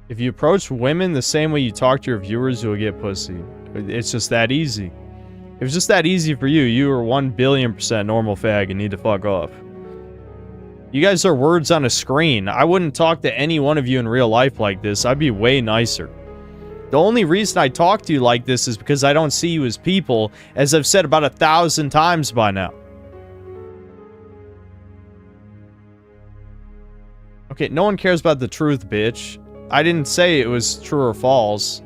A: If you approach women the same way you talk to your viewers, you'll get pussy. It's just that easy. If it's just that easy for you, you are 1,000,000,000% normal fag and need to fuck off. You guys are words on a screen. I wouldn't talk to any one of you in real life like this. I'd be way nicer. The only reason I talk to you like this is because I don't see you as people, as I've said about 1,000 times by now. Okay, no one cares about the truth, bitch. I didn't say it was true or false.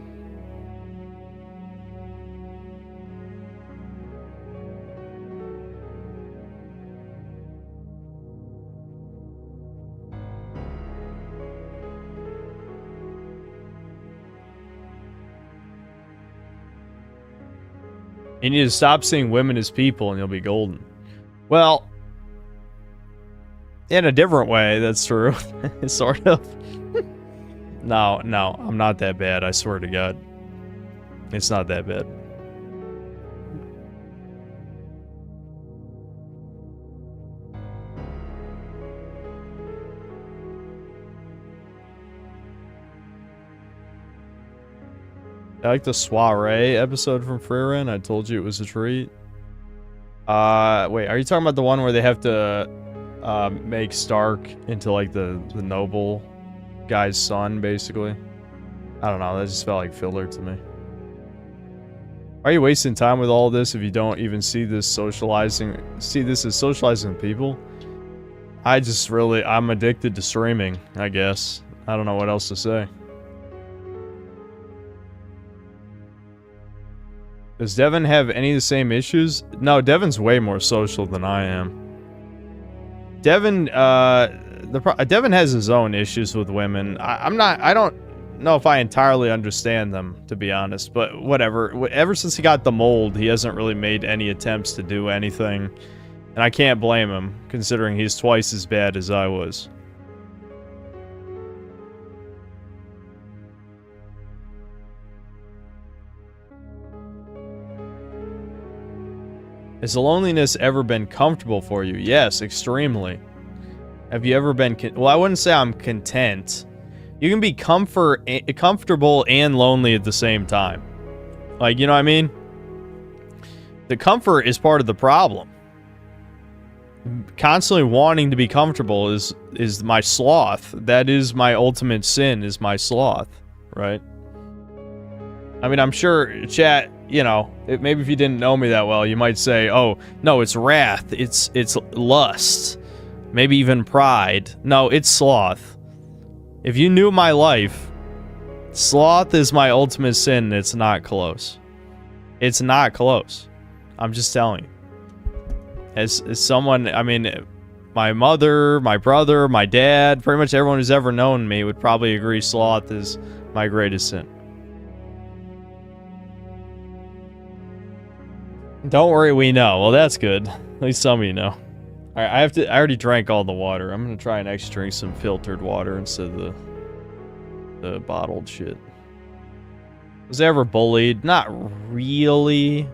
A: You need to stop seeing women as people and you'll be golden. Well, In a different way, that's true. Sort of. No, I'm not that bad, I swear to God. It's not that bad. I like the soiree episode from Freeran. I told you it was a treat. Wait, are you talking about the one where they have to make Stark into like the noble guy's son, basically? I don't know, that just felt like filler to me. Why are you wasting time with all this if you don't even see this as socializing with people? I'm addicted to streaming, I guess. I don't know what else to say. Does Devin have any of the same issues? No, Devin's way more social than I am. Devin, Devin has his own issues with women. I don't know if I entirely understand them, to be honest, but whatever. Ever since he got the mold, he hasn't really made any attempts to do anything. And I can't blame him, considering he's twice as bad as I was. Has the loneliness ever been comfortable for you? Yes, extremely. Have you ever been... Well, I wouldn't say I'm content. You can be comfortable and lonely at the same time. Like, you know what I mean? The comfort is part of the problem. Constantly wanting to be comfortable is my sloth. That is my ultimate sin, is my sloth. Right? I mean, I'm sure, chat... You know, maybe if you didn't know me that well, you might say, oh, no, it's wrath, it's lust, maybe even pride. No, it's sloth. If you knew my life, sloth is my ultimate sin, and it's not close. It's not close. I'm just telling you. As someone, I mean, my mother, my brother, my dad, pretty much everyone who's ever known me would probably agree sloth is my greatest sin. Don't worry, we know. Well, that's good. At least some of you know. Alright, I already drank all the water. I'm gonna try and actually drink some filtered water instead of the bottled shit. Was I ever bullied? Not really.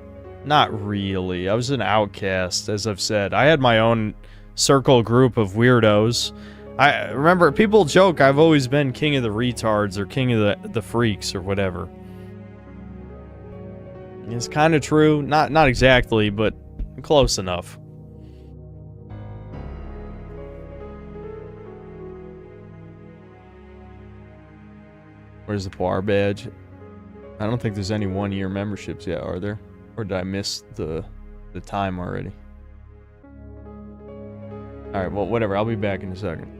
A: Not really. I was an outcast, as I've said. I had my own circle group of weirdos. I remember, people joke I've always been king of the retards or king of the freaks or whatever. It's kind of true. Not exactly, but close enough. Where's the bar badge? I don't think there's any one-year memberships yet, are there? Or did I miss the time already? Alright, well, whatever. I'll be back in a second.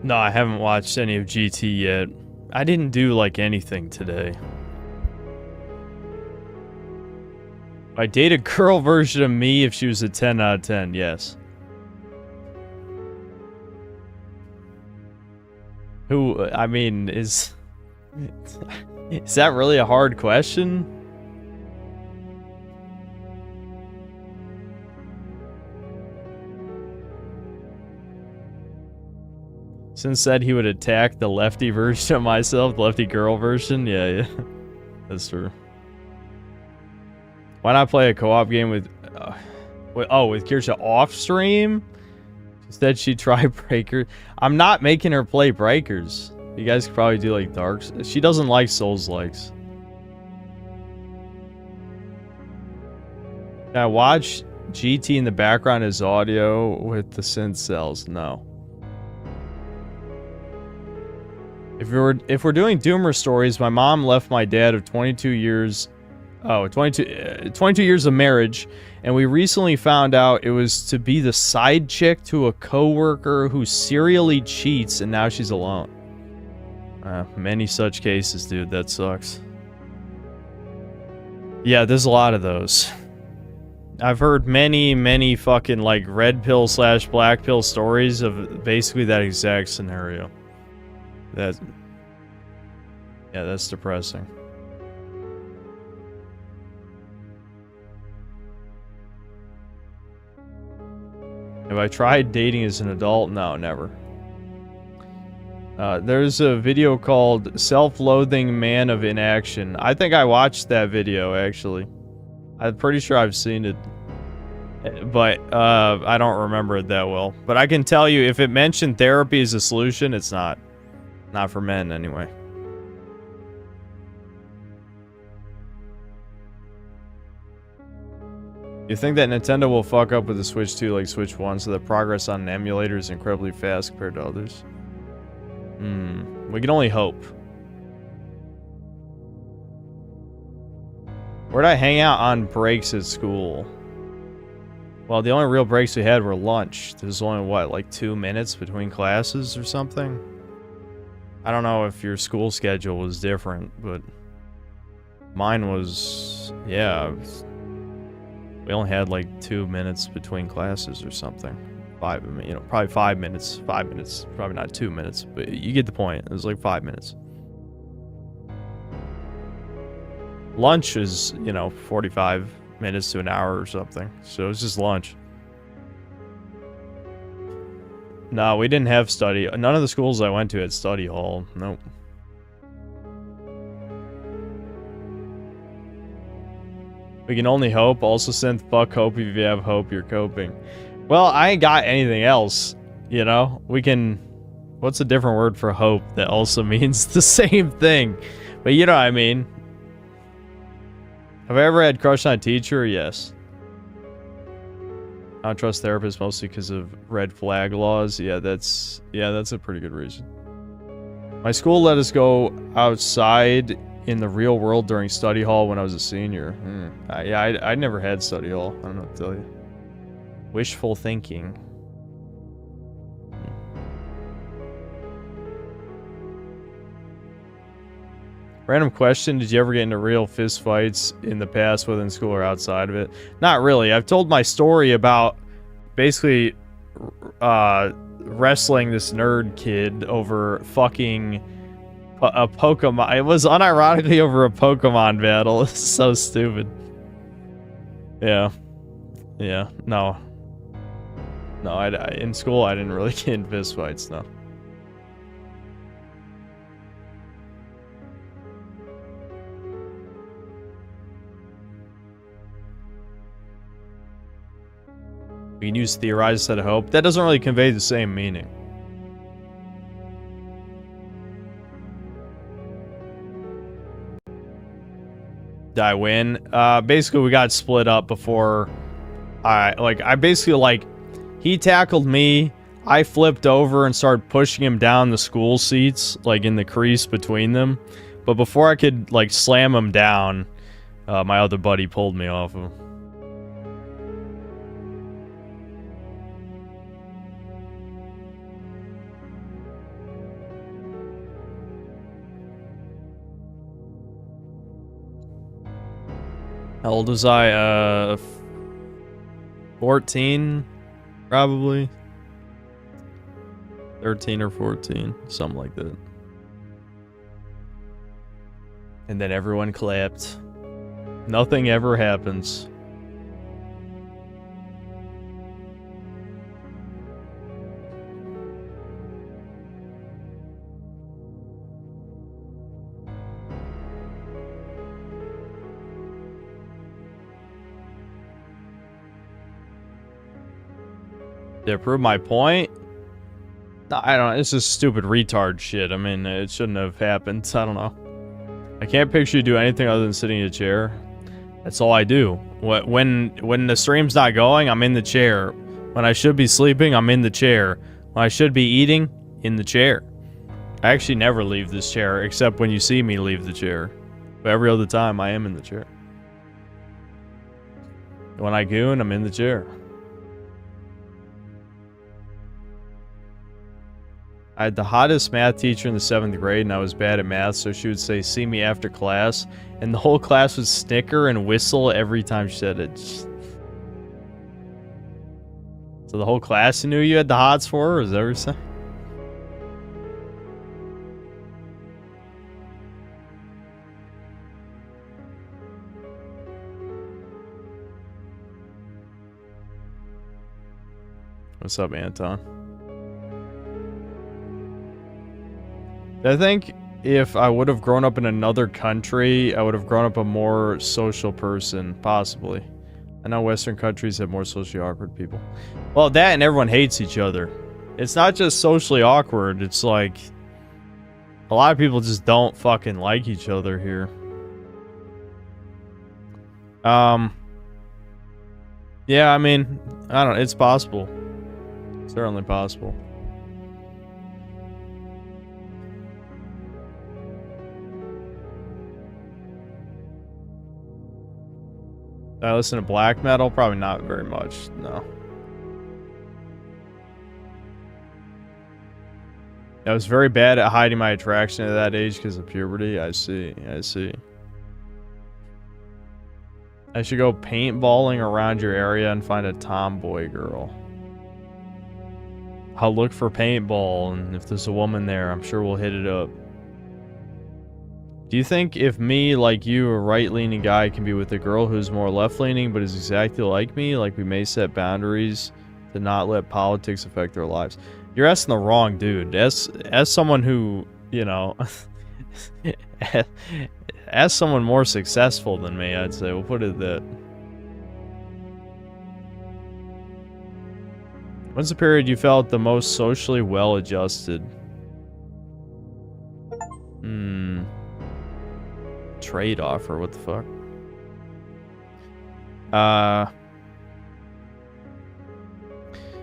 A: No, I haven't watched any of GT yet. I didn't do, like, anything today. I'd date a girl version of me if she was a 10 out of 10, yes. Who, I mean, is that really a hard question? Since said he would attack the lefty version of myself, the lefty girl version. Yeah. That's true. Why not play a co-op game with Kirsha off stream? Instead, she try Breakers. I'm not making her play Breakers. You guys could probably do like Darks. She doesn't like Souls-likes. Can I watch GT in the background as audio with the synth cells? No. If we're doing Doomer stories, my mom left my dad of 22 years of marriage, and we recently found out it was to be the side chick to a coworker who serially cheats, and now she's alone. Many such cases, dude. That sucks. Yeah, there's a lot of those. I've heard many fucking like red pill / black pill stories of basically that exact scenario. Yeah, that's depressing. Have I tried dating as an adult? No, never. There's a video called Self-Loathing Man of Inaction. I think I watched that video, actually. I'm pretty sure I've seen it. But, I don't remember it that well. But I can tell you, if it mentioned therapy as a solution, it's not. Not for men, anyway. You think that Nintendo will fuck up with the Switch 2 like Switch 1 so that progress on an emulator is incredibly fast compared to others? We can only hope. Where'd I hang out on breaks at school? Well, the only real breaks we had were lunch. There's only, what, like 2 minutes between classes or something? I don't know if your school schedule was different, but mine was, yeah. We only had like 2 minutes between classes or something. Probably 5 minutes. 5 minutes. Probably not 2 minutes, but you get the point. It was like 5 minutes. Lunch is, 45 minutes to an hour or something. So it's just lunch. No, we didn't have study. None of the schools I went to had study hall. Nope. We can only hope. Also send fuck hope if you have hope you're coping. Well, I ain't got anything else. We can... What's a different word for hope that also means the same thing? But you know what I mean. Have I ever had crush on a teacher? Yes. I don't trust therapists mostly because of red flag laws. Yeah, that's a pretty good reason. My school let us go outside in the real world during study hall when I was a senior. I never had study hall. I don't know what to tell you. Wishful thinking. Random question, did you ever get into real fist fights in the past, whether in school or outside of it? Not really. I've told my story about basically wrestling this nerd kid over fucking a Pokemon. It was unironically over a Pokemon battle. It's so stupid. Yeah. No, in school I didn't really get in fist fights, no. We can use theorize instead of hope. That doesn't really convey the same meaning. Did I win? Basically we got split up before I basically he tackled me, I flipped over and started pushing him down the school seats, like in the crease between them. But before I could slam him down, my other buddy pulled me off of him. How old was I? 14, probably. 13 or 14, something like that. And then everyone clapped. Nothing ever happens. To prove my point? I don't know. It's just stupid retard shit. I mean, it shouldn't have happened. I don't know. I can't picture you do anything other than sitting in a chair. That's all I do. When the stream's not going, I'm in the chair. When I should be sleeping, I'm in the chair. When I should be eating, in the chair. I actually never leave this chair, except when you see me leave the chair. But every other time, I am in the chair. When I goon, I'm in the chair. I had the hottest math teacher in the 7th grade, and I was bad at math, so she would say, "See me after class," and the whole class would snicker and whistle every time she said it. So the whole class knew you had the hots for her? Is that what you're saying? What's up, Anton? I think if I would have grown up in another country, I would have grown up a more social person, possibly. I know Western countries have more socially awkward people. Well, that and everyone hates each other. It's not just socially awkward, it's like a lot of people just don't fucking like each other here. Yeah, I mean, I don't know, it's possible. Certainly possible. I listen to black metal? Probably not very much, no. I was very bad at hiding my attraction at that age because of puberty. I see, I see. I should go paintballing around your area and find a tomboy girl. I'll look for paintball, and if there's a woman there, I'm sure we'll hit it up. Do you think if me, like you, a right-leaning guy, can be with a girl who's more left-leaning but is exactly like me, like we may set boundaries to not let politics affect their lives? You're asking the wrong dude. As someone who, you know, as someone more successful than me, I'd say. We'll put it that. When's the period you felt the most socially well-adjusted? Trade offer, what the fuck?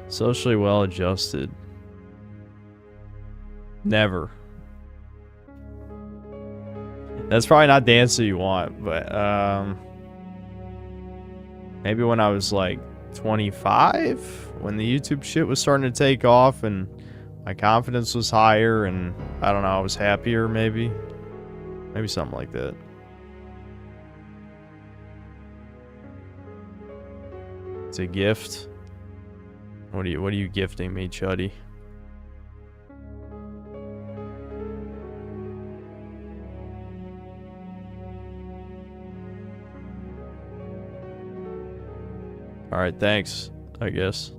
A: Socially well-adjusted. Never. That's probably not the answer you want, but maybe when I was like 25, when the YouTube shit was starting to take off and my confidence was higher and I don't know, I was happier maybe. Maybe something like that. It's a gift. What are you gifting me, Chuddy? Alright, thanks, I guess.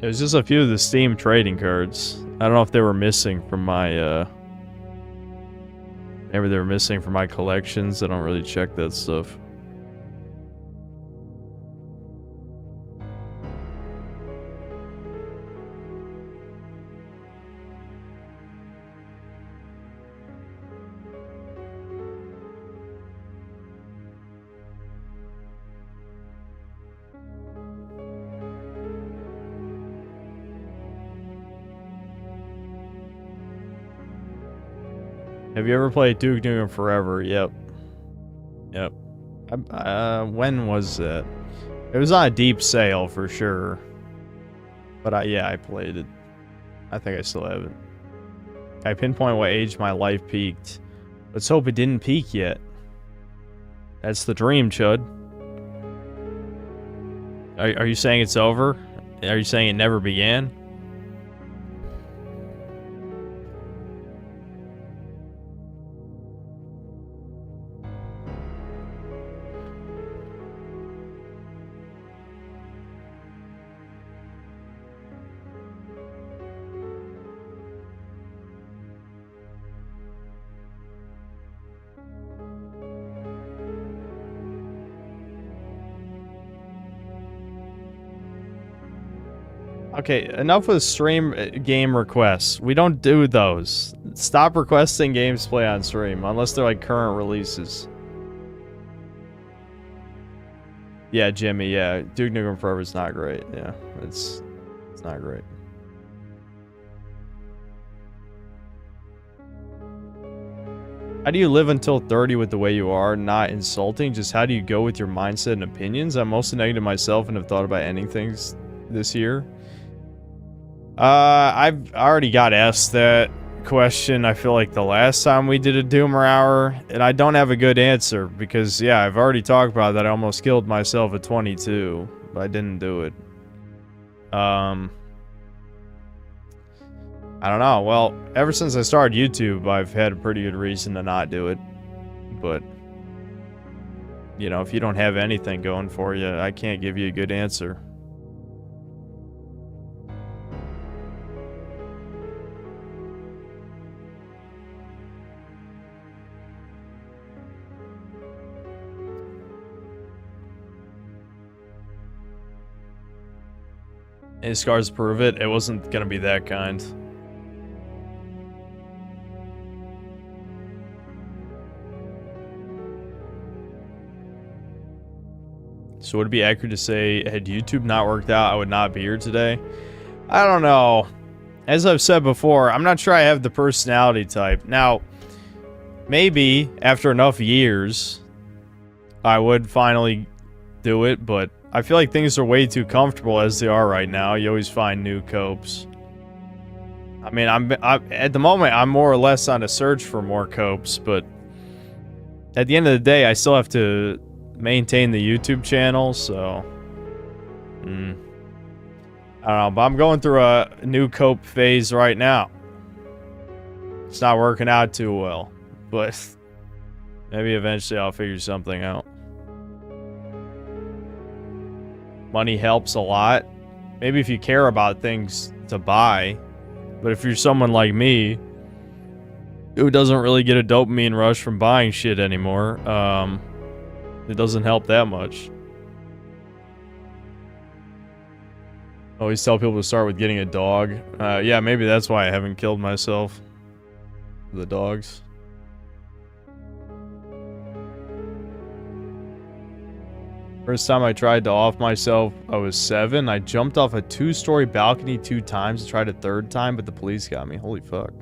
A: It was just a few of the Steam trading cards. I don't know if they were missing from my, maybe they were missing from my collections. I don't really check that stuff. Have you ever played Duke Nukem Forever? Yep. Yep. When was that? It was on a deep sale for sure. But yeah, I played it. I think I still have it. I pinpoint what age my life peaked. Let's hope it didn't peak yet. That's the dream, Chud. Are you saying it's over? Are you saying it never began? Okay, enough with stream game requests. We don't do those. Stop requesting games play on stream, unless they're like current releases. Yeah, Jimmy, yeah. Duke Nukem Forever is not great. Yeah, it's not great. How do you live until 30 with the way you are? Not insulting, just how do you go with your mindset and opinions? I'm mostly negative myself and have thought about ending things this year. I've already got asked that question, I feel like the last time we did a Doomer Hour, and I don't have a good answer, because, yeah, I've already talked about that I almost killed myself at 22, but I didn't do it. I don't know, well, ever since I started YouTube, I've had a pretty good reason to not do it, but, you know, if you don't have anything going for you, I can't give you a good answer. Any scars prove it? It wasn't gonna be that kind. So would it be accurate to say, had YouTube not worked out, I would not be here today? I don't know. As I've said before, I'm not sure I have the personality type. Now, maybe after enough years, I would finally do it, but I feel like things are way too comfortable as they are right now. You always find new copes. I mean, I'm at the moment, I'm more or less on a search for more copes, but at the end of the day, I still have to maintain the YouTube channel, so I don't know, but I'm going through a new cope phase right now. It's not working out too well, but maybe eventually I'll figure something out. Money helps a lot. Maybe if you care about things to buy. But if you're someone like me, who doesn't really get a dopamine rush from buying shit anymore, it doesn't help that much. I always tell people to start with getting a dog. Yeah, maybe that's why I haven't killed myself. The dogs. First time I tried to off myself, I was 7. I jumped off a 2-story balcony 2 times and tried a 3rd time, but the police got me. Holy fuck.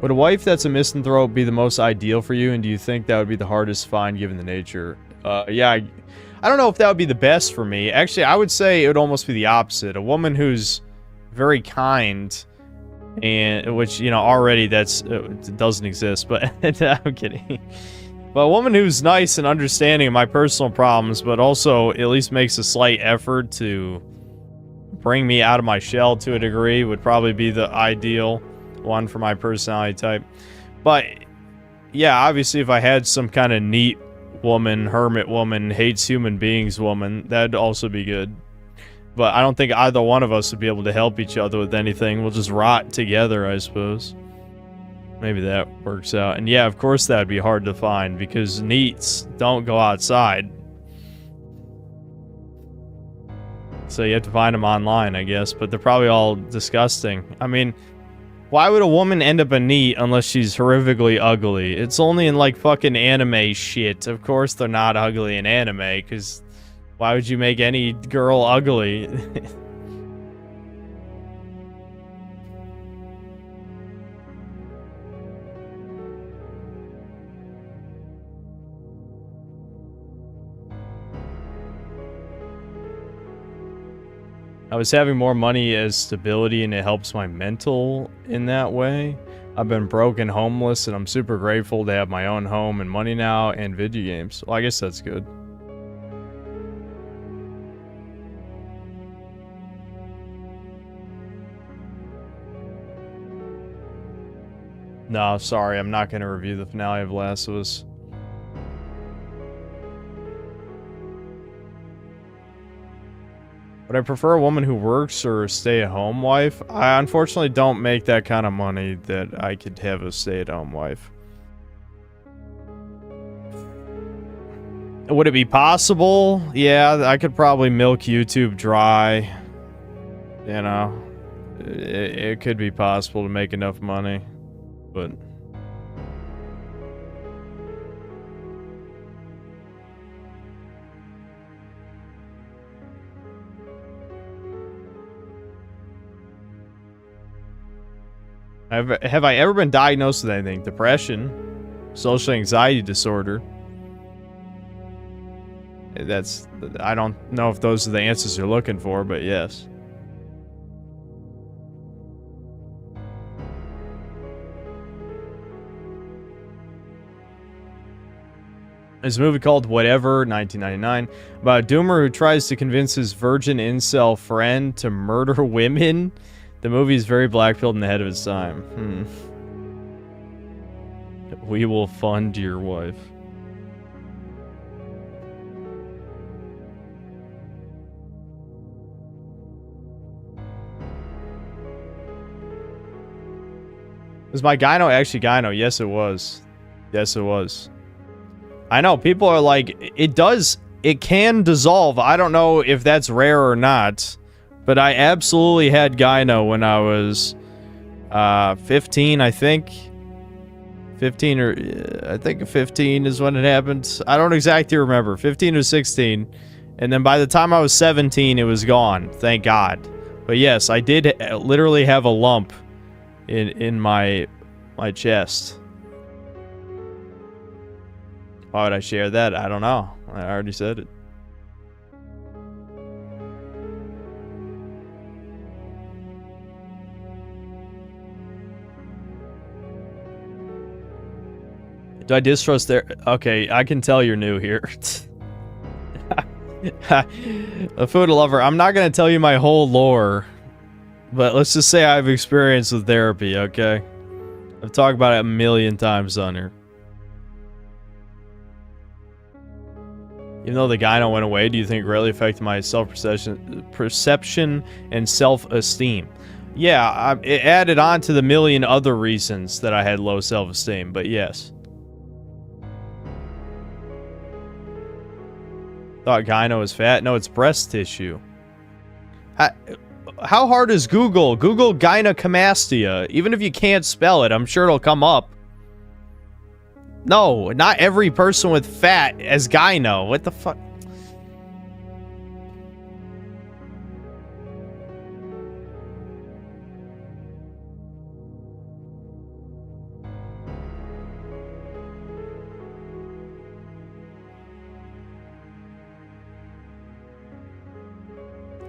A: Would a wife that's a misanthrope be the most ideal for you, and do you think that would be the hardest to find given the nature? Yeah, I don't know if that would be the best for me. Actually, I would say it would almost be the opposite. A woman who's very kind, and which, you know, already that's it doesn't exist, but I'm kidding. But a woman who's nice and understanding of my personal problems, but also at least makes a slight effort to bring me out of my shell to a degree would probably be the ideal one for my personality type. But yeah, obviously if I had some kind of neat woman, hermit woman, hates human beings woman, that'd also be good. But I don't think either one of us would be able to help each other with anything. We'll just rot together, I suppose. Maybe that works out. And yeah, of course that'd be hard to find because neats don't go outside. So you have to find them online, I guess, but they're probably all disgusting. I mean, why would a woman end up a neat unless she's horrifically ugly? It's only in like fucking anime shit. Of course they're not ugly in anime, because why would you make any girl ugly? I was having more money as stability and it helps my mental in that way. I've been broke and homeless and I'm super grateful to have my own home and money now and video games. Well, I guess that's good. No, sorry, I'm not going to review the finale of Last of Us. Would I prefer a woman who works or a stay-at-home wife? I unfortunately don't make that kind of money that I could have a stay-at-home wife. Would it be possible? Yeah, I could probably milk YouTube dry. You know, it could be possible to make enough money, but... Have I ever been diagnosed with anything? Depression, social anxiety disorder. That's, I don't know if those are the answers you're looking for, but yes. There's a movie called Whatever, 1999, about a doomer who tries to convince his virgin incel friend to murder women. The movie is very black-pilled and ahead of its time. We will fund your wife. Was my gyno actually gyno? Yes, it was. Yes, it was. I know, people are like, it can dissolve. I don't know if that's rare or not. But I absolutely had gyno when I was 15, I think. 15 or... I think 15 is when it happened. I don't exactly remember. 15 or 16. And then by the time I was 17, it was gone. Thank God. But yes, I did literally have a lump in my chest. Why would I share that? I don't know. I already said it. Do I distrust their... Okay, I can tell you're new here. A food lover. I'm not going to tell you my whole lore. But let's just say I have experience with therapy, okay? I've talked about it a million times on here. Even though the gyno went away, do you think it really affected my self-perception and self-esteem? Yeah, it added on to the million other reasons that I had low self-esteem, but yes. Thought gyno was fat. No, it's breast tissue. How hard is Google? Google gynecomastia. Even if you can't spell it, I'm sure it'll come up. No, not every person with fat as gyno. What the fuck?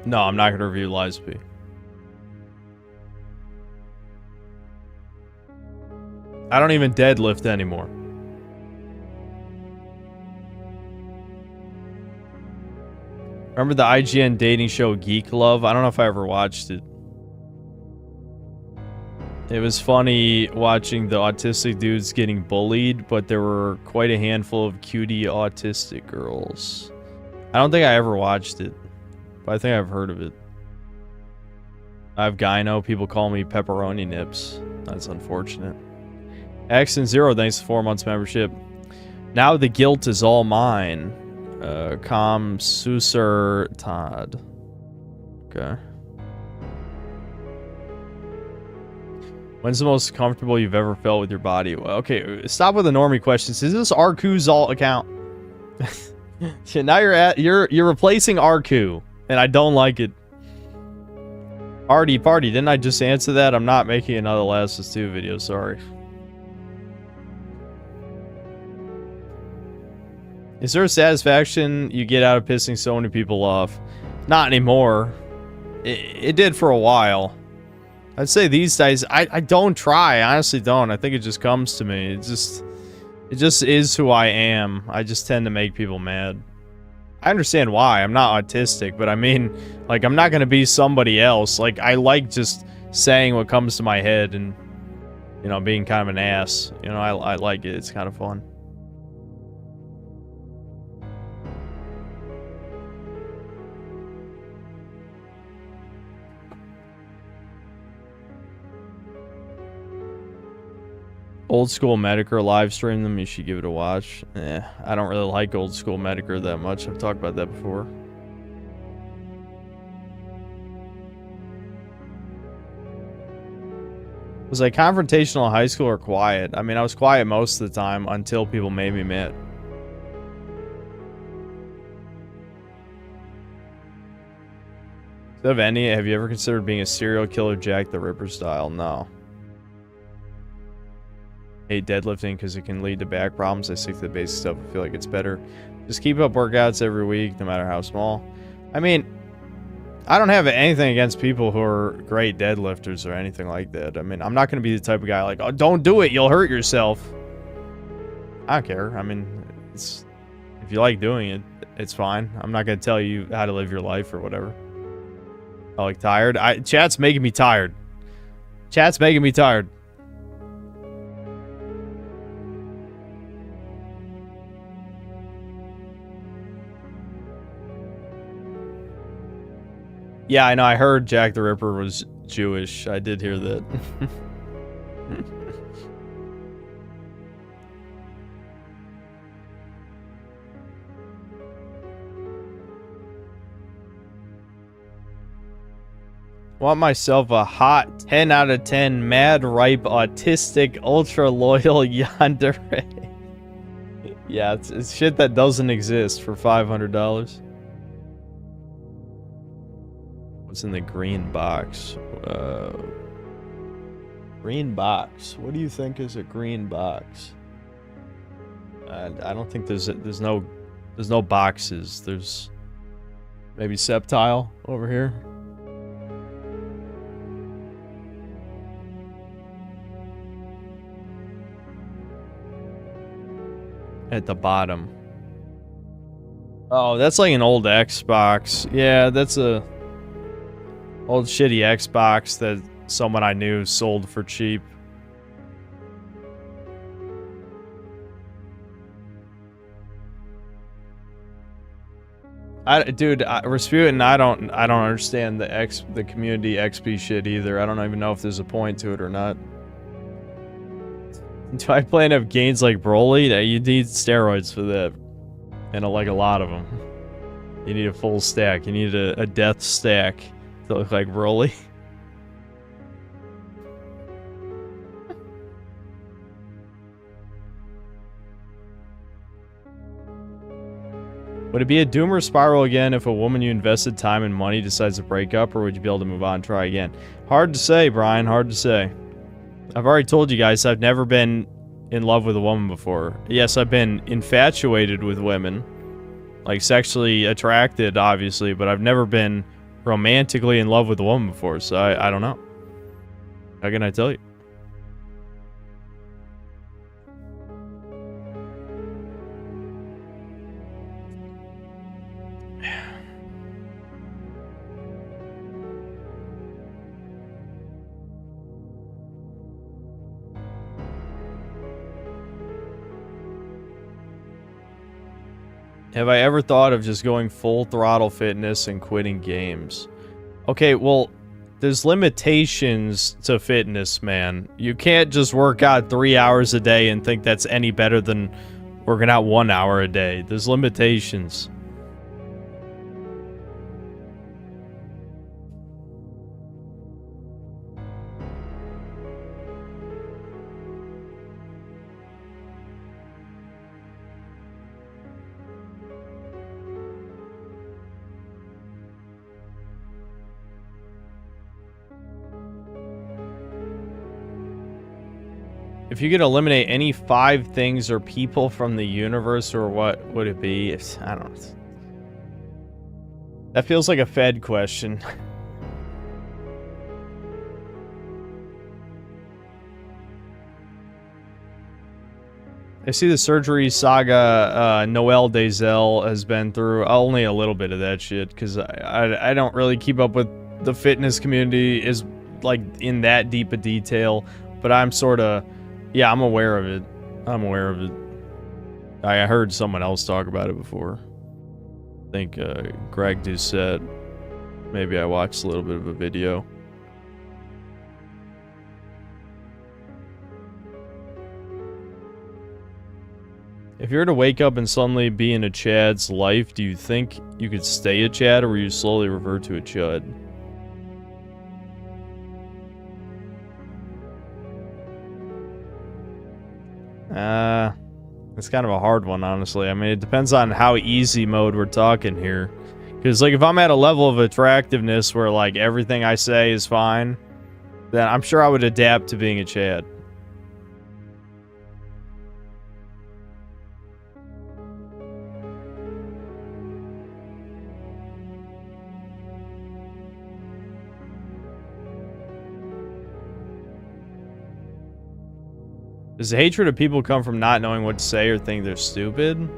A: No, I'm not going to review Lisby. I don't even deadlift anymore. Remember the IGN dating show Geek Love? I don't know if I ever watched it. It was funny watching the autistic dudes getting bullied, but there were quite a handful of cutie autistic girls. I don't think I ever watched it, but I think I've heard of it. I have gyno. People call me pepperoni nips. That's unfortunate. Accent Zero, thanks for 4 months membership. Now the guilt is all mine. Com Susur Todd. Okay. When's the most comfortable you've ever felt with your body? Well, okay, stop with the normie questions. Is this Arku's alt account? Now you're replacing Arku, and I don't like it. Party, didn't I just answer that? I'm not making another Last of Us 2 video, sorry. Is there a satisfaction you get out of pissing so many people off? Not anymore. It did for a while. I'd say these days, I don't try. I honestly don't. I think it just comes to me. It just is who I am. I just tend to make people mad. I understand why. I'm not autistic, but I mean, like, I'm not gonna be somebody else. Like, I like just saying what comes to my head and, you know, being kind of an ass. You know, I like it. It's kind of fun. Old School Medicare live stream them. You should give it a watch. I don't really like Old School Medicare that much. I've talked about that before. Was I confrontational in high school or quiet? I mean, I was quiet most of the time until people made me mad. Have you ever considered being a serial killer Jack the Ripper style? No. Hate deadlifting because it can lead to back problems. I stick to the basic stuff. I feel like it's better. Just keep up workouts every week, no matter how small. I mean, I don't have anything against people who are great deadlifters or anything like that. I mean, I'm not going to be the type of guy like, oh, don't do it, you'll hurt yourself. I don't care. I mean, if you like doing it, it's fine. I'm not going to tell you how to live your life or whatever. I like tired. Chat's making me tired. Chat's making me tired. Yeah, I know. I heard Jack the Ripper was Jewish. I did hear that. Want myself a hot 10 out of 10 mad ripe autistic ultra loyal yandere. Yeah, it's shit that doesn't exist for $500. What's in the green box? Green box. What do you think is a green box? I don't think there's no boxes. There's maybe Septile over here. At the bottom. Oh, that's like an old Xbox. Yeah, that's a old shitty Xbox that someone I knew sold for cheap. Dude, Rasputin, I don't understand the community XP shit either. I don't even know if there's a point to it or not. Do I plan to have gains like Broly? You need steroids for that. And like a lot of them. You need a full stack. You need a death stack to look like Broly. Would it be a doomer spiral again if a woman you invested time and money decides to break up, or would you be able to move on and try again? Hard to say, Brian. Hard to say. I've already told you guys I've never been in love with a woman before. Yes, I've been infatuated with women. Like, sexually attracted, obviously, but I've never been romantically in love with a woman before, so I don't know. How can I tell you? Have I ever thought of just going full throttle fitness and quitting games? Okay, well, there's limitations to fitness, man. You can't just work out 3 hours a day and think that's any better than working out 1 hour a day. There's limitations. If you could eliminate any 5 things or people from the universe, or what would it be? I don't know. That feels like a Fed question. I see the surgery saga Noel Dazel has been through only a little bit of that shit, because I don't really keep up with the fitness community is like in that deep a detail, but I'm sort of, yeah, I'm aware of it. I'm aware of it. I heard someone else talk about it before. I think Greg Doucette. Maybe I watched a little bit of a video. If you were to wake up and suddenly be in a Chad's life, do you think you could stay a Chad, or will you slowly revert to a Chud? It's kind of a hard one, honestly. I mean, it depends on how easy mode we're talking here. Because, like, if I'm at a level of attractiveness where, like, everything I say is fine, then I'm sure I would adapt to being a Chad. Does the hatred of people come from not knowing what to say or think they're stupid?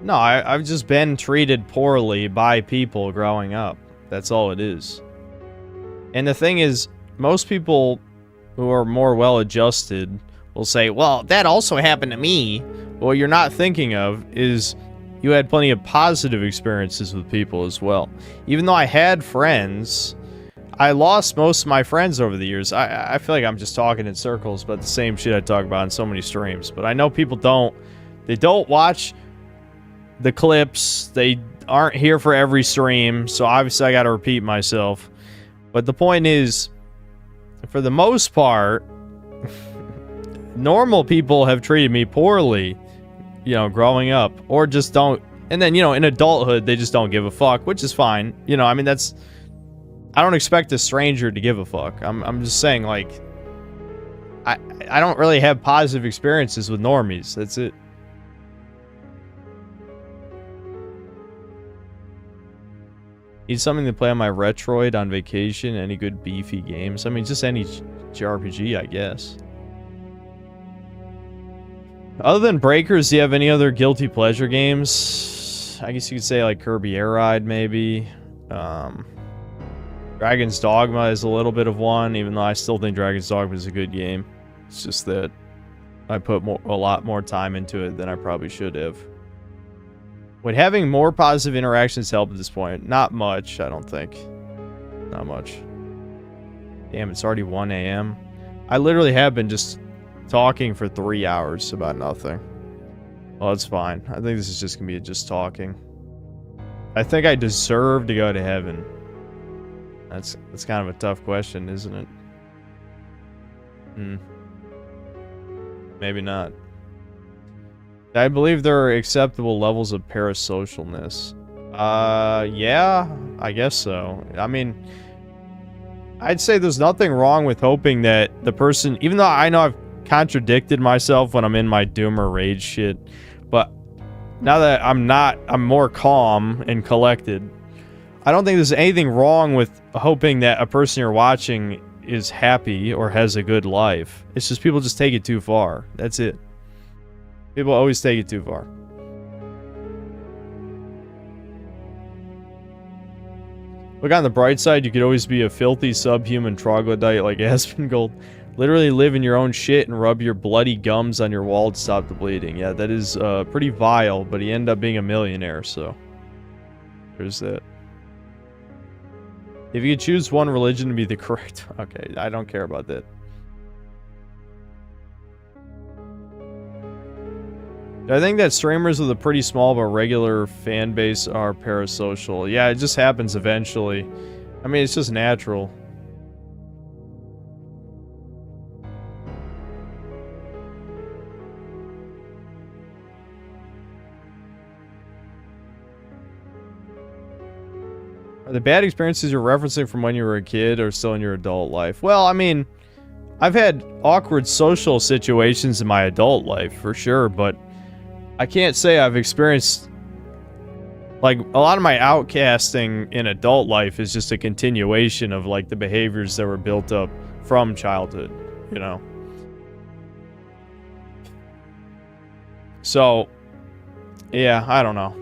A: No, I've just been treated poorly by people growing up. That's all it is. And the thing is, most people who are more well-adjusted will say, well, that also happened to me. What you're not thinking of is you had plenty of positive experiences with people as well. Even though I had friends, I lost most of my friends over the years. I feel like I'm just talking in circles about the same shit I talk about in so many streams. But I know people don't watch the clips. They aren't here for every stream. So obviously I got to repeat myself. But the point is, for the most part, normal people have treated me poorly, you know, growing up. Or just don't. And then, you know, in adulthood, they just don't give a fuck, which is fine. You know, I mean, that's... I don't expect a stranger to give a fuck. I'm just saying, like, I don't really have positive experiences with normies. That's it. Need something to play on my Retroid on vacation. Any good beefy games? I mean, just any JRPG, I guess. Other than Breakers, do you have any other guilty pleasure games? I guess you could say, like, Kirby Air Ride, maybe. Dragon's Dogma is a little bit of one, even though I still think Dragon's Dogma is a good game. It's just that I put a lot more time into it than I probably should have. Would having more positive interactions help at this point? Not much, I don't think. Not much. Damn, it's already 1 a.m. I literally have been just talking for 3 hours about nothing. Well, it's fine. I think this is just gonna be just talking. I think I deserve to go to heaven. That's kind of a tough question, isn't it? Maybe not. I believe there are acceptable levels of parasocialness. Yeah, I guess so. I mean, I'd say there's nothing wrong with hoping that the person, even though I know I've contradicted myself when I'm in my doomer rage shit, but now that I'm more calm and collected, I don't think there's anything wrong with hoping that a person you're watching is happy or has a good life. It's just people just take it too far. That's it. People always take it too far. Look on the bright side, you could always be a filthy subhuman troglodyte like Aspengold. Literally live in your own shit and rub your bloody gums on your wall to stop the bleeding. Yeah, that is pretty vile, but he ended up being a millionaire, so there's that. If you could choose one religion to be the correct... Okay, I don't care about that. I think that streamers with a pretty small but regular fan base are parasocial. Yeah, it just happens eventually. I mean, it's just natural. Are the bad experiences you're referencing from when you were a kid or still in your adult life? Well, I mean, I've had awkward social situations in my adult life, for sure, but I can't say I've experienced... Like, a lot of my outcasting in adult life is just a continuation of, like, the behaviors that were built up from childhood, you know? So, yeah, I don't know.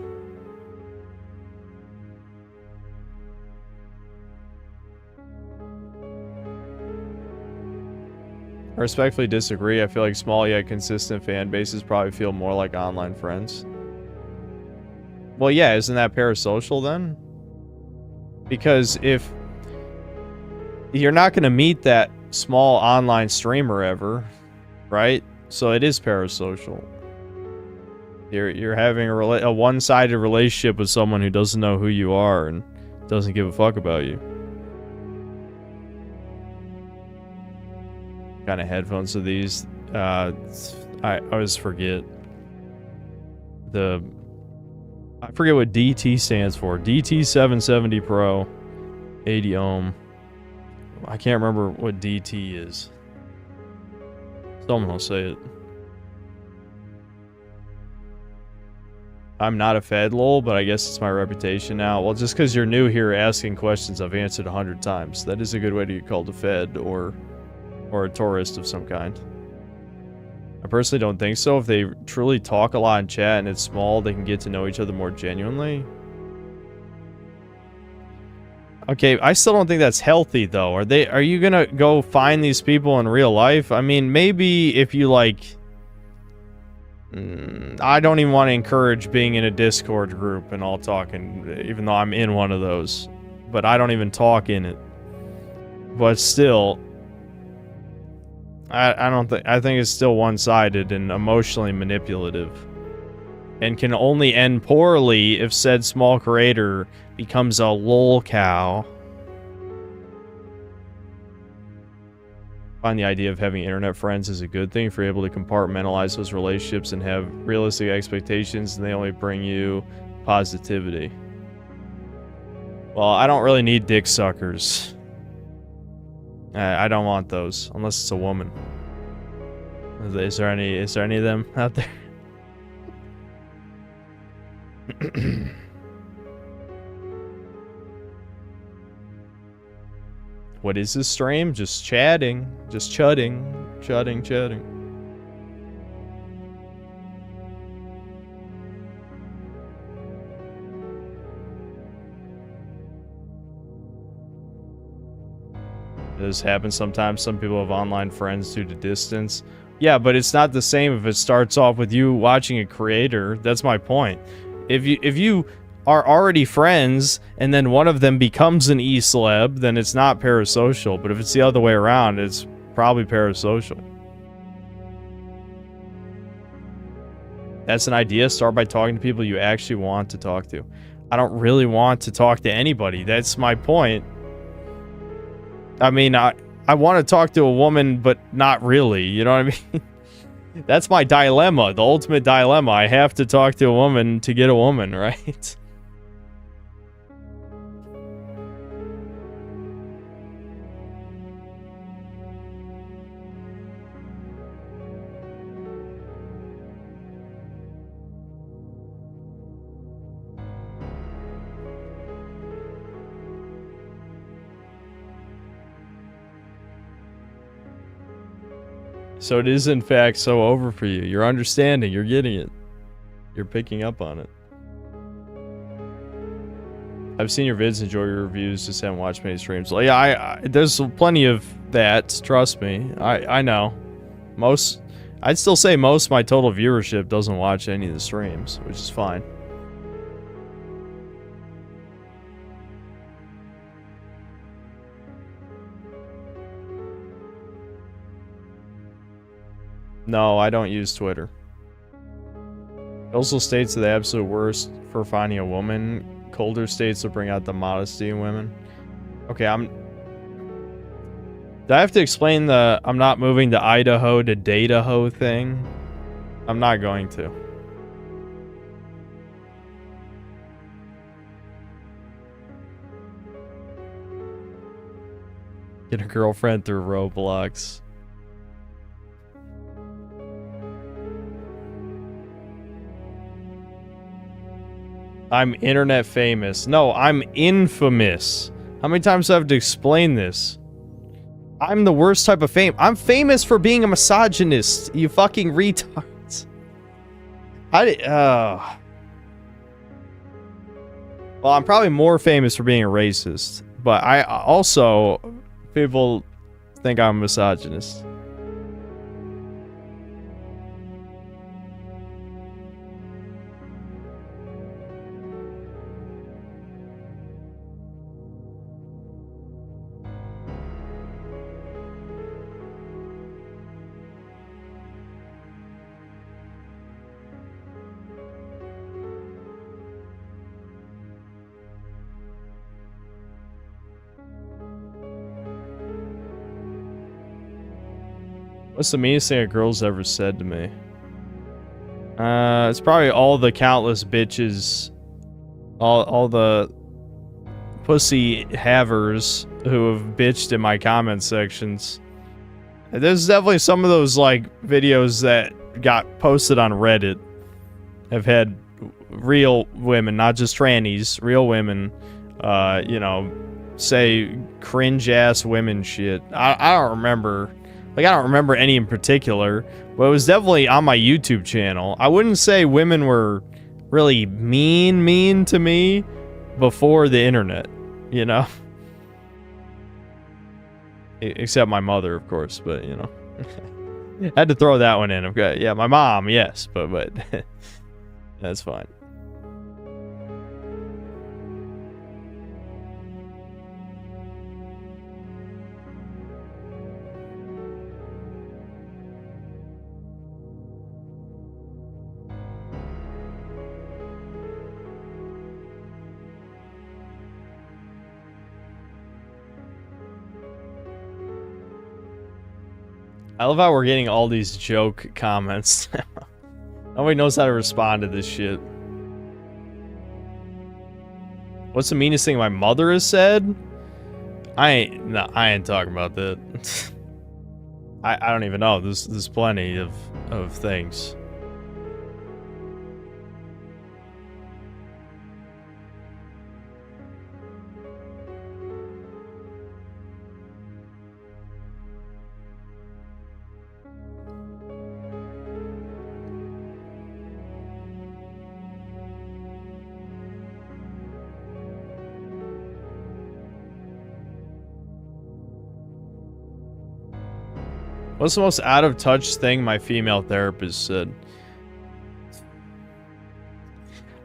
A: I respectfully disagree. I feel like small yet consistent fan bases probably feel more like online friends. Well, yeah, isn't that parasocial then? Because if you're not going to meet that small online streamer ever, right? So it is parasocial. You're having a one-sided relationship with someone who doesn't know who you are and doesn't give a fuck about you. Kind of headphones are these? I always forget. I forget what DT stands for. DT 770 Pro, 80 ohm. I can't remember what DT is. Someone will say it. I'm not a fed lol, but I guess it's my reputation now. Well, just because you're new here asking questions I've answered 100 times. That is a good way to get called a fed or a tourist of some kind. I personally don't think so. If they truly talk a lot in chat and it's small, they can get to know each other more genuinely. Okay, I still don't think that's healthy though. Are you gonna go find these people in real life? I mean, maybe if you like... I don't even want to encourage being in a Discord group and all talking, even though I'm in one of those. But I don't even talk in it. But still... I think it's still one-sided and emotionally manipulative. And can only end poorly if said small creator becomes a lol cow. I find the idea of having internet friends is a good thing if you're able to compartmentalize those relationships and have realistic expectations and they only bring you positivity. Well, I don't really need dick suckers. I don't want those, unless it's a woman. Is there any of them out there? What is this stream? Just chatting. Just chatting. This happens sometimes. Some people have online friends due to distance. Yeah, but it's not the same if it starts off with you watching a creator. That's my point. If you are already friends and then one of them becomes an e-celeb, then it's not parasocial. But if it's the other way around, it's probably parasocial. That's an idea. Start by talking to people you actually want to talk to. I don't really want to talk to anybody. That's my point. I mean, I want to talk to a woman, but not really. You know what I mean? That's my dilemma. The ultimate dilemma. I have to talk to a woman to get a woman, right? So it is in fact so over for you. You're understanding, you're getting it. You're picking up on it. I've seen your vids, enjoy your reviews, just haven't watched many streams. Well, yeah, there's plenty of that, trust me. I know. I'd still say most of my total viewership doesn't watch any of the streams, which is fine. No, I don't use Twitter. Coastal states are the absolute worst for finding a woman. Colder states will bring out the modesty in women. Okay, do I have to explain the I'm not moving to Idaho to Dataho thing? I'm not going to. Get a girlfriend through Roblox. I'm internet famous. No, I'm infamous. How many times do I have to explain this? I'm the worst type of fame. I'm famous for being a misogynist, you fucking retards. Well, I'm probably more famous for being a racist, but I also, people think I'm a misogynist. What's the meanest thing a girl's ever said to me? It's probably all the countless bitches, all the pussy havers who have bitched in my comment sections. There's definitely some of those, like, videos that got posted on Reddit have had real women, not just trannies, real women, you know, say cringe-ass women shit. I don't remember. Like, I don't remember any in particular, but it was definitely on my YouTube channel. I wouldn't say women were really mean to me before the internet, you know? Except my mother, of course, but, you know. Had to throw that one in. Okay, yeah, my mom, yes, but that's fine. I love how we're getting all these joke comments. Nobody knows how to respond to this shit. What's the meanest thing my mother has said? I ain't talking about that. I don't even know. There's plenty of things. What's the most out-of-touch thing my female therapist said?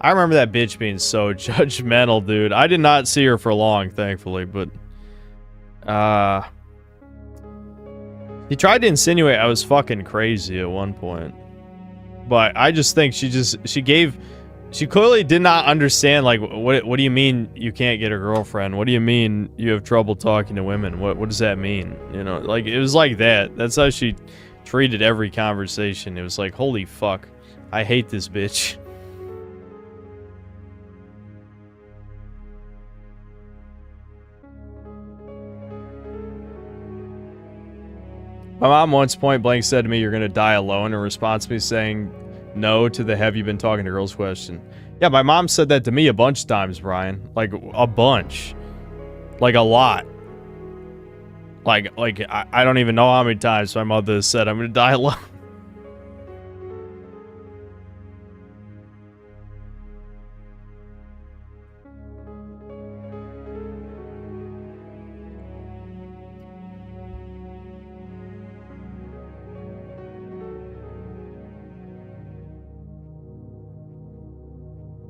A: I remember that bitch being so judgmental, dude. I did not see her for long, thankfully, but... He tried to insinuate I was fucking crazy at one point. But I just think she clearly did not understand, like, what do you mean you can't get a girlfriend? What do you mean you have trouble talking to women? What does that mean? You know, like, it was like that. That's how she treated every conversation. It was like, holy fuck, I hate this bitch. My mom once point blank said to me, "You're gonna die alone," in response to me saying no to the "have you been talking to girls" question. Yeah, my mom said that to me a bunch of times, Brian. Like, a bunch. Like, a lot. Like I don't even know how many times my mother has said, "I'm gonna die alone."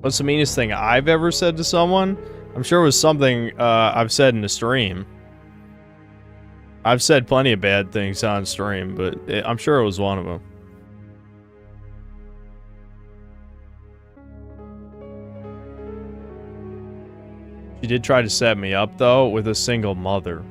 A: What's the meanest thing I've ever said to someone? I'm sure it was something I've said in a stream. I've said plenty of bad things on stream, but I'm sure it was one of them. She did try to set me up, though, with a single mother.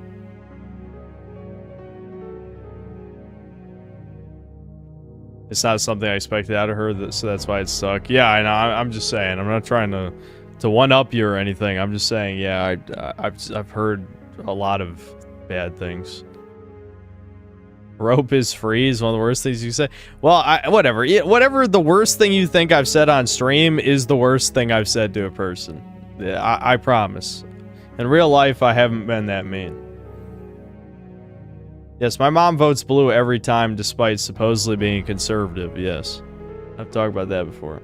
A: It's not something I expected out of her, so that's why it stuck. Yeah, I know. I'm just saying. I'm not trying to one-up you or anything. I'm just saying, yeah, I've heard a lot of bad things. Rope is free is one of the worst things you say. Well, whatever. Whatever the worst thing you think I've said on stream is the worst thing I've said to a person. I promise. In real life, I haven't been that mean. Yes, my mom votes blue every time, despite supposedly being conservative, yes. I've talked about that before.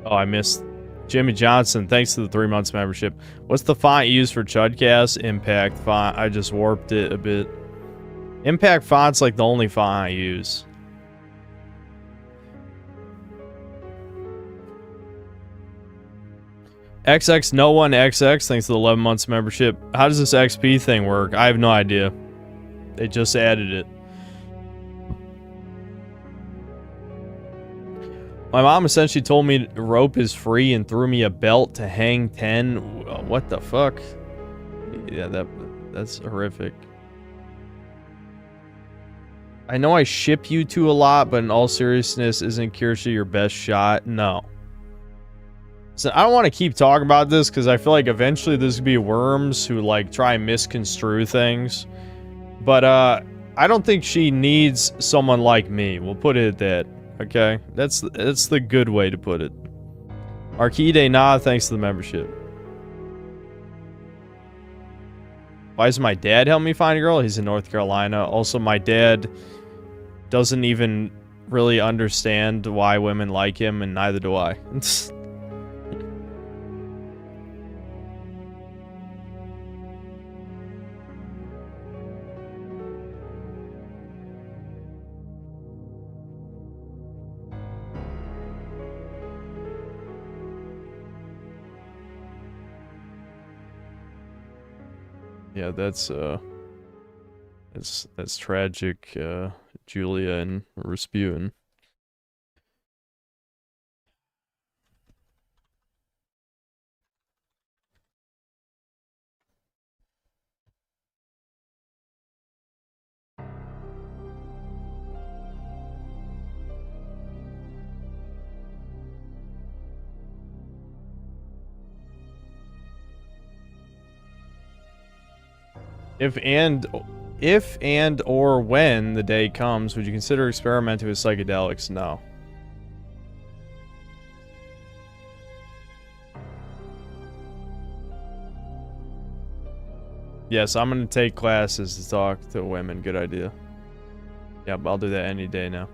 A: Oh, I missed Jimmy Johnson. Thanks to the 3 months membership. What's the font you use for Chudcast? Impact font. I just warped it a bit. Impact font's like the only font I use. XX no one XX. Thanks to the 11 months membership. How does this XP thing work? I have no idea. They just added it. My mom essentially told me rope is free and threw me a belt to hang 10. What the fuck? Yeah, that's horrific. I know I ship you two a lot, but in all seriousness, isn't Kirsty your best shot? No. So I don't want to keep talking about this because I feel like eventually there's gonna be worms who like try and misconstrue things. But I don't think she needs someone like me. We'll put it at that. Okay, that's the good way to put it. Arcade nah, thanks to the membership. Why does my dad help me find a girl? He's in North Carolina. Also, my dad doesn't even really understand why women like him, and neither do I. Yeah, that's tragic, Julia and Rasputin. If and or when the day comes, would you consider experimenting with psychedelics? No. Yes, I'm gonna take classes to talk to women. Good idea. Yep, I'll do that any day now.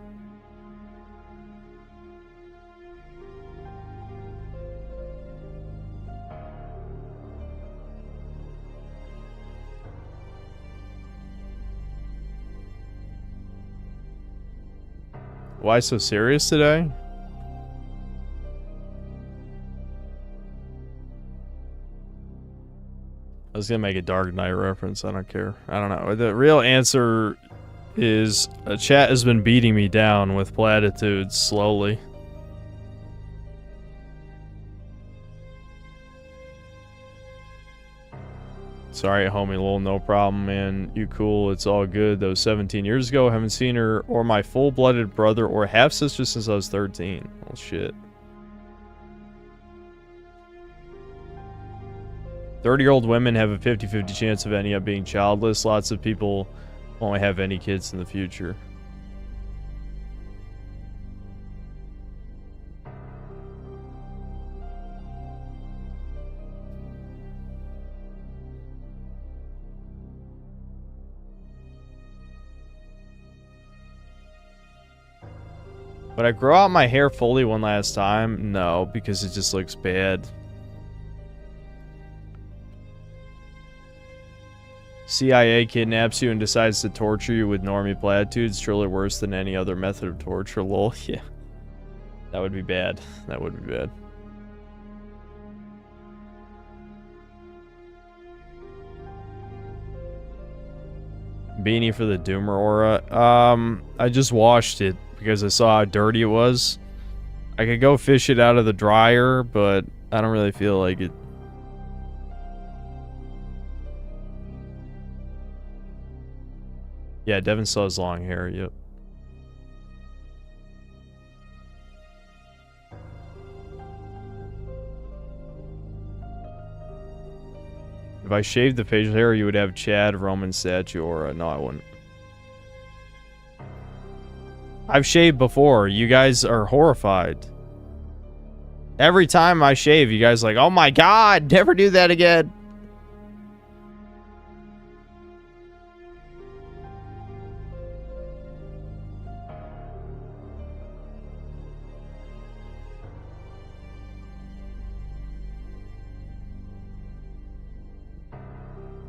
A: Why so serious today? I was gonna make a Dark Knight reference. I don't care. I don't know. The real answer is chat has been beating me down with platitudes slowly. Sorry, homie lol, no problem, man. You cool, it's all good. That was 17 years ago. Haven't seen her or my full-blooded brother or half-sister since I was 13. Well, shit. 30-year-old women have a 50-50 chance of ending up being childless. Lots of people won't have any kids in the future. Would I grow out my hair fully one last time? No, because it just looks bad. CIA kidnaps you and decides to torture you with normie platitudes. Truly worse than any other method of torture, lol. Yeah. That would be bad. That would be bad. Beanie for the Doomer aura. I just washed it because I saw how dirty it was. I could go fish it out of the dryer, but I don't really feel like it. Yeah, Devin still has long hair, yep. If I shaved the facial hair, you would have Chad, Roman statue, or no, I wouldn't. I've shaved before. You guys are horrified. Every time I shave, you guys are like, oh my god, never do that again.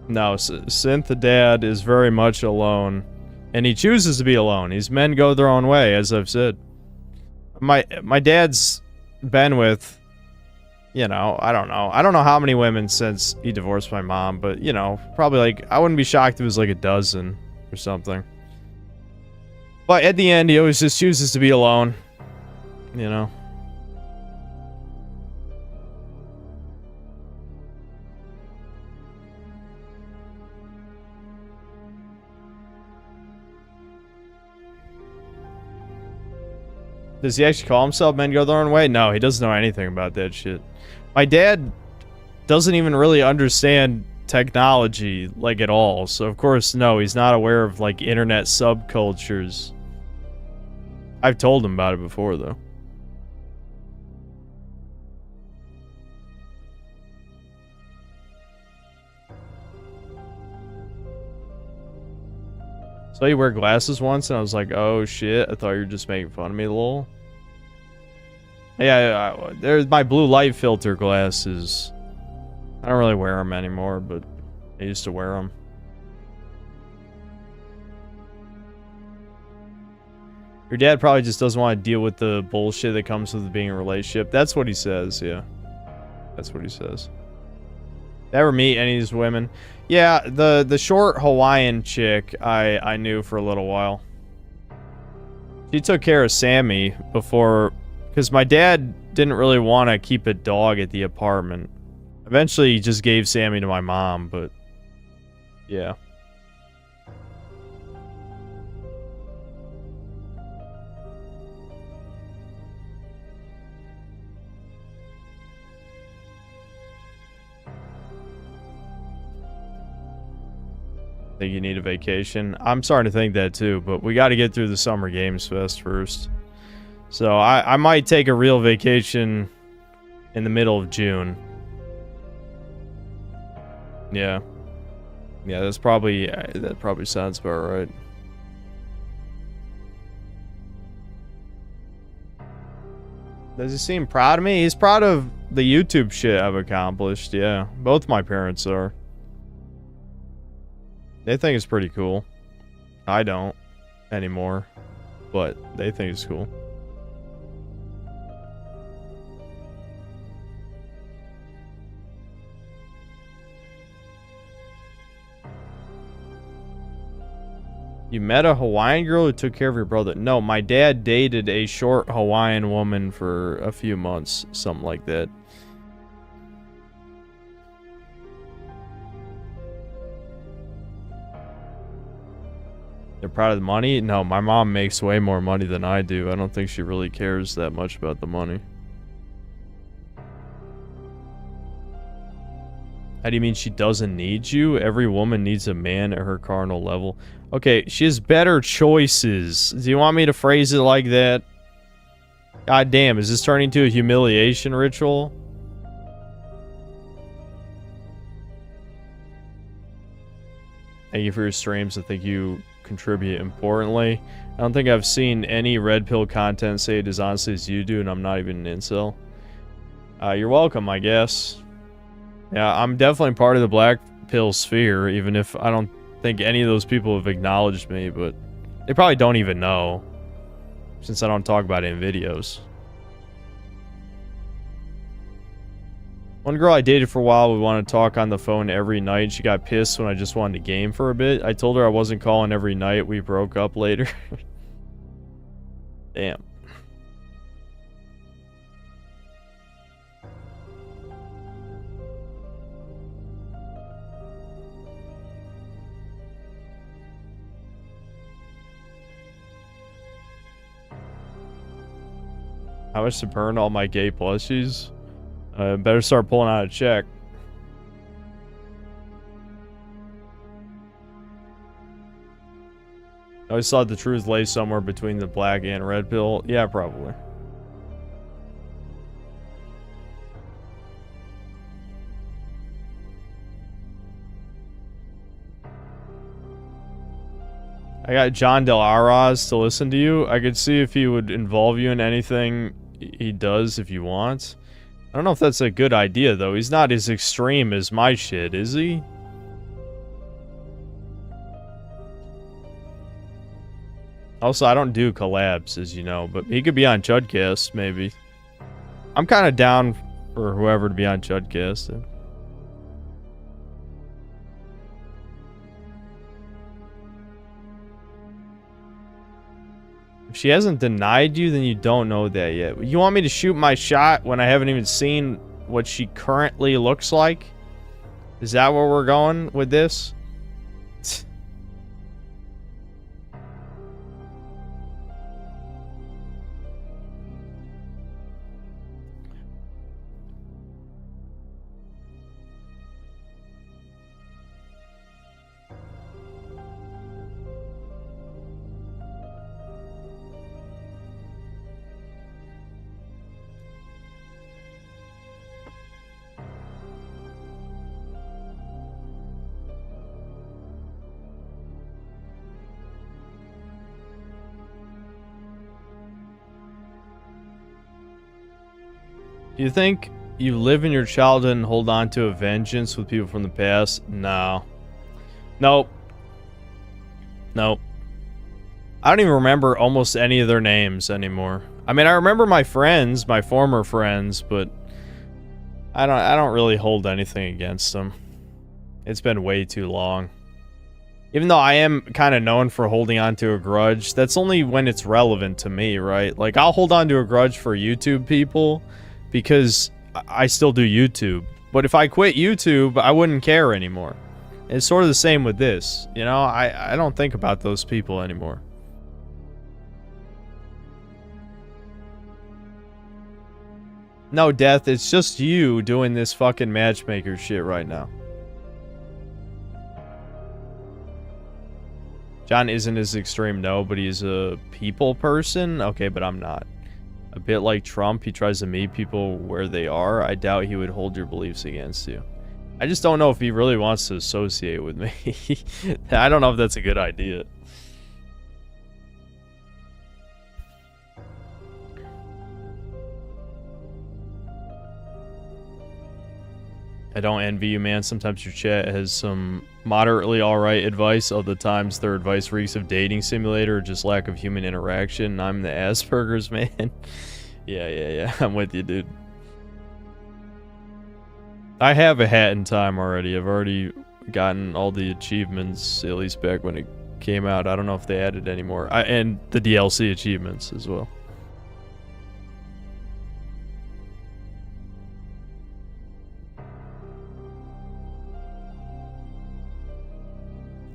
A: No, Synth Dad is very much alone. And he chooses to be alone. These men go their own way, as I've said. My dad's been with, you know, I don't know. I don't know how many women since he divorced my mom, but, you know, probably like, I wouldn't be shocked if it was like a dozen or something. But at the end, he always just chooses to be alone. You know? Does he actually call himself Men Go Their Own Way? No, he doesn't know anything about that shit. My dad doesn't even really understand technology, like, at all. So, of course, no, he's not aware of, like, internet subcultures. I've told him about it before, though. So you wear glasses once, and I was like, oh shit, I thought you were just making fun of me, lol. Yeah, there's my blue light filter glasses. I don't really wear them anymore, but I used to wear them. Your dad probably just doesn't want to deal with the bullshit that comes with being in a relationship. That's what he says, yeah. That's what he says. Ever meet any of these women? Yeah, the short Hawaiian chick I knew for a little while. She took care of Sammy before, because my dad didn't really want to keep a dog at the apartment. Eventually, he just gave Sammy to my mom, but yeah. Think you need a vacation? I'm starting to think that too, but we got to get through the Summer Games Fest first. So I might take a real vacation in the middle of June. Yeah. Yeah, that probably sounds about right. Does he seem proud of me? He's proud of the YouTube shit I've accomplished, yeah. Both my parents are. They think it's pretty cool. I don't anymore, but they think it's cool. You met a Hawaiian girl who took care of your brother? No, my dad dated a short Hawaiian woman for a few months, something like that. They're proud of the money? No, my mom makes way more money than I do. I don't think she really cares that much about the money. How do you mean she doesn't need you? Every woman needs a man at her carnal level. Okay, she has better choices. Do you want me to phrase it like that? God damn, is this turning into a humiliation ritual? Thank you for your streams. I think you contribute importantly. I don't think I've seen any red pill content say it as honestly as you do, and I'm not even an incel. You're welcome, I guess. Yeah, I'm definitely part of the black pill sphere, even if I don't think any of those people have acknowledged me, but they probably don't even know, since I don't talk about it in videos. One girl I dated for a while, we wanted to talk on the phone every night. She got pissed when I just wanted to game for a bit. I told her I wasn't calling every night. We broke up later. Damn. How much to burn all my gay plushies? Better start pulling out a check. I always thought the truth lay somewhere between the black and red pill. Yeah, probably. I got John Del Arroz to listen to you. I could see if he would involve you in anything he does if you want. I don't know if that's a good idea, though. He's not as extreme as my shit, is he? Also, I don't do collabs, as you know, but he could be on Chudcast, maybe. I'm kind of down for whoever to be on Chudcast. If she hasn't denied you, then you don't know that yet. You want me to shoot my shot when I haven't even seen what she currently looks like? Is that where we're going with this? Do you think you live in your childhood and hold on to a vengeance with people from the past? No. Nope. Nope. I don't even remember almost any of their names anymore. I mean, I remember my friends, my former friends, but I don't really hold anything against them. It's been way too long. Even though I am kind of known for holding on to a grudge, that's only when it's relevant to me, right? Like, I'll hold on to a grudge for YouTube people because I still do YouTube. But if I quit YouTube, I wouldn't care anymore. It's sort of the same with this. You know, I don't think about those people anymore. No, Death, it's just you doing this fucking matchmaker shit right now. John isn't as extreme, no, but he's a people person? Okay, but I'm not. A bit like Trump, he tries to meet people where they are. I doubt he would hold your beliefs against you. I just don't know if he really wants to associate with me. I don't know if that's a good idea. I don't envy you, man. Sometimes your chat has some moderately alright advice. Other times their advice reeks of dating simulator or just lack of human interaction. I'm the Asperger's, man. Yeah. I'm with you, dude. I have a hat in time already. I've already gotten all the achievements, at least back when it came out. I don't know if they added any more. And the DLC achievements as well.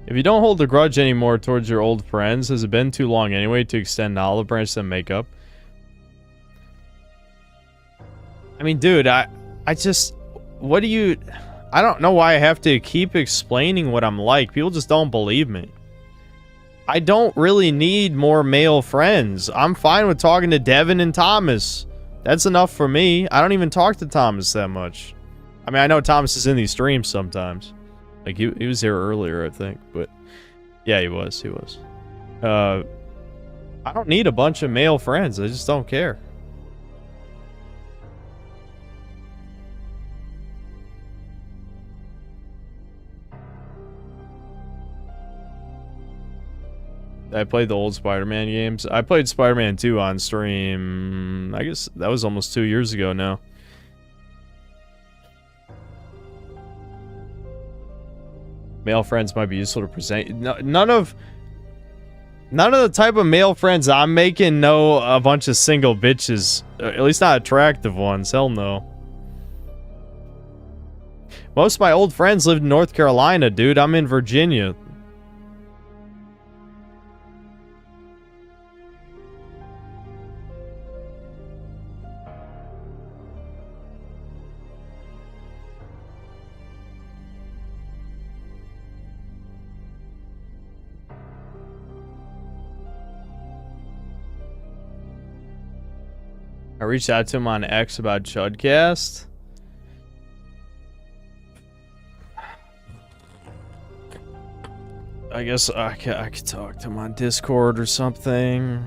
A: If you don't hold a grudge anymore towards your old friends, has it been too long anyway to extend the olive branch and make up? I mean, dude, I just... What do you... I don't know why I have to keep explaining what I'm like. People just don't believe me. I don't really need more male friends. I'm fine with talking to Devin and Thomas. That's enough for me. I don't even talk to Thomas that much. I mean, I know Thomas is in these streams sometimes. Like, he was here earlier, I think, but... Yeah, he was. I don't need a bunch of male friends. I just don't care. I played the old Spider-Man games. I played Spider-Man 2 on stream... I guess that was almost 2 years ago now. Male friends might be useful to present. None of the type of male friends I'm making know a bunch of single bitches. At least not attractive ones. Hell no. Most of my old friends lived in North Carolina, dude. I'm in Virginia. I reached out to him on X about Chudcast. I guess I could talk to him on Discord or something.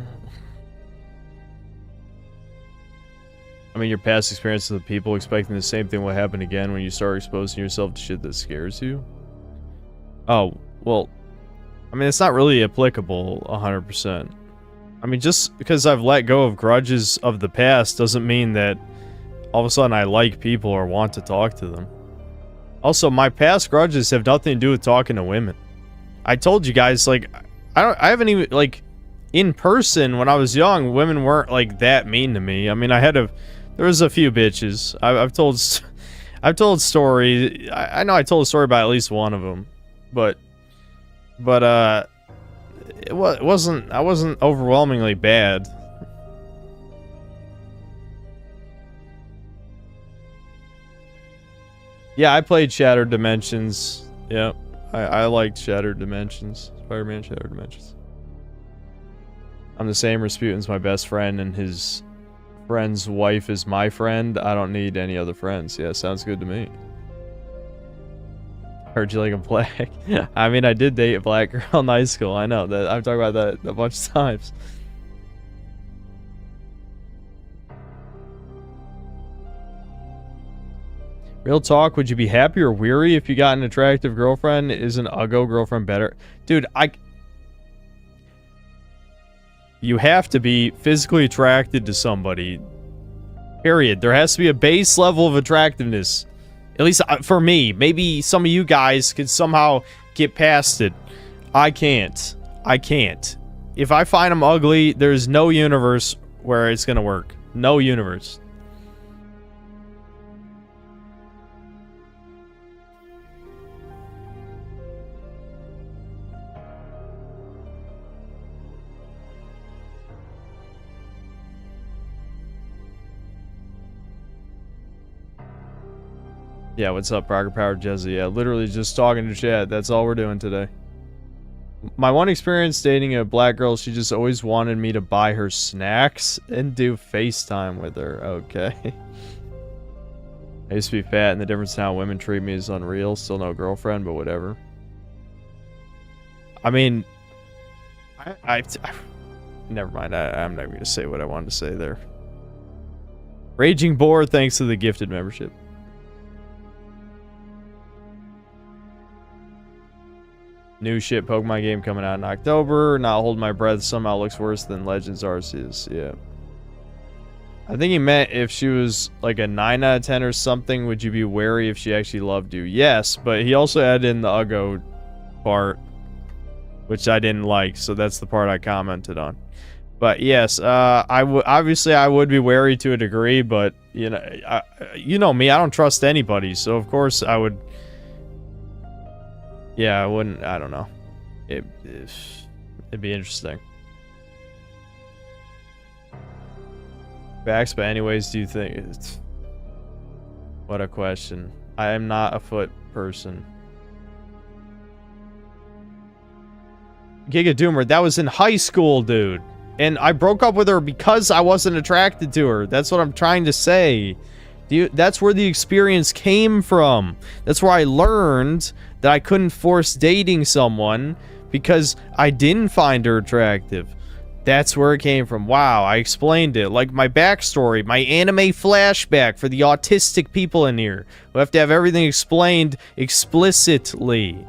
A: I mean, your past experience with people expecting the same thing will happen again when you start exposing yourself to shit that scares you. Oh, well, I mean, it's not really applicable 100%. I mean, just because I've let go of grudges of the past doesn't mean that all of a sudden I like people or want to talk to them. Also, my past grudges have nothing to do with talking to women. I told you guys, like, I haven't even, like, in person when I was young, women weren't, like, that mean to me. I mean, there was a few bitches. I've told stories. I know I told a story about at least one of them, but I wasn't overwhelmingly bad. Yeah, I played Shattered Dimensions. Yep. I liked Shattered Dimensions. Spider-Man Shattered Dimensions. I'm the same. Rasputin's my best friend, and his friend's wife is my friend. I don't need any other friends. Yeah, sounds good to me. Heard you like a black. I mean, I did date a black girl in high school. I know that. I've talked about that a bunch of times. Real talk, would you be happy or weary if you got an attractive girlfriend? Is an uggo girlfriend better? Dude, you have to be physically attracted to somebody. Period. There has to be a base level of attractiveness. At least for me. Maybe some of you guys could somehow get past it. I can't. I can't. If I find them ugly, there's no universe where it's gonna work. No universe. Yeah, what's up, Rocket Power Jezzy? Yeah, literally just talking to chat. That's all we're doing today. My one experience dating a black girl, she just always wanted me to buy her snacks and do FaceTime with her. Okay. I used to be fat, and the difference in how women treat me is unreal. Still no girlfriend, but whatever. I mean, never mind. I'm not going to say what I wanted to say there. Raging Boar, thanks to the gifted membership. New shit Pokemon game coming out in October. Not holding my breath somehow looks worse than Legends Arceus. Yeah. I think he meant if she was like a 9 out of 10 or something, would you be wary if she actually loved you? Yes, but he also added in the Uggo part, which I didn't like, so that's the part I commented on. But yes, obviously I would be wary to a degree, but you know me, I don't trust anybody, so of course I would. Yeah, I wouldn't. I don't know. It'd be interesting. Facts, but anyways, do you think it's... What a question. I am not a foot person. Giga Doomer, that was in high school, dude. And I broke up with her because I wasn't attracted to her. That's what I'm trying to say. That's where the experience came from. That's where I learned that I couldn't force dating someone because I didn't find her attractive. That's where it came from. Wow, I explained it. Like my backstory, my anime flashback for the autistic people in here. We have to have everything explained explicitly.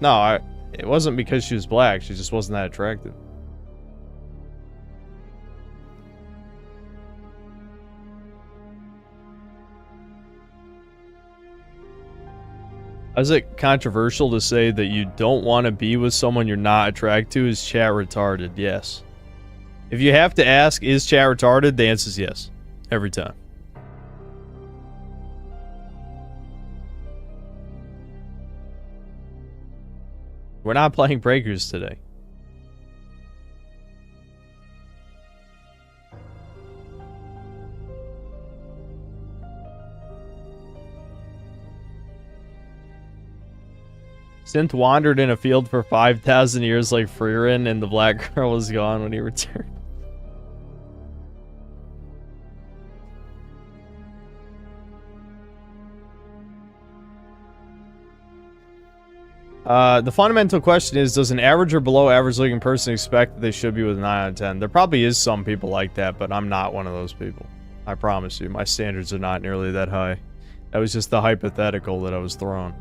A: No, it wasn't because she was black. She just wasn't that attractive. Is it controversial to say that you don't want to be with someone you're not attracted to? Is chat retarded? Yes. If you have to ask, is chat retarded? The answer is yes. Every time. We're not playing Breakers today. Synth wandered in a field for 5,000 years like Freerin, and the black girl was gone when he returned. The fundamental question is, does an average or below average looking person expect that they should be with a 9 out of 10? There probably is some people like that, but I'm not one of those people. I promise you, my standards are not nearly that high. That was just the hypothetical that I was throwing.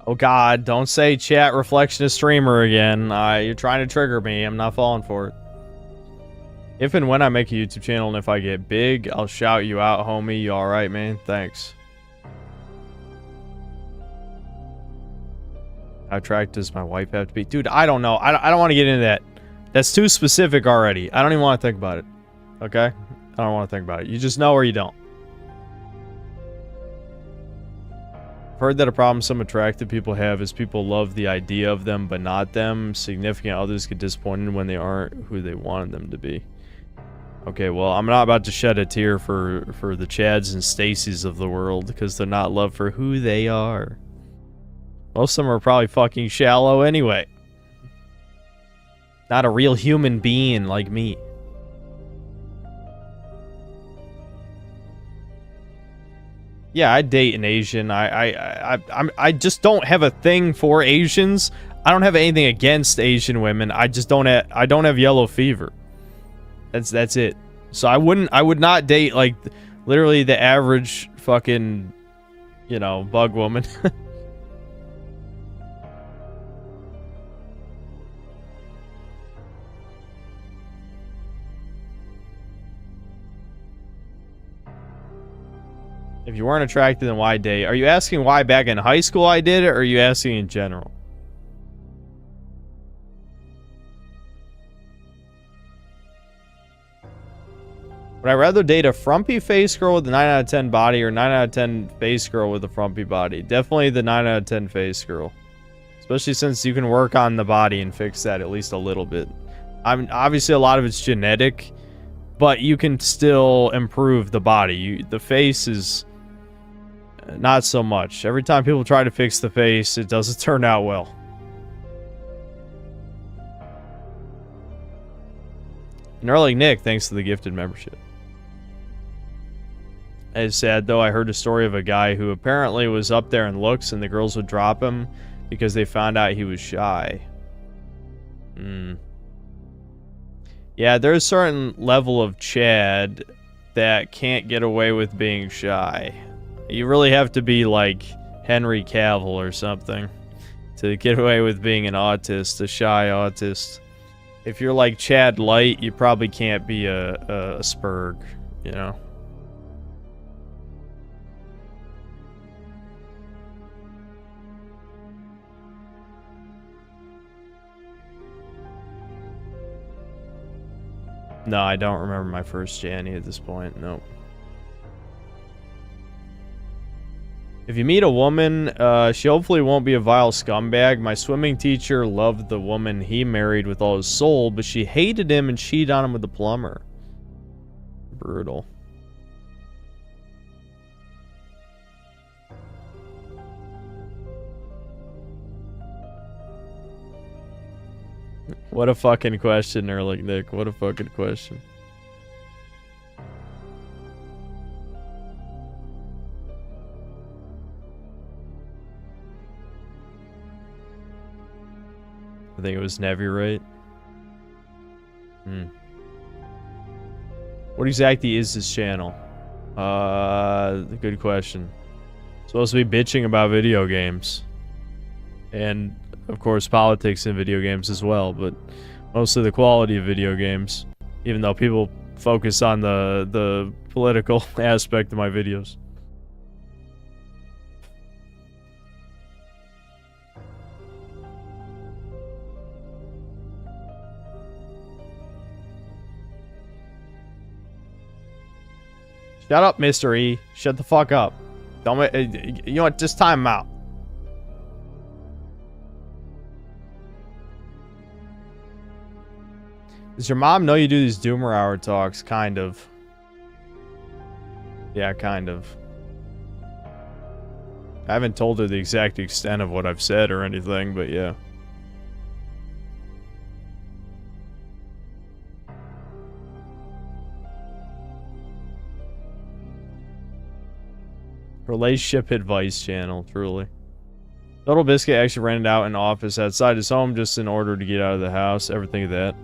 A: Oh god, don't say chat reflection of streamer again. You're trying to trigger me. I'm not falling for it. If and when I make a YouTube channel and if I get big, I'll shout you out, homie. You alright, man? Thanks. How attractive does my wife have to be? Dude, I don't know. I don't want to get into that. That's too specific already. I don't even want to think about it. Okay? I don't want to think about it. You just know or you don't. I've heard that a problem some attractive people have is people love the idea of them but not them. Significant others get disappointed when they aren't who they wanted them to be. Okay, well, I'm not about to shed a tear for the Chads and Stacys of the world because they're not loved for who they are. Most of them are probably fucking shallow anyway. Not a real human being like me. Yeah, I'd date an Asian. I just don't have a thing for Asians. I don't have anything against Asian women. I just don't have yellow fever. That's it. So I would not date like literally the average fucking, you know, bug woman. If you weren't attracted, then why date? Are you asking why back in high school I did it, or are you asking in general? Would I rather date a frumpy face girl with a 9 out of 10 body or 9 out of 10 face girl with a frumpy body? Definitely the 9 out of 10 face girl. Especially since you can work on the body and fix that at least a little bit. I mean, obviously a lot of it's genetic, but you can still improve the body. The face is not so much. Every time people try to fix the face, it doesn't turn out well. Gnarly Nick, thanks to the gifted membership. It's sad though, I heard a story of a guy who apparently was up there in looks and the girls would drop him because they found out he was shy. Yeah, there's a certain level of Chad that can't get away with being shy. You really have to be like Henry Cavill or something to get away with being an autist, a shy autist. If you're like Chad Light, you probably can't be a Spurg, you know? No, I don't remember my first Janny at this point. Nope. If you meet a woman, she hopefully won't be a vile scumbag. My swimming teacher loved the woman he married with all his soul, but she hated him and cheated on him with the plumber. Brutal. What a fucking question, Erlich Nick. What a fucking question. I think it was Nevirate. What exactly is this channel? Good question. Supposed to be bitching about video games. And, of course, politics in video games as well, but mostly the quality of video games. Even though people focus on the political aspect of my videos. Shut up, Mr. E. Shut the fuck up. Don't you know what? Just time him out. Does your mom know you do these Doomer Hour talks? Kind of. Yeah, kind of. I haven't told her the exact extent of what I've said or anything, but yeah. Relationship advice channel, truly. Total Biscuit actually rented out an office outside his home just in order to get out of the house. Ever think of that?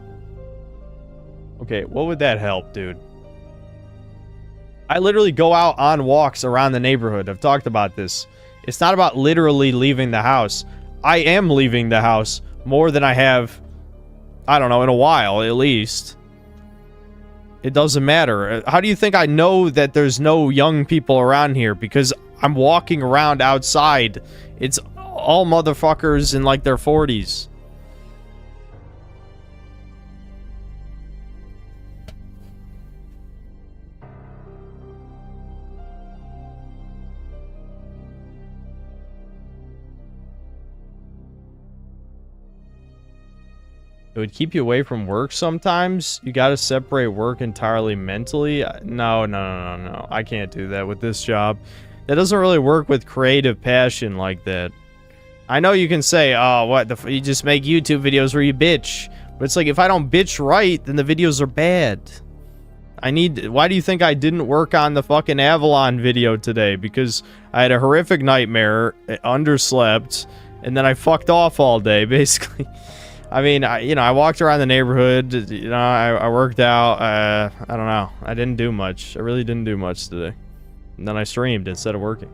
A: Okay, what would that help, dude? I literally go out on walks around the neighborhood. I've talked about this. It's not about literally leaving the house. I am leaving the house more than I have, I don't know, in a while, at least. It doesn't matter. How do you think I know that there's no young people around here? Because I'm walking around outside. It's all motherfuckers in like their 40s. It would keep you away from work sometimes. You gotta separate work entirely mentally. No. I can't do that with this job. That doesn't really work with creative passion like that. I know you can say, oh, what, you just make YouTube videos where you bitch. But it's like, if I don't bitch right, then the videos are bad. Why do you think I didn't work on the fucking Avalon video today? Because I had a horrific nightmare, underslept, and then I fucked off all day, basically. I mean, I walked around the neighborhood, I worked out, I don't know. I didn't do much. I really didn't do much today. And then I streamed instead of working.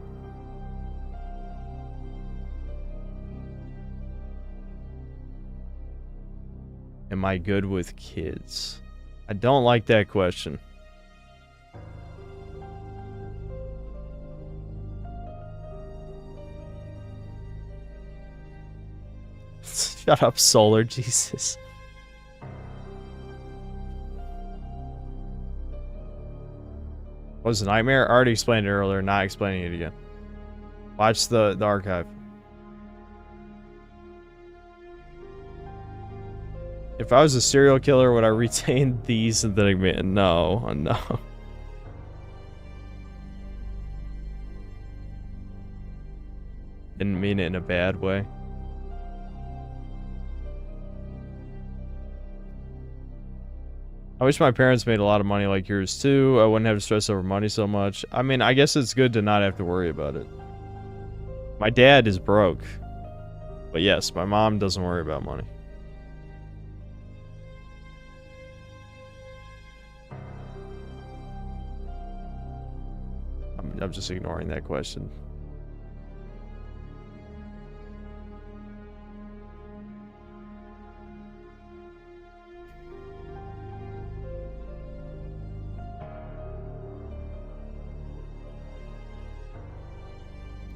A: Am I good with kids? I don't like that question. Shut up, Solar Jesus. What was the nightmare? I already explained it earlier, not explaining it again. Watch the archive. If I was a serial killer, would I retain these and then admit? No, no. Didn't mean it in a bad way. I wish my parents made a lot of money like yours too. I wouldn't have to stress over money so much. I mean, I guess it's good to not have to worry about it. My dad is broke. But yes, my mom doesn't worry about money. I'm just ignoring that question.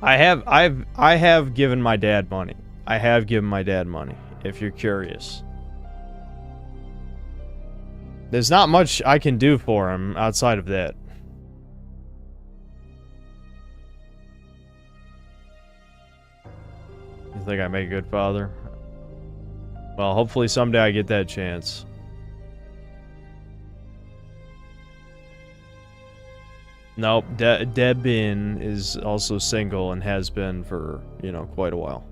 A: I have given my dad money. I have given my dad money, if you're curious. There's not much I can do for him outside of that. You think I make a good father? Well, hopefully someday I get that chance. Nope, Debin is also single and has been for, quite a while.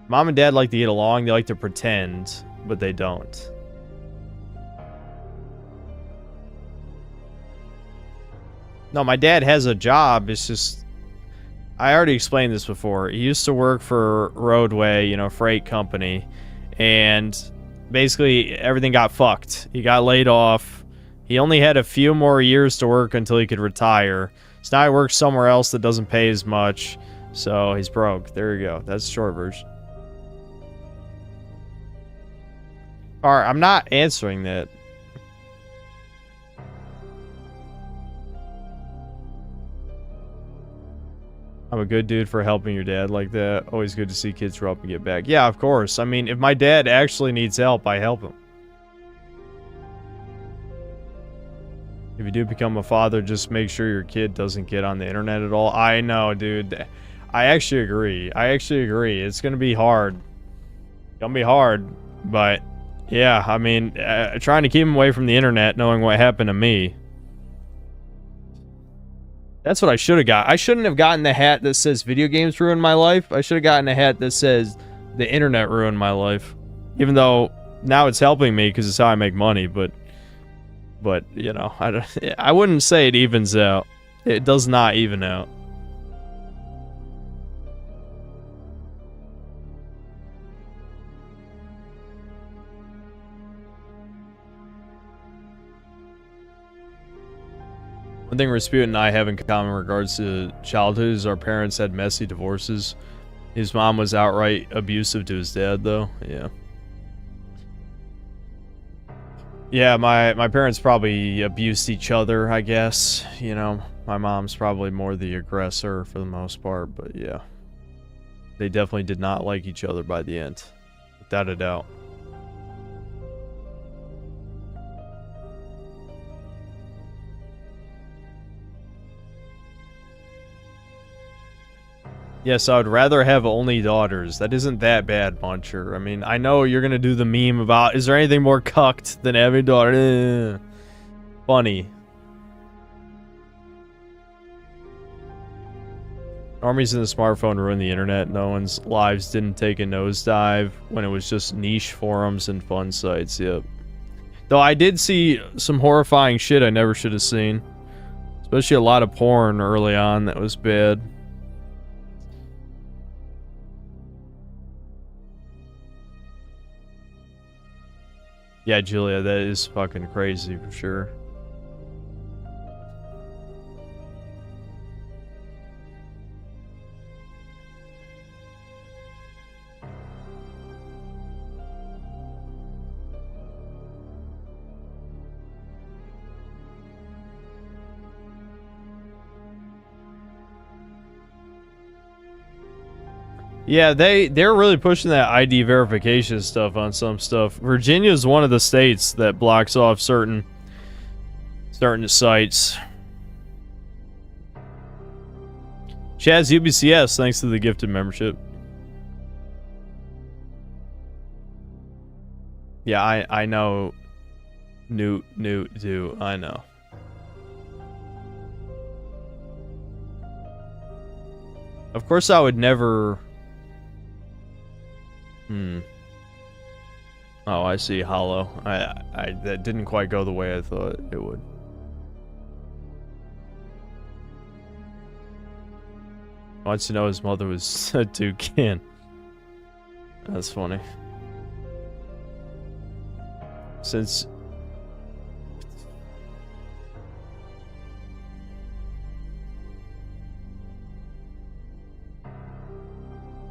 A: Mom and Dad like to get along, they like to pretend, but they don't. No, my dad has a job, it's just... I already explained this before. He used to work for Roadway, freight company, and... basically, everything got fucked. He got laid off. He only had a few more years to work until he could retire. So now he works somewhere else that doesn't pay as much. So he's broke. There you go. That's the short version. Alright, I'm not answering that. I'm a good dude for helping your dad like that. Always good to see kids grow up and get back. Yeah, of course. I mean, if my dad actually needs help, I help him. If you do become a father, just make sure your kid doesn't get on the internet at all. I know, dude. I actually agree. I actually agree. It's gonna be hard. Gonna be hard, but yeah, I mean, trying to keep him away from the internet, knowing what happened to me. That's what I should have got. I shouldn't have gotten the hat that says video games ruined my life. I should have gotten a hat that says the internet ruined my life. Even though now it's helping me because it's how I make money, but you know, I wouldn't say it evens out. It does not even out. One thing Rasputin and I have in common in regards to childhood is our parents had messy divorces. His mom was outright abusive to his dad, though. Yeah. Yeah, my parents probably abused each other, I guess. You know, my mom's probably more the aggressor for the most part, but yeah. They definitely did not like each other by the end. Without a doubt. Yes, I would rather have only daughters. That isn't that bad, Muncher. I mean, I know you're gonna do the meme about, is there anything more cucked than having a daughter? Funny. Normies in the smartphone ruined the internet. No one's lives didn't take a nosedive when it was just niche forums and fun sites. Yep. Though I did see some horrifying shit I never should have seen. Especially a lot of porn early on that was bad. Yeah, Julia, that is fucking crazy for sure. Yeah, they're really pushing that ID verification stuff on some stuff. Virginia is one of the states that blocks off certain sites. Chaz UBCS, thanks to the gifted membership. Yeah, I know. Newt do. I know. Of course, I would never. Oh, I see. Hollow. That didn't quite go the way I thought it would. Wants to know his mother was a toucan. That's funny. Since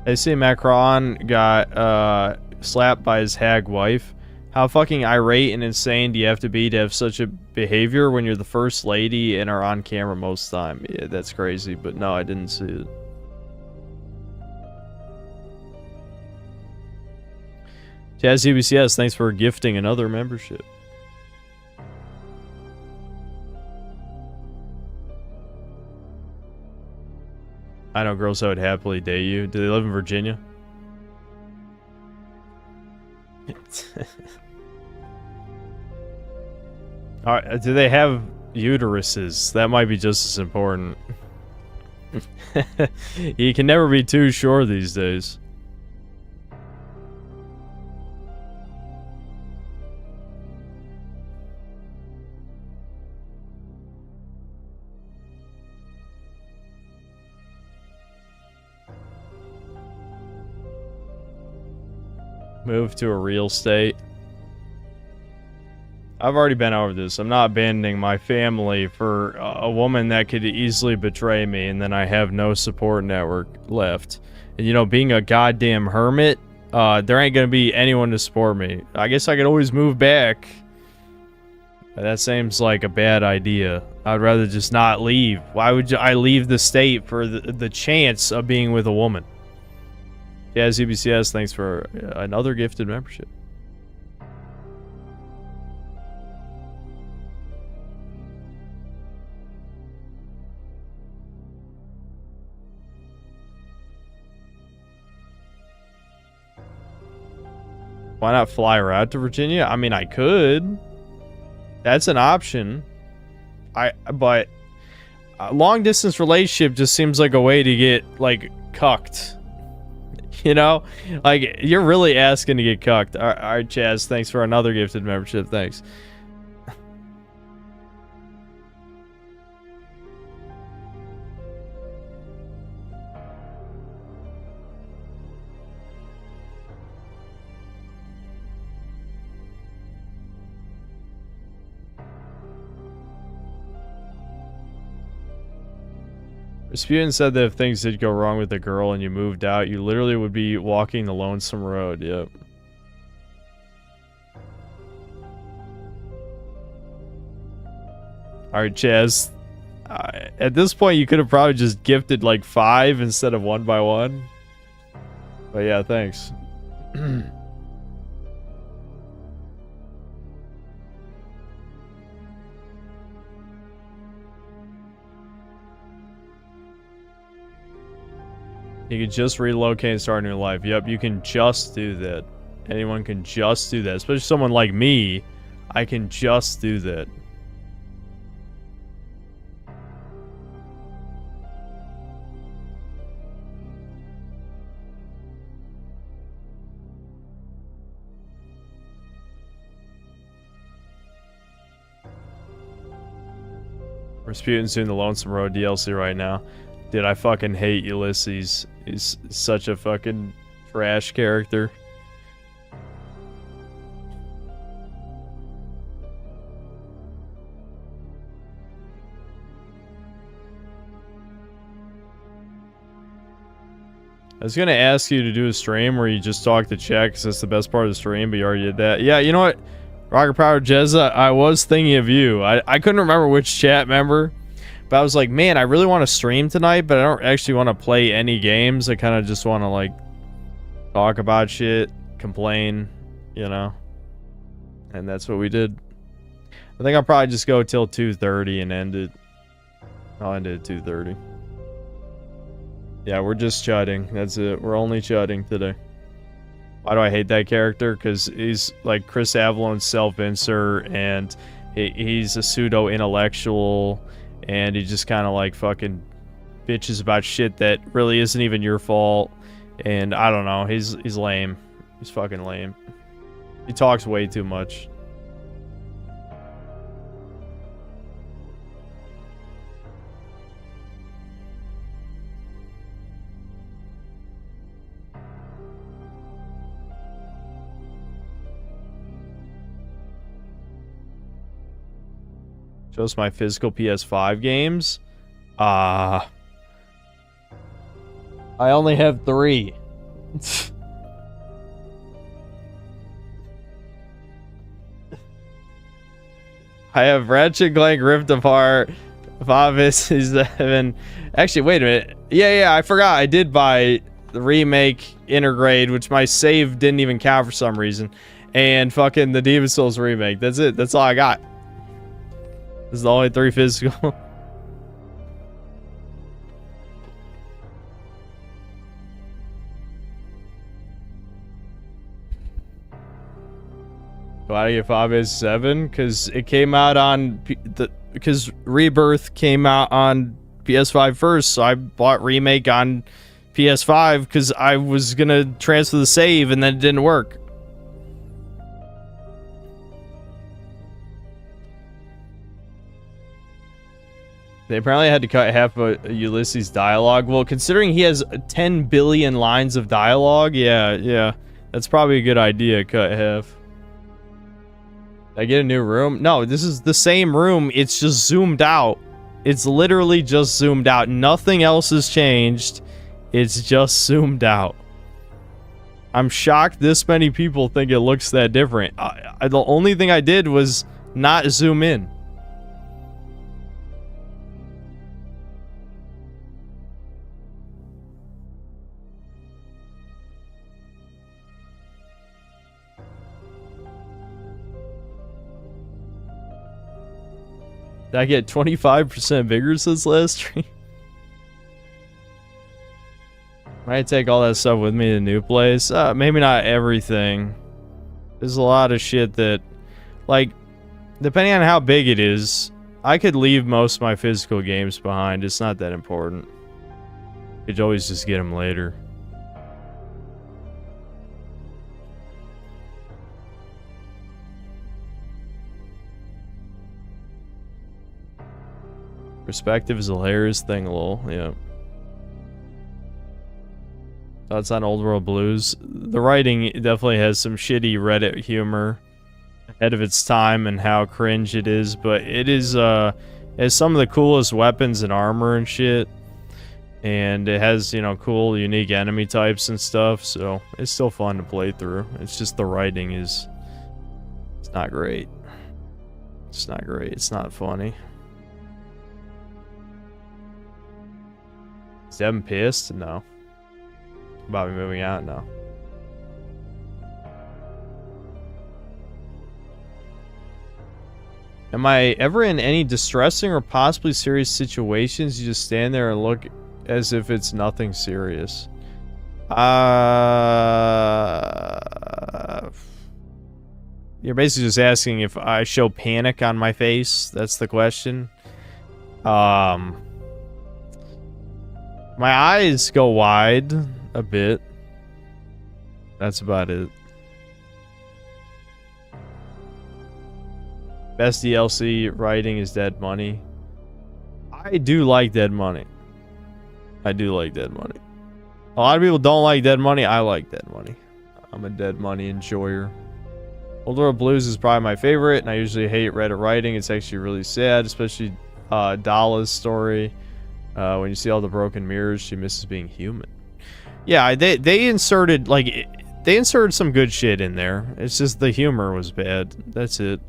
A: they say Macron got slapped by his hag wife. How fucking irate and insane do you have to have such a behavior when you're the first lady and are on camera most of the time? Yeah, that's crazy, but no, I didn't see it. Jazz UBCS, thanks for gifting another membership. I know girls that would happily date you. Do they live in Virginia? Alright, do they have uteruses? That might be just as important. You can never be too sure these days. Move to a real state. I've already been over this. I'm not abandoning my family for a woman that could easily betray me, and then I have no support network left. And you know, being a goddamn hermit, there ain't gonna be anyone to support me. I guess I could always move back. That seems like a bad idea. I'd rather just not leave. Why would I leave the state for the chance of being with a woman? Yeah, ZBCS, thanks for another gifted membership. Why not fly her out to Virginia? I mean, I could. That's an option. But a long distance relationship just seems like a way to get like cucked. You know, like you're really asking to get cucked. All right, Chaz, thanks for another gifted membership. Thanks. Rasputin said that if things did go wrong with the girl and you moved out, you literally would be walking the lonesome road. Yep. Alright, Chaz. At this point, you could have probably just gifted like 5 instead of 1 by 1. But yeah, thanks. You can just relocate and start a new life. Yep, you can just do that. Anyone can just do that. Especially someone like me. I can just do that. Rasputin's doing the Lonesome Road DLC right now. Dude, I fucking hate Ulysses. He's such a fucking trash character. I was gonna ask you to do a stream where you just talk to chat, because that's the best part of the stream, but you already did that. Yeah, you know what? Rocket Power Jezza, I was thinking of you. I couldn't remember which chat member, but I was like, man, I really want to stream tonight, but I don't actually want to play any games. I kind of just want to, like, talk about shit, complain, you know? And that's what we did. I think I'll probably just go till 2:30 and end it. I'll end it at 2:30. Yeah, we're just chatting. That's it. We're only chatting today. Why do I hate that character? Because he's like Chris Avalon's self-insert, and he's a pseudo-intellectual, and he just kind of like fucking bitches about shit that really isn't even your fault. And I don't know. He's lame. He's fucking lame. He talks way too much. Shows my physical PS5 games. I only have 3. I have Ratchet & Clank Rift Apart, Final 7. Actually, wait a minute. Yeah, I forgot. I did buy the remake Intergrade, which my save didn't even count for some reason. And fucking the Demon's Souls remake. That's it. That's all I got. This is the only 3 physical. Why do you get Final 7? Because it came out on because Rebirth came out on PS5 first, so I bought Remake on PS5 because I was gonna transfer the save and then it didn't work. They apparently had to cut half of Ulysses' dialogue. Well, considering he has 10 billion lines of dialogue, yeah. That's probably a good idea, cut half. Did I get a new room? No, this is the same room. It's just zoomed out. It's literally just zoomed out. Nothing else has changed. It's just zoomed out. I'm shocked this many people think it looks that different. The only thing I did was not zoom in. Did I get 25% bigger since last stream? Might take all that stuff with me to the new place. Maybe not everything. There's a lot of shit that, like, depending on how big it is, I could leave most of my physical games behind. It's not that important. You could always just get them later. Perspective is a hilarious thing, lol. Yeah. Thoughts on Old World Blues? The writing definitely has some shitty Reddit humor ahead of its time and how cringe it is, but it is, has some of the coolest weapons and armor and shit. And it has, you know, cool, unique enemy types and stuff, so it's still fun to play through. It's just the writing is... It's not great. It's not great. It's not funny. Is Devin pissed? No. About me moving out? No. Am I ever in any distressing or possibly serious situations? You just stand there and look as if it's nothing serious. You're basically just asking if I show panic on my face. That's the question. My eyes go wide a bit. That's about it. Best DLC writing is Dead Money. I do like Dead Money. I do like Dead Money. A lot of people don't like Dead Money. I like Dead Money. I'm a Dead Money enjoyer. Old World Blues is probably my favorite, and I usually hate Reddit writing. It's actually really sad, especially Dala's story. When you see all the broken mirrors, she misses being human. Yeah, they inserted, like, they inserted some good shit in there. It's just the humor was bad. That's it.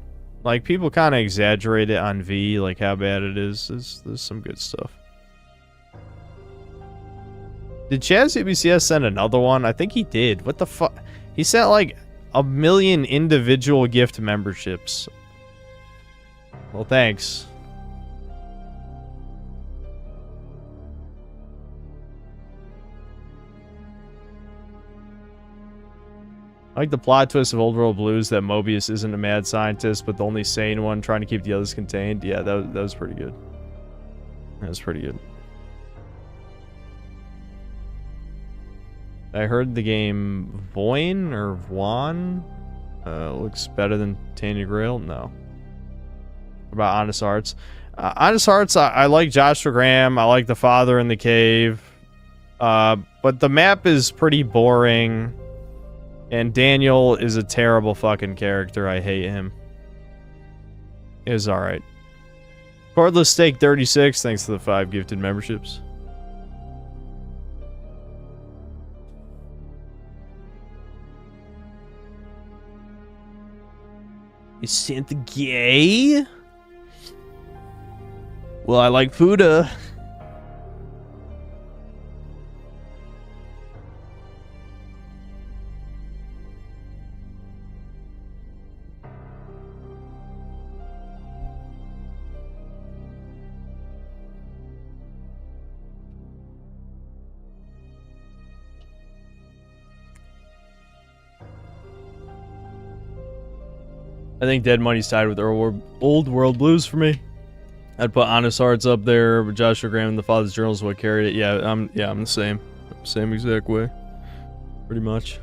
A: Like, people kind of exaggerate it on V, like how bad it is. There's some good stuff. Did Chaz UBCS send another one? I think he did. What the fuck? He sent like 1 million individual gift memberships. Well, thanks. I like the plot twist of Old World Blues that Mobius isn't a mad scientist, but the only sane one trying to keep the others contained. Yeah, that was pretty good. That was pretty good. I heard the game Voin or Vaughn looks better than Tainted Grail. No. What about Honest Hearts? Honest Hearts, I like Joshua Graham. I like the father in the cave. But the map is pretty boring. And Daniel is a terrible fucking character. I hate him. It was alright. Cordless Steak 36, thanks to the 5 gifted memberships. Is Santa gay? Well, I like Fuda. I think Dead Money's tied with Old World Blues for me. I'd put Honest Hearts up there, but Joshua Graham and the Father's Journal is what carried it. Yeah, I'm the same. Same exact way. Pretty much.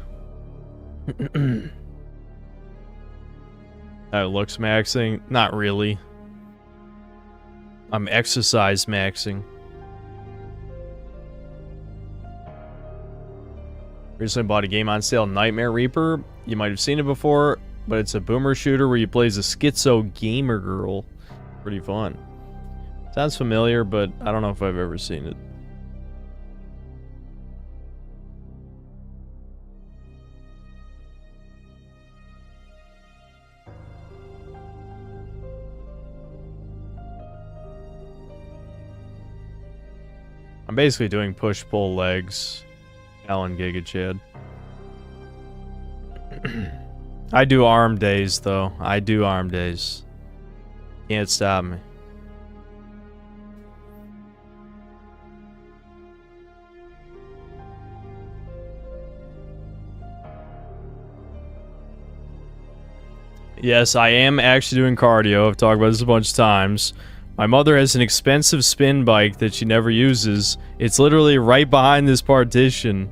A: Looks maxing? Not really. I'm exercise maxing. Recently bought a game on sale, Nightmare Reaper. You might have seen it before, but it's a boomer shooter where you play as a schizo gamer girl. Pretty fun. Sounds familiar, but I don't know if I've ever seen it. I'm basically doing push-pull legs. Alan Giga Chad. I do arm days, though. I do arm days. Can't stop me. Yes, I am actually doing cardio. I've talked about this a bunch of times. My mother has an expensive spin bike that she never uses. It's literally right behind this partition.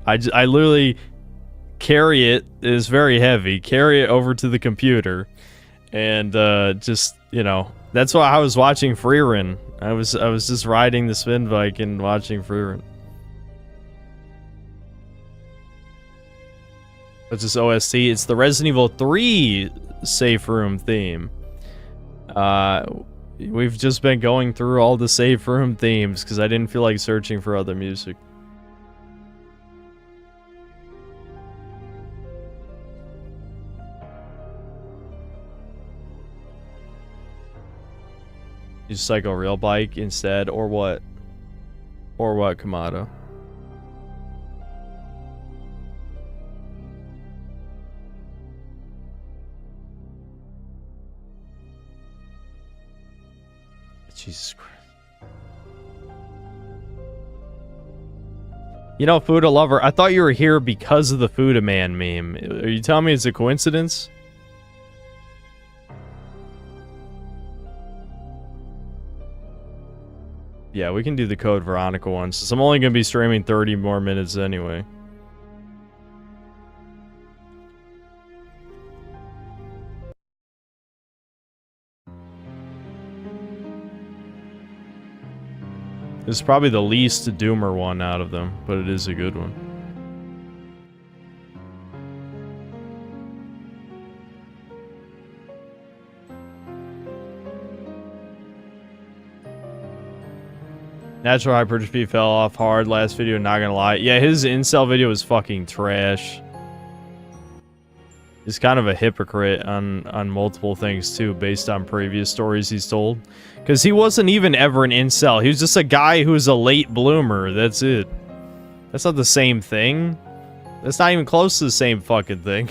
A: I literally carry it. It's very heavy. Carry it over to the computer. And just, you know, that's why I was watching Freerun. I was just riding the spin bike and watching Freerun. What's this OST? It's the Resident Evil 3 safe room theme. We've just been going through all the safe room themes because I didn't feel like searching for other music. You cycle real bike instead, or what? Or what, Kamado? Jesus Christ. You know, Fuda Lover, I thought you were here because of the Fuda Man meme. Are you telling me it's a coincidence? Yeah, we can do the Code Veronica one, since I'm only going to be streaming 30 more minutes anyway. This is probably the least doomer one out of them, but it is a good one. Natural hypertrophy fell off hard last video, not gonna lie. Yeah, his incel video was fucking trash. He's kind of a hypocrite on multiple things too, based on previous stories he's told. Because he wasn't even ever an incel. He was just a guy who was a late bloomer. That's it. That's not the same thing. That's not even close to the same fucking thing.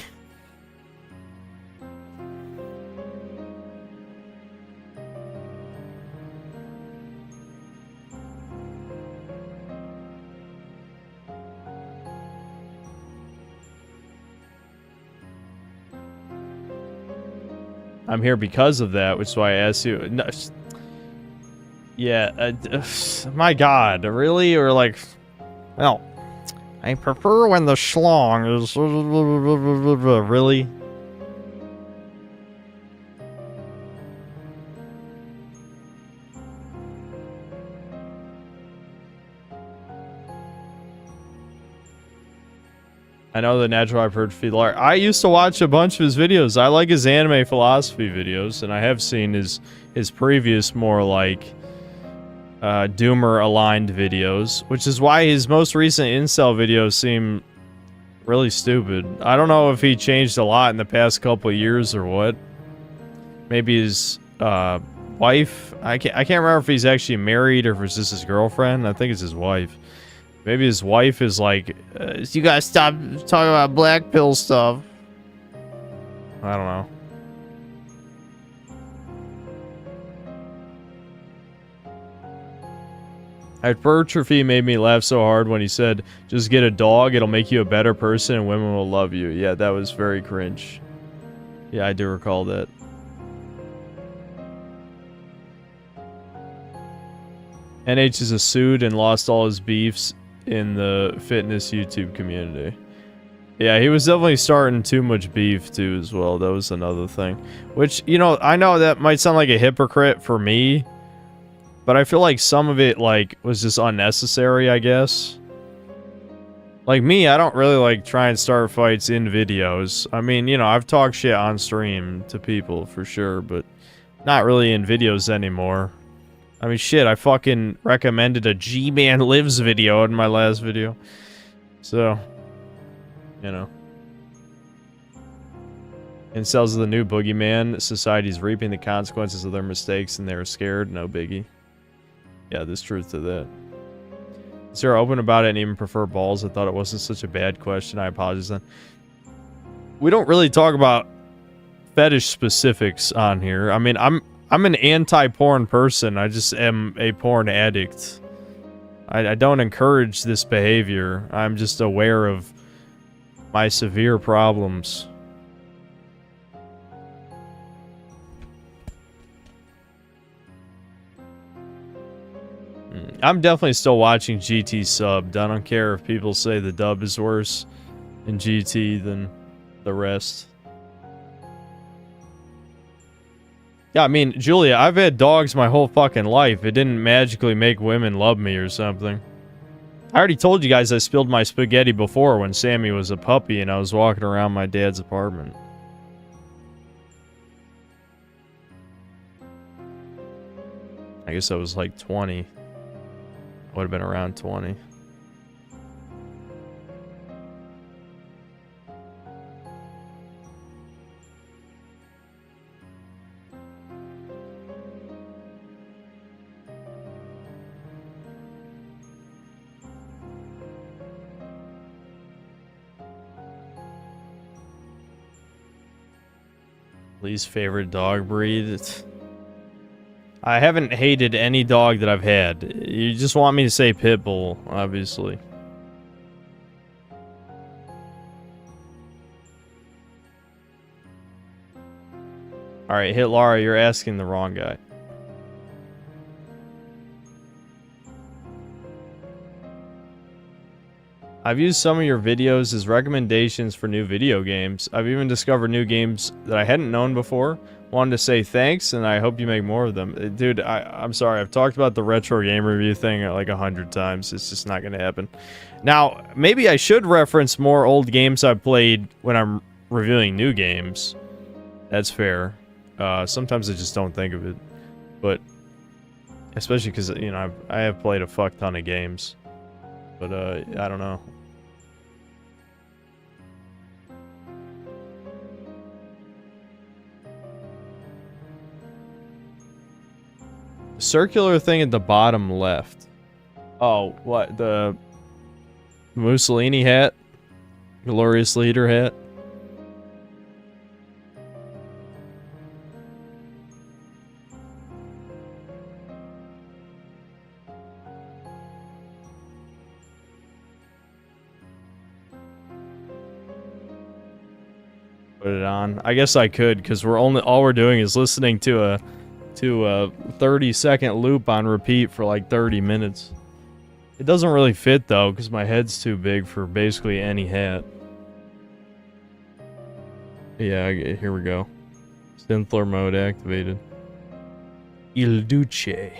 A: I'm here because of that, which is why I asked you. No, yeah, my God, really? Or like, well, I prefer when the schlong is really. I know the natural hypertrophy. I used to watch a bunch of his videos. I like his anime philosophy videos, and I have seen his previous more like doomer aligned videos, which is why his most recent incel videos seem really stupid. I don't know if he changed a lot in the past couple of years or what. Maybe his wife. I can't remember if he's actually married or if it's just his girlfriend. I think it's his wife. Maybe his wife is like, you guys stop talking about black pill stuff. I don't know. Hypertrophy made me laugh so hard when he said, just get a dog, it'll make you a better person and women will love you. Yeah, that was very cringe. Yeah, I do recall that. NH is a sued and lost all his beefs in the fitness YouTube community. Yeah, he was definitely starting too much beef too as well. That was another thing. Which, you know, I know that might sound like a hypocrite for me, but I feel like some of it, like, was just unnecessary, I guess. Like me, I don't really like try and start fights in videos. I mean, you know, I've talked shit on stream to people for sure, but not really in videos anymore. I mean, shit, I fucking recommended a G-Man Lives video in my last video. So, you know. Incels are the new boogeyman. Society's reaping the consequences of their mistakes and they're scared. No biggie. Yeah, there's truth to that. So you're open about it and even prefer balls. I thought it wasn't such a bad question. I apologize then. We don't really talk about fetish specifics on here. I mean, I'm an anti-porn person. I just am a porn addict. I don't encourage this behavior. I'm just aware of my severe problems. I'm definitely still watching GT subbed. I don't care if people say the dub is worse in GT than the rest. Yeah, I mean, Julia, I've had dogs my whole fucking life. It didn't magically make women love me or something. I already told you guys I spilled my spaghetti before when Sammy was a puppy and I was walking around my dad's apartment. I guess I was like 20. I would have been around 20. Least favorite dog breed? I haven't hated any dog that I've had. You just want me to say pit bull, obviously. Alright, hit Lara, you're asking the wrong guy. I've used some of your videos as recommendations for new video games. I've even discovered new games that I hadn't known before. Wanted to say thanks, and I hope you make more of them. Dude, I'm sorry. I've talked about the retro game review thing like 100 times. It's just not going to happen. Now, maybe I should reference more old games I've played when I'm reviewing new games. That's fair. Sometimes I just don't think of it. But, especially because, you know, I have played a fuck ton of games. But, I don't know. Circular thing at the bottom left. Oh, what? The Mussolini hat? Glorious leader hat? Put it on. I guess I could, because all we're doing is listening to a 30-second loop on repeat for like 30 minutes. It doesn't really fit though, because my head's too big for basically any hat. Yeah, here we go. Synthler mode activated. Il Duce.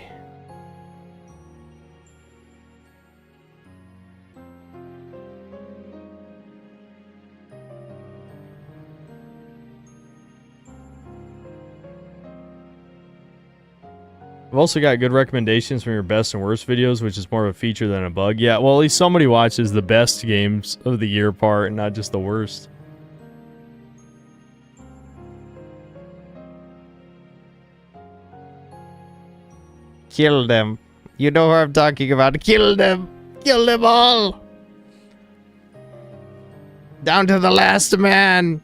A: I've also got good recommendations from your best and worst videos, which is more of a feature than a bug. Yeah, well, at least somebody watches the best games of the year part and not just the worst. Kill them. You know who I'm talking about. Kill them. Kill them all. Down to the last man.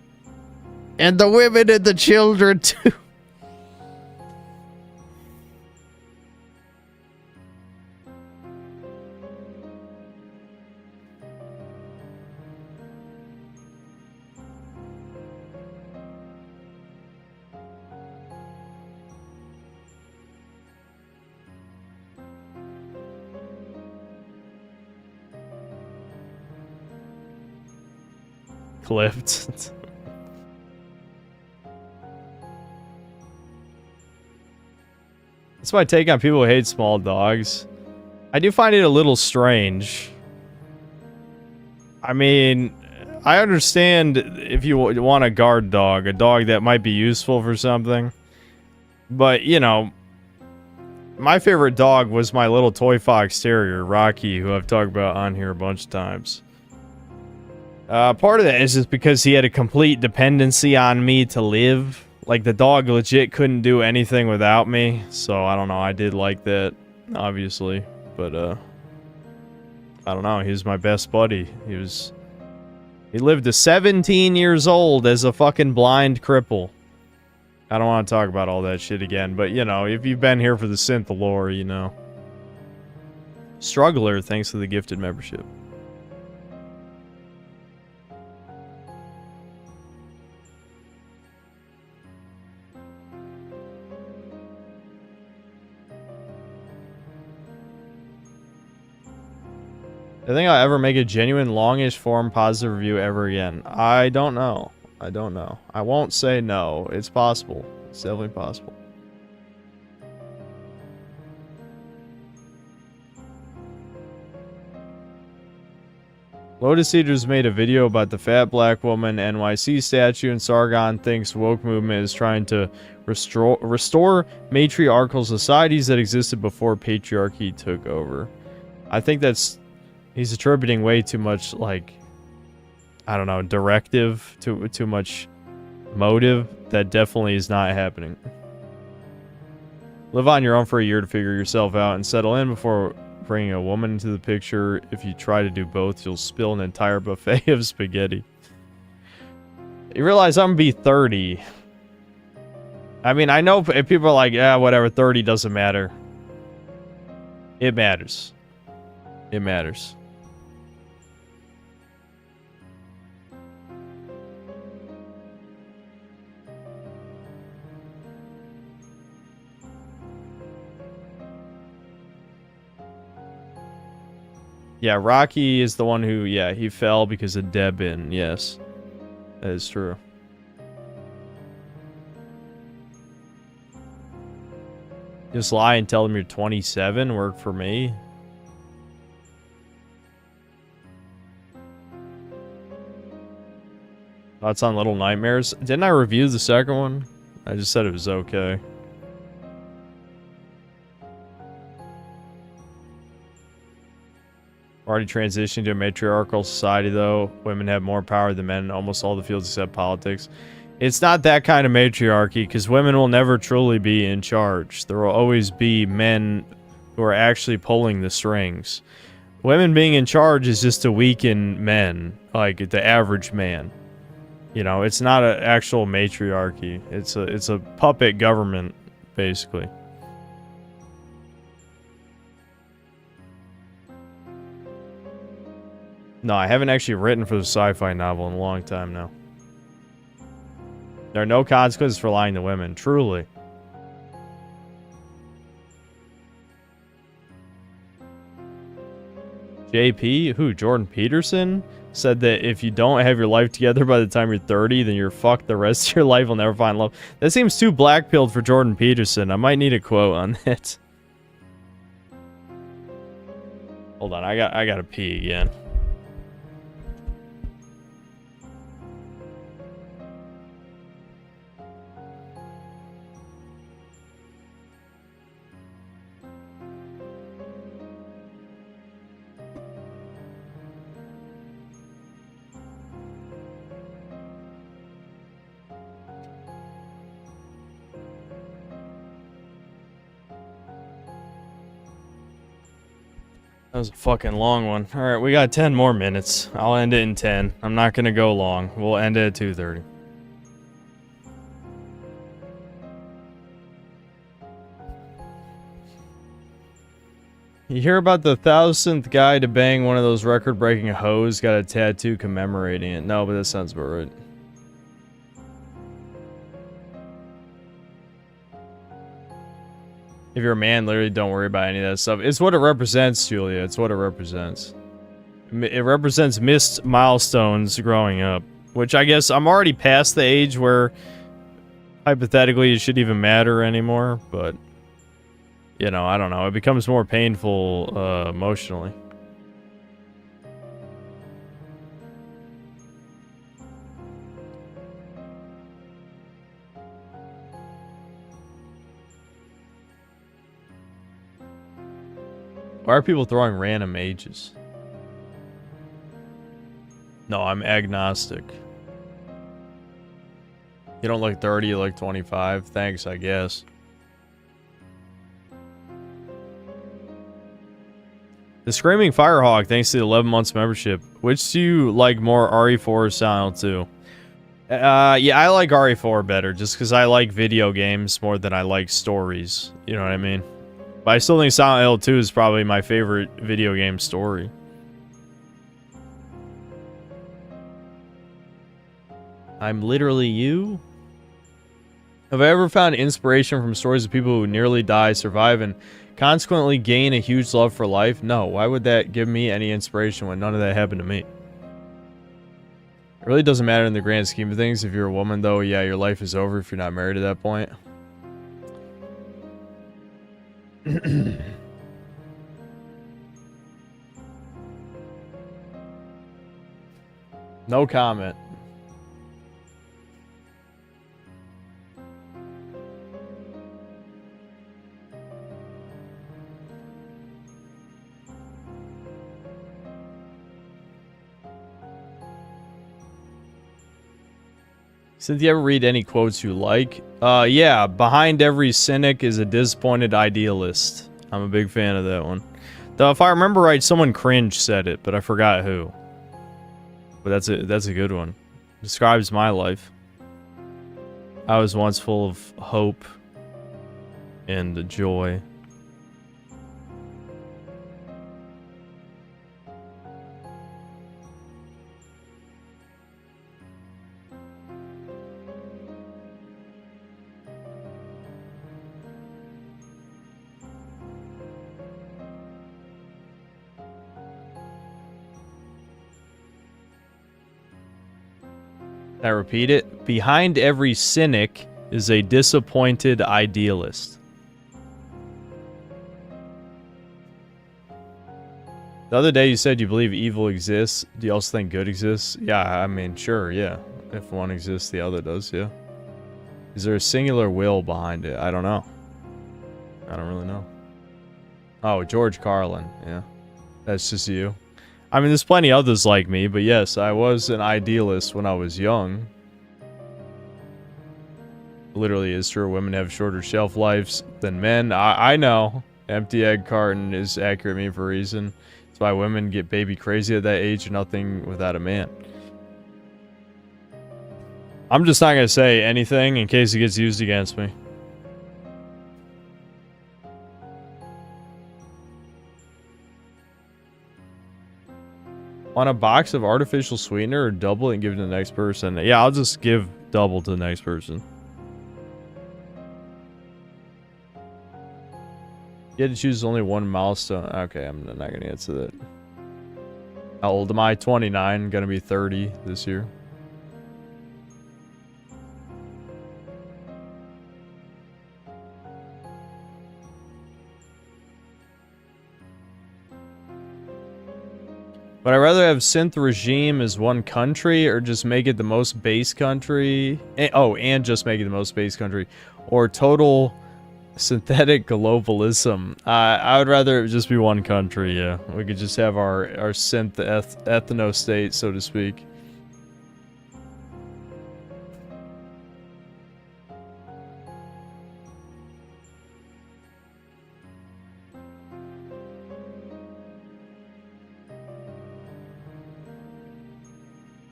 A: And the women and the children, too. Clipped. That's my take on people who hate small dogs. I do find it a little strange. I mean, I understand if you want a guard dog, a dog that might be useful for something. But, you know, my favorite dog was my little toy fox terrier, Rocky, who I've talked about on here a bunch of times. Part of that is just because he had a complete dependency on me to live. Like, the dog legit couldn't do anything without me. So, I don't know. I did like that, obviously. But, I don't know. He was my best buddy. He lived to 17 years old as a fucking blind cripple. I don't want to talk about all that shit again. But, you know, if you've been here for the synth lore, you know. Struggler, thanks to the gifted membership. I think I'll ever make a genuine longish form positive review ever again. I don't know. I don't know. I won't say no. It's possible. It's definitely possible. Lotus Eaters made a video about the fat black woman NYC statue, and Sargon thinks woke movement is trying to restore matriarchal societies that existed before patriarchy took over. I think that's... He's attributing way too much, like... I don't know, directive, too much motive. That definitely is not happening. Live on your own for a year to figure yourself out and settle in before bringing a woman into the picture. If you try to do both, you'll spill an entire buffet of spaghetti. You realize I'm gonna be 30. I mean, I know if people are like, yeah, whatever, 30 doesn't matter. It matters. It matters. Yeah, Rocky is the one who, yeah, he fell because of Debin. Yes, that is true. Just lie and tell them you're 27. Work for me. Thoughts on Little Nightmares? Didn't I review the second one? I just said it was okay. Already transitioned to a matriarchal society, though. Women have more power than men in almost all the fields except politics. It's not that kind of matriarchy, because women will never truly be in charge. There will always be men who are actually pulling the strings. Women being in charge is just to weaken men, like the average man. You know, it's not an actual matriarchy. It's a puppet government, basically. No, I haven't actually written for the sci-fi novel in a long time now. There are no consequences for lying to women, truly. JP? Who? Jordan Peterson? Said that if you don't have your life together by the time you're 30, then you're fucked the rest of your life. Will never find love. That seems too black-pilled for Jordan Peterson. I might need a quote on that. Hold on, I gotta pee again. That was a fucking long one. Alright, we got 10 more minutes. I'll end it in 10. I'm not gonna go long. We'll end it at 2:30. You hear about the 1,000th guy to bang one of those record-breaking hoes, got a tattoo commemorating it. No, but that sounds about right. If you're a man, literally don't worry about any of that stuff. It's what it represents, Julia. It's what it represents. It represents missed milestones growing up. Which I guess I'm already past the age where hypothetically it shouldn't even matter anymore. But, you know, I don't know. It becomes more painful emotionally. Why are people throwing random ages? No, I'm agnostic. You don't look 30, you look 25. Thanks, I guess. The Screaming Firehawk, thanks to the 11 months membership. Which do you like more, RE4 or Silent 2? Yeah, I like RE4 better, just because I like video games more than I like stories. You know what I mean? But I still think Silent Hill 2 is probably my favorite video game story. I'm literally you? Have I ever found inspiration from stories of people who nearly die, survive, and Consequently gain a huge love for life? No, why would that give me any inspiration when none of that happened to me? It really doesn't matter in the grand scheme of things. If you're a woman, though, yeah, your life is over if you're not married at that point. No comment. Since you ever read any quotes you like? Yeah, behind every cynic is a disappointed idealist. I'm a big fan of that one. Though if I remember right, someone cringe said it, but I forgot who. But that's a good one. Describes my life. I was once full of hope and joy. I repeat it. Behind every cynic is a disappointed idealist. The other day you said you believe evil exists. Do you also think good exists? Yeah, I mean, sure, yeah. If one exists, the other does, yeah. Is there a singular will behind it? I don't know. I don't really know. Oh, George Carlin, yeah. That's just you. I mean, there's plenty others like me, but yes, I was an idealist when I was young. Literally is true. Women have shorter shelf lives than men. I know. Empty egg carton is accurate me for a reason. That's why women get baby crazy at that age. Nothing without a man. I'm just not going to say anything in case it gets used against me. On a box of artificial sweetener or double it and give it to the next person? Yeah, I'll just give double to the next person. You had to choose only one milestone. Okay, I'm not going to answer that. How old am I? 29. Going to be 30 this year. Would I rather have synth regime as one country or just make it the most base country? And just make it the most base country. Or total synthetic globalism. I would rather it just be one country, yeah. We could just have our synth ethno state, so to speak.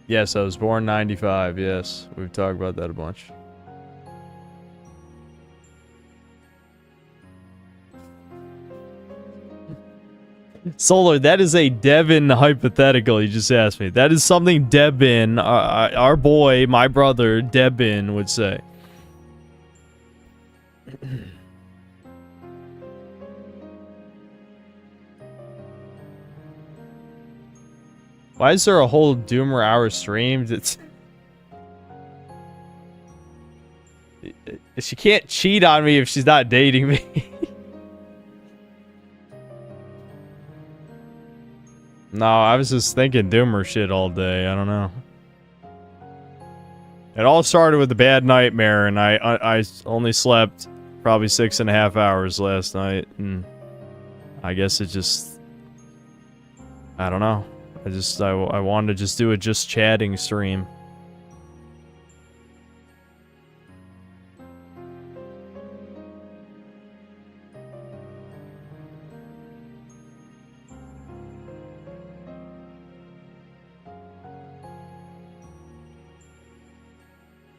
A: Yes, I was born 95, yes. We've talked about that a bunch. Solar, that is a Devin hypothetical you just asked me. That is something Devin, our boy, my brother, Devin, would say. Why is there a whole Doomer hour streamed? It's... She can't cheat on me if she's not dating me. No, I was just thinking Doomer shit all day. I don't know. It all started with a bad nightmare, and I only slept probably 6.5 hours last night, and I guess it just... I don't know. I wanted to just do a just chatting stream.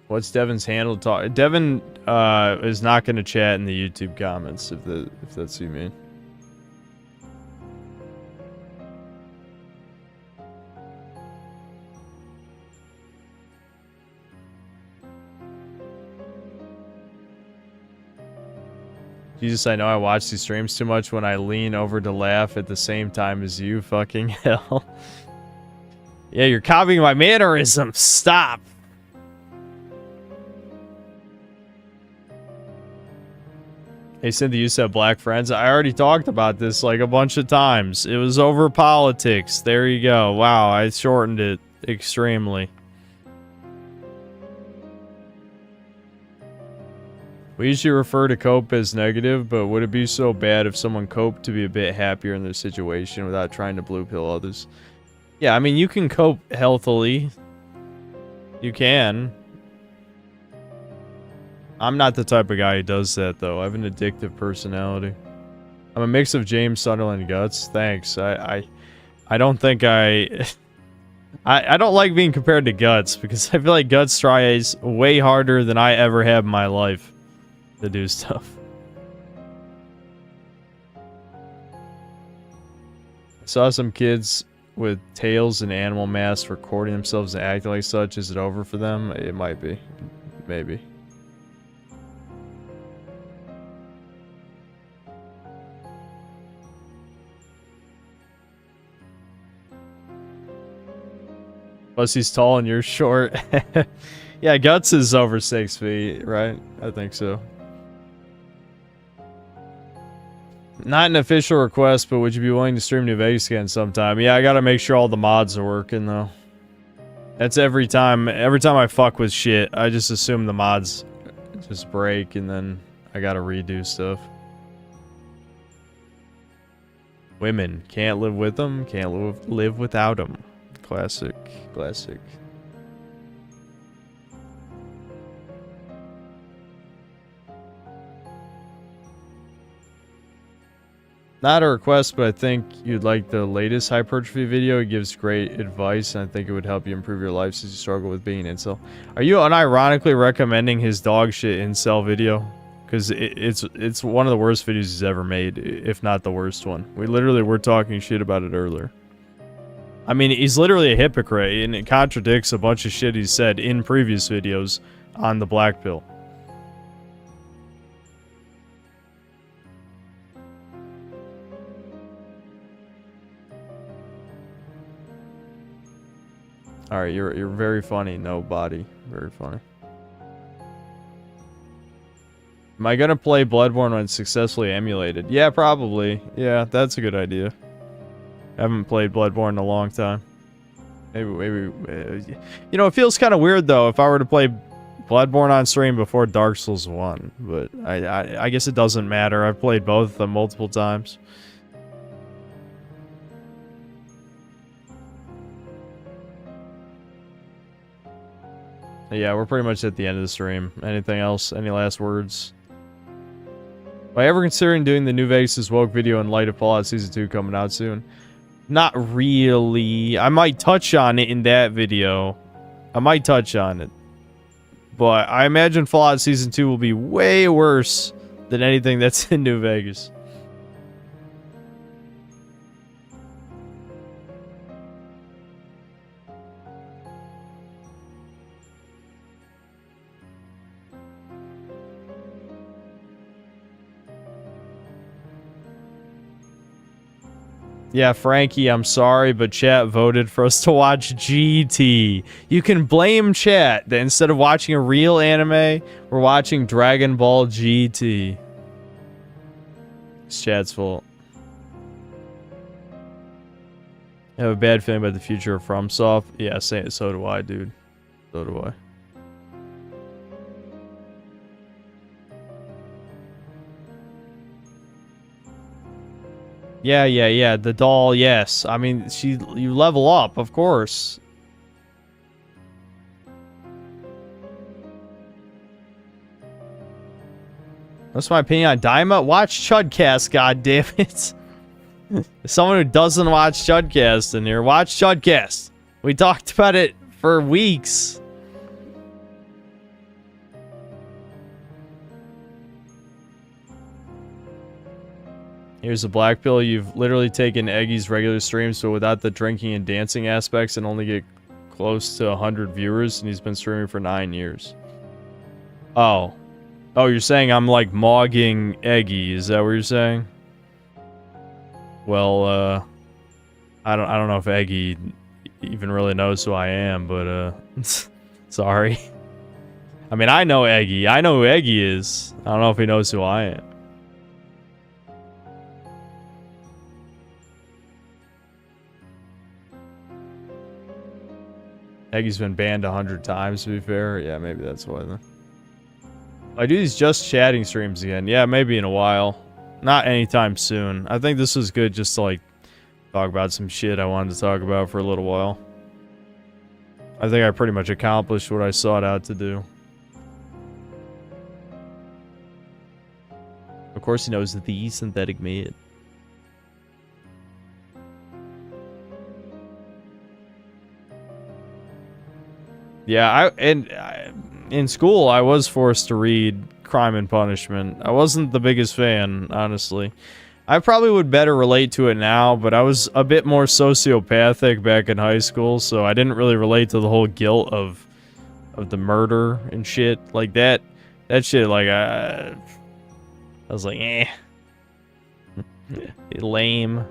A: What's Devin's handle? Devin is not going to chat in the YouTube comments if that's what you mean. Jesus, I know I watch these streams too much when I lean over to laugh at the same time as you. Fucking hell. Yeah, you're copying my mannerisms. Stop. Hey, Cynthia, you said black friends. I already talked about this like a bunch of times. It was over politics. There you go. Wow, I shortened it extremely. We usually refer to cope as negative, but would it be so bad if someone coped to be a bit happier in their situation without trying to blue pill others? Yeah, I mean, you can cope healthily. You can. I'm not the type of guy who does that, though. I have an addictive personality. I'm a mix of James Sunderland and Guts. Thanks. I don't think I don't like being compared to Guts, because I feel like Guts tries way harder than I ever have in my life to do stuff. I saw some kids with tails and animal masks recording themselves and acting like such. Is it over for them? It might be. Maybe. Plus he's tall and you're short. Yeah, Guts is over 6 feet, right? I think so. Not an official request, but would you be willing to stream New Vegas again sometime? Yeah, I gotta make sure all the mods are working, though. That's every time I fuck with shit, I just assume the mods just break, and then I gotta redo stuff. Women, can't live with them, can't live without them. Classic, classic. Not a request, but I think you'd like the latest hypertrophy video. It gives great advice, and I think it would help you improve your life since you struggle with being an incel. Are you unironically recommending his dog shit incel video? Because it's one of the worst videos he's ever made, if not the worst one. We literally were talking shit about it earlier. I mean, he's literally a hypocrite, and it contradicts a bunch of shit he's said in previous videos on the black pill. Alright, you're very funny, no body. Very funny. Am I gonna play Bloodborne when it's successfully emulated? Yeah, probably. Yeah, that's a good idea. I haven't played Bloodborne in a long time. Maybe, you know, it feels kind of weird, though, if I were to play Bloodborne on stream before Dark Souls 1. But I guess it doesn't matter. I've played both of them multiple times. Yeah, we're pretty much at the end of the stream. Anything else? Any last words? Am I ever considering doing the New Vegas' woke video in light of Fallout Season 2 coming out soon? Not really. I might touch on it in that video. I might touch on it. But I imagine Fallout Season 2 will be way worse than anything that's in New Vegas. Yeah, Frankie, I'm sorry, but chat voted for us to watch GT. You can blame chat that instead of watching a real anime, we're watching Dragon Ball GT. It's chat's fault. I have a bad feeling about the future of FromSoft. Yeah, so do I, dude. So do I. Yeah. The doll, yes. I mean, you level up, of course. What's my opinion on Daima? Watch Chudcast, goddammit. Someone who doesn't watch Chudcast in here, watch Chudcast. We talked about it for weeks. Here's a black pill. You've literally taken Eggy's regular streams, but without the drinking and dancing aspects, and only get close to 100 viewers, and he's been streaming for 9 years. Oh, Oh, you're saying I'm like mogging Eggy, is that what you're saying? Well, I don't know if Eggy even really knows who I am, but sorry. I mean, I know Eggy. I know who Eggy is. I don't know if he knows who I am. Eggy's been banned 100 times, to be fair. Yeah, maybe that's why then. I do these just chatting streams again. Yeah, maybe in a while. Not anytime soon. I think this was good just to, like, talk about some shit I wanted to talk about for a little while. I think I pretty much accomplished what I sought out to do. Of course he knows the synthetic mid. Yeah, in school I was forced to read Crime and Punishment. I wasn't the biggest fan, honestly. I probably would better relate to it now, but I was a bit more sociopathic back in high school, so I didn't really relate to the whole guilt of the murder and shit. Like that shit, like, I was like, eh. Lame.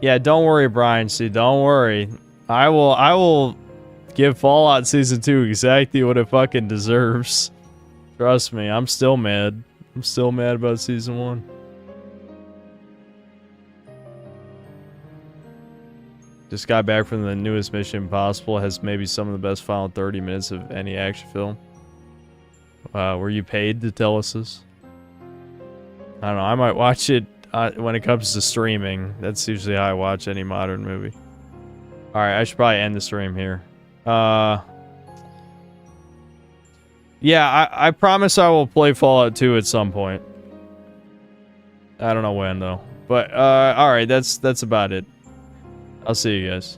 A: Yeah, don't worry, Brian. See, don't worry. I will give Fallout Season 2 exactly what it fucking deserves. Trust me, I'm still mad. I'm still mad about Season 1. Just got back from the newest Mission Impossible. Has maybe some of the best final 30 minutes of any action film. Were you paid to tell us this? I don't know, I might watch it when it comes to streaming. That's usually how I watch any modern movie. Alright, I should probably end the stream here. Yeah, I promise I will play Fallout 2 at some point. I don't know when, though. But, alright, that's about it. I'll see you guys.